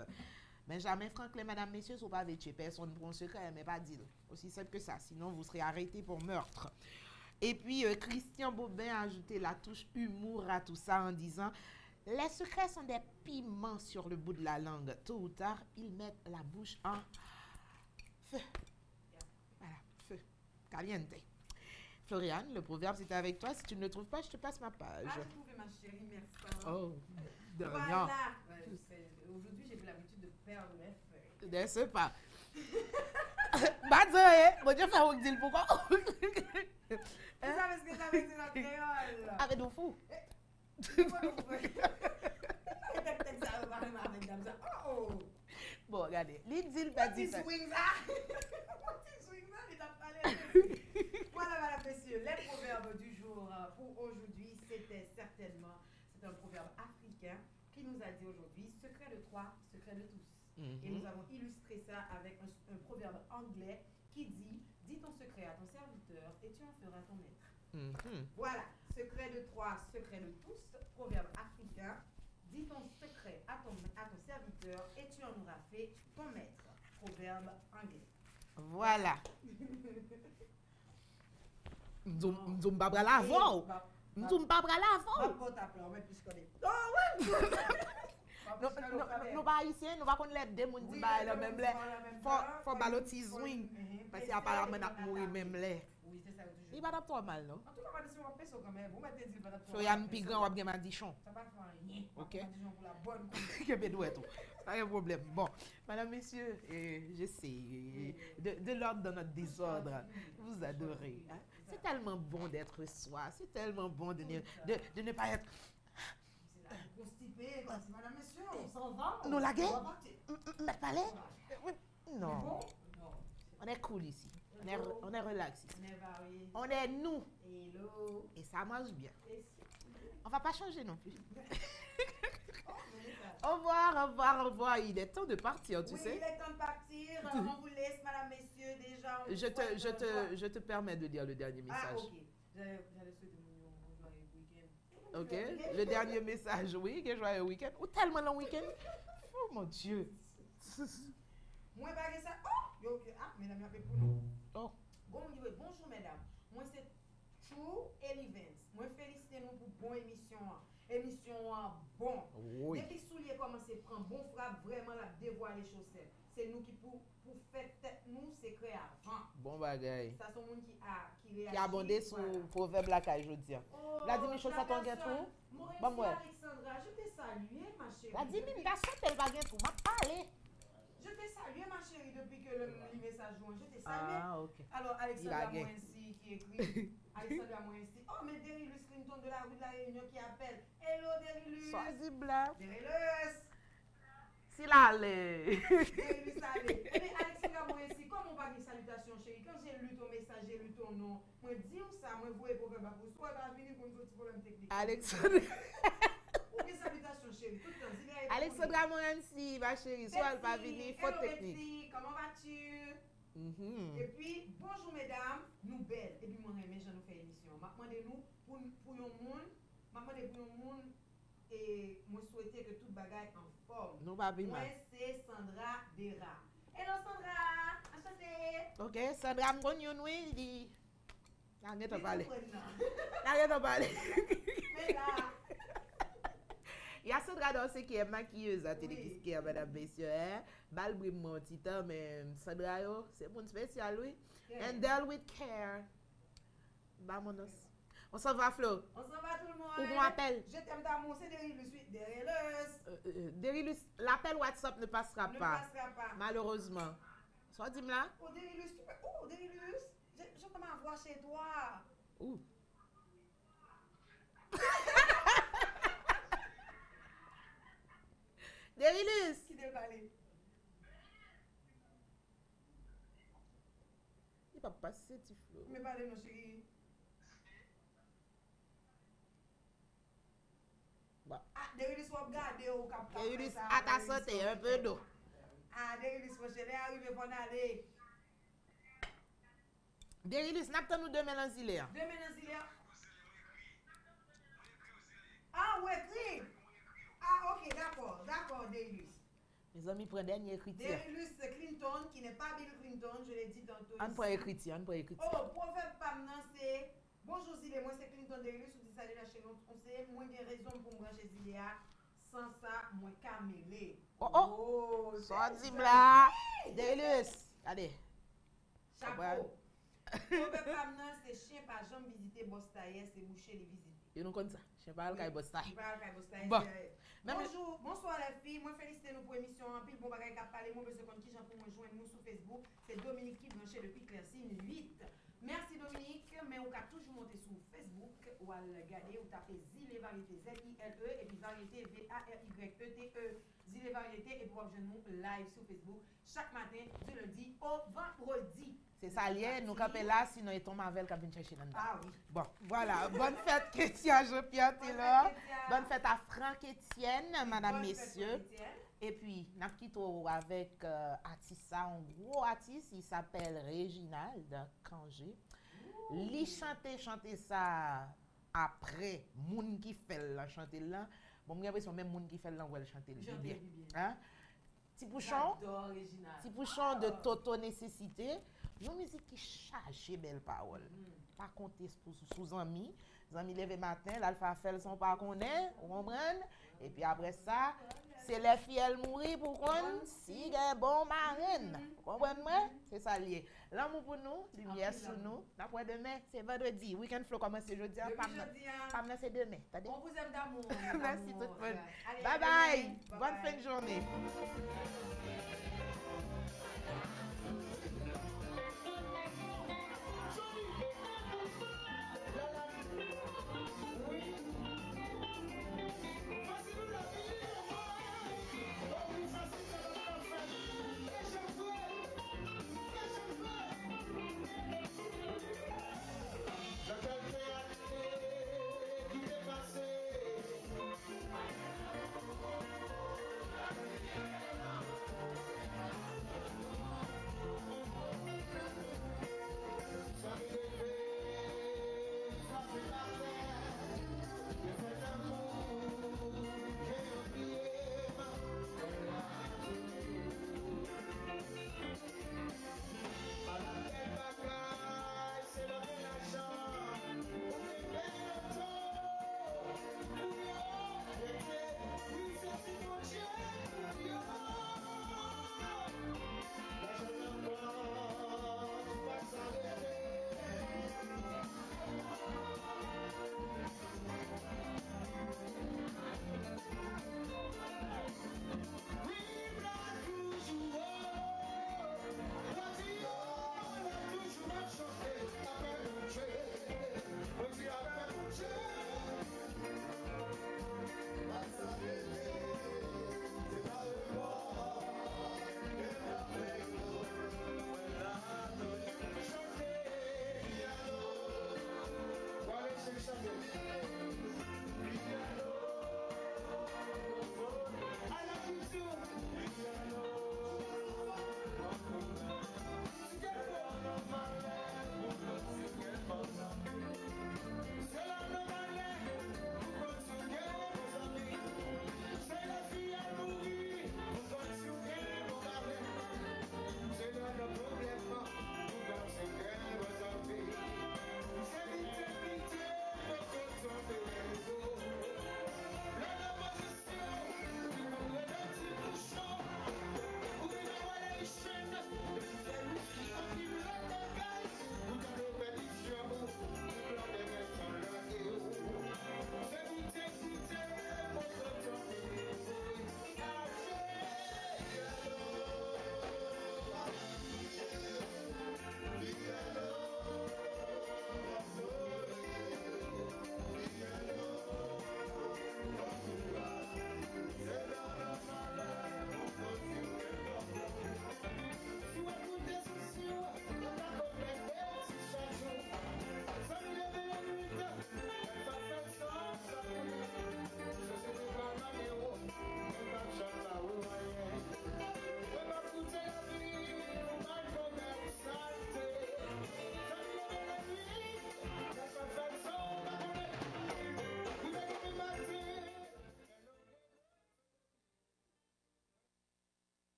Benjamin Franklin, mesdames, messieurs, ne sont pas tuer personne pour un secret, mais pas dire. Aussi simple que ça, sinon vous serez arrêtés pour meurtre. Et puis, Christian Bobin a ajouté la touche humour à tout ça en disant « Les secrets sont des piments sur le bout de la langue. Tôt ou tard, ils mettent la bouche en feu. » Voilà, feu. Caliente. Floriane, le proverbe, c'est avec toi. Si tu ne le trouves pas, je te passe ma page. Ah, j'ai trouvé ma chérie, merci. Oh, de rien. Voilà. Aujourd'hui, j'ai pris l'habitude de perdre mes feuilles. Ne sais pas. Badze, bon Dieu, faire dire pourquoi. Vous savez ce que ça veut dire en créole? Arrête de fou. Bon, regardez. L'idil pas dit ça. Voilà, messieurs, les proverbes du jour pour aujourd'hui, c'est un proverbe africain qui nous a dit aujourd'hui, secret de 3, secret de tous. Et nous avons illustré ça avec un proverbe anglais qui dit, dis ton secret à ton serviteur et tu en feras ton maître. Voilà, secret de 3, secret de tous, proverbe africain, dis ton secret à ton serviteur et tu en auras fait ton maître. Proverbe anglais. Voilà. M'zoum pas bral avant. M'zoum pas bral avant. Nous pas haïtiens, nous pas connaître les deux monde qui baillent le même lait. Faut balotis swing parce qu'il apparemment n'a mourir même lait. Oui, c'est ça toujours. Il va pas mal non. En tout cas, on va dire on fait ça quand même. Vous mettez dit pas Floriane Pigran ou bien Madichon. Ça va faire rien. OK. Madichon pour la bonne. Que bédouet tout. Pas de problème. Bon, madame, messieurs, je sais de l'ordre de notre désordre. Vous adorez. Hein? C'est tellement bon d'être soi. C'est tellement bon de ne pas être constipé, madame, messieurs, on s'en va. Nous laguer? Mais palais? Non. On est cool ici. On est relax ici. On est varié. On est nous. Hello. Et ça marche bien. On va pas changer non plus. Au revoir. Il est temps de partir, tu sais. Il est temps de partir. On vous laisse, madame, messieurs, déjà. Je te permets de dire le dernier message. Ah, ok. J'allais souhaiter un joyeux week-end. Ok. Le dernier message, oui, que joyeux week-end. Ou tellement long week-end. Oh mon Dieu. Moi, pas ça. Oh! Mesdames, il y a pour nous. Oh. Bonjour, mesdames. Moi, c'est True Events. Moi, félicite nous pour bonne émission. Émission bon. Oui. Depuis que Soulier commence à prendre bon frappe, vraiment la dévoile les chaussettes. C'est nous qui pour faire tête nous, c'est créé avant. Bon bagaille. Ça, c'est le monde qui a abondé sur le proverbe la caille, je dis. Vladimir Michel, ça t'en gagne tout? Bon, moi. Alexandra, je t'ai salué, ma chérie. Vladimir, il a sauté le baguette tout. M'a parlé. Je t'ai salué, ma chérie, depuis que le message joint. Je t'ai salué. Ah, ok. Alors, Alexandra Moensi qui écrit. Alexandra Moensi. Oh, mais Derilus Clinton de la rue de la Réunion qui appelle. Hello, Derilus. Sois-y blanc. Derilus. S'il allait. Derilus allait. Eh bien, Alexandra Moensi, comme on va dire salutation, chérie, quand j'ai lu ton message, j'ai lu ton nom, moi, dis ça, moi, vous et pour que vous soyez pas venir pour un petit problème technique. Alexandra. Ou salutations, chérie, tout le temps. Alexandra Moensi, ma chérie, soit elle pas venir, faute technique. Betsy, comment vas-tu? Et puis, bonjour mesdames, nous belles. Et puis, moi, j'en fais émission. Je demande pour un monde, et moi, souhaiter que tout bagaille en forme. Nous pas bien. Moi, c'est Sandra Dera. Hello Sandra, enchantée. Ok, Sandra Mgonyon, oui, il dit. Arrête de parler. Mais là. Il y a Sandra Dorsey qui est maquilleuse à Téléquisquet, madame, messieurs. Balbri mon petit temps, mais Sandra, c'est mon spécial, oui. Handle with care. Vamonos. On s'en va, Flo. On s'en va, tout le monde. Où on appelle? Je t'aime d'amour, c'est Derilus. Derilus, l'appel WhatsApp ne passera pas. Ne passera pas. Malheureusement. Soit dis-moi là. Oh, Derilus, je peux m'avoir chez toi. Où? Derilus! Qui te parle? Il va passer, tu Flo. Mais parlez, mon chéri. Ah, Derilis, faut regarder au cap. Derilis, à ta santé, un peu d'eau. Ah, Derilis, faut chérie, arriver pour aller. Derilis, n'attends nous demain dans Zilé. Demain dans Zilé. Ah, ouais, écrit. Ah, ok, d'accord, Derilis. Mes amis prennent dernier écriture. Derilis Clinton, qui n'est pas Bill Clinton, je l'ai dit tantôt. On prend écriture, Oh, proverbe Pamnan, c'est bonjour Zilé, moi c'est Clinton Derilis, ou dit salut la chaîne, on sait, moi j'ai raison pour me brancher Zilé, sans ça, moi camélé. Oh, ça dit là. Derilis, allez. Chapeau. Proverbe Pamnan, c'est chien par jambe visiter Bostaye, c'est boucher les visiter. Et nous comme ça, chien par le Bostaye. Bon. Bonjour, bonsoir les filles. Moi, félicitez nous pour l'émission. En pile, bon bagage à parler. Moi, besoin de qui j'en pour me joindre nous sur Facebook. C'est Dominique qui branché depuis Claircine 8. Merci Dominique. Mais on peut toujours monter sur Facebook ou à regarder ou taper Zile Variété Z-I-L-E et puis Variété V-A-R-Y-E-T-E. Zile Variété et pour rejoindre nous live sur Facebook chaque matin du lundi au vendredi. C'est ça, lié, nous capons là, sinon il tombe avec qui vient chercher dans. Ah oui. Bon, voilà. Bonne fête, Chrétien Jean-Pierre Taylor. Bonne fête à Franck Etienne, madame, messieurs. Et puis, nous quittons avec artiste, un gros artiste, il s'appelle Réginald Kangé. Lui chanter ça après, moun qui fait la chanter là. Bon, j'ai l'impression même moun qui fait là, on va chanter bien. Hein? Petit bouchon de Toto Nécessité. Une musique qui charge belle parole. Pas compter sous amis. Les amis lèvent matin, l'alpha fait son pas connaît, vous comprenez? Et puis après ça, c'est les filles elles mourir pour qu'on si des bon marine. Vous comprenez? C'est ça lié. L'amour pour nous, lumière sur nous. D'après demain, c'est vendredi. Weekend flow commence jeudi. Pas c'est demain. On vous aime d'amour. Merci tout le monde. Bye bye. Bonne fin de journée.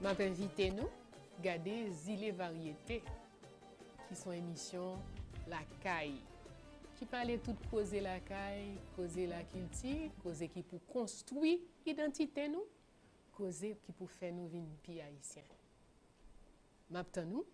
m'a invité nous garder Zile Variété qui sont émissions La Caille qui parlait tout causer la caille, causer la culture, causer qui pour construire l'identité nous, causer qui pour faire nous vivre pays haïtien. M'attend nous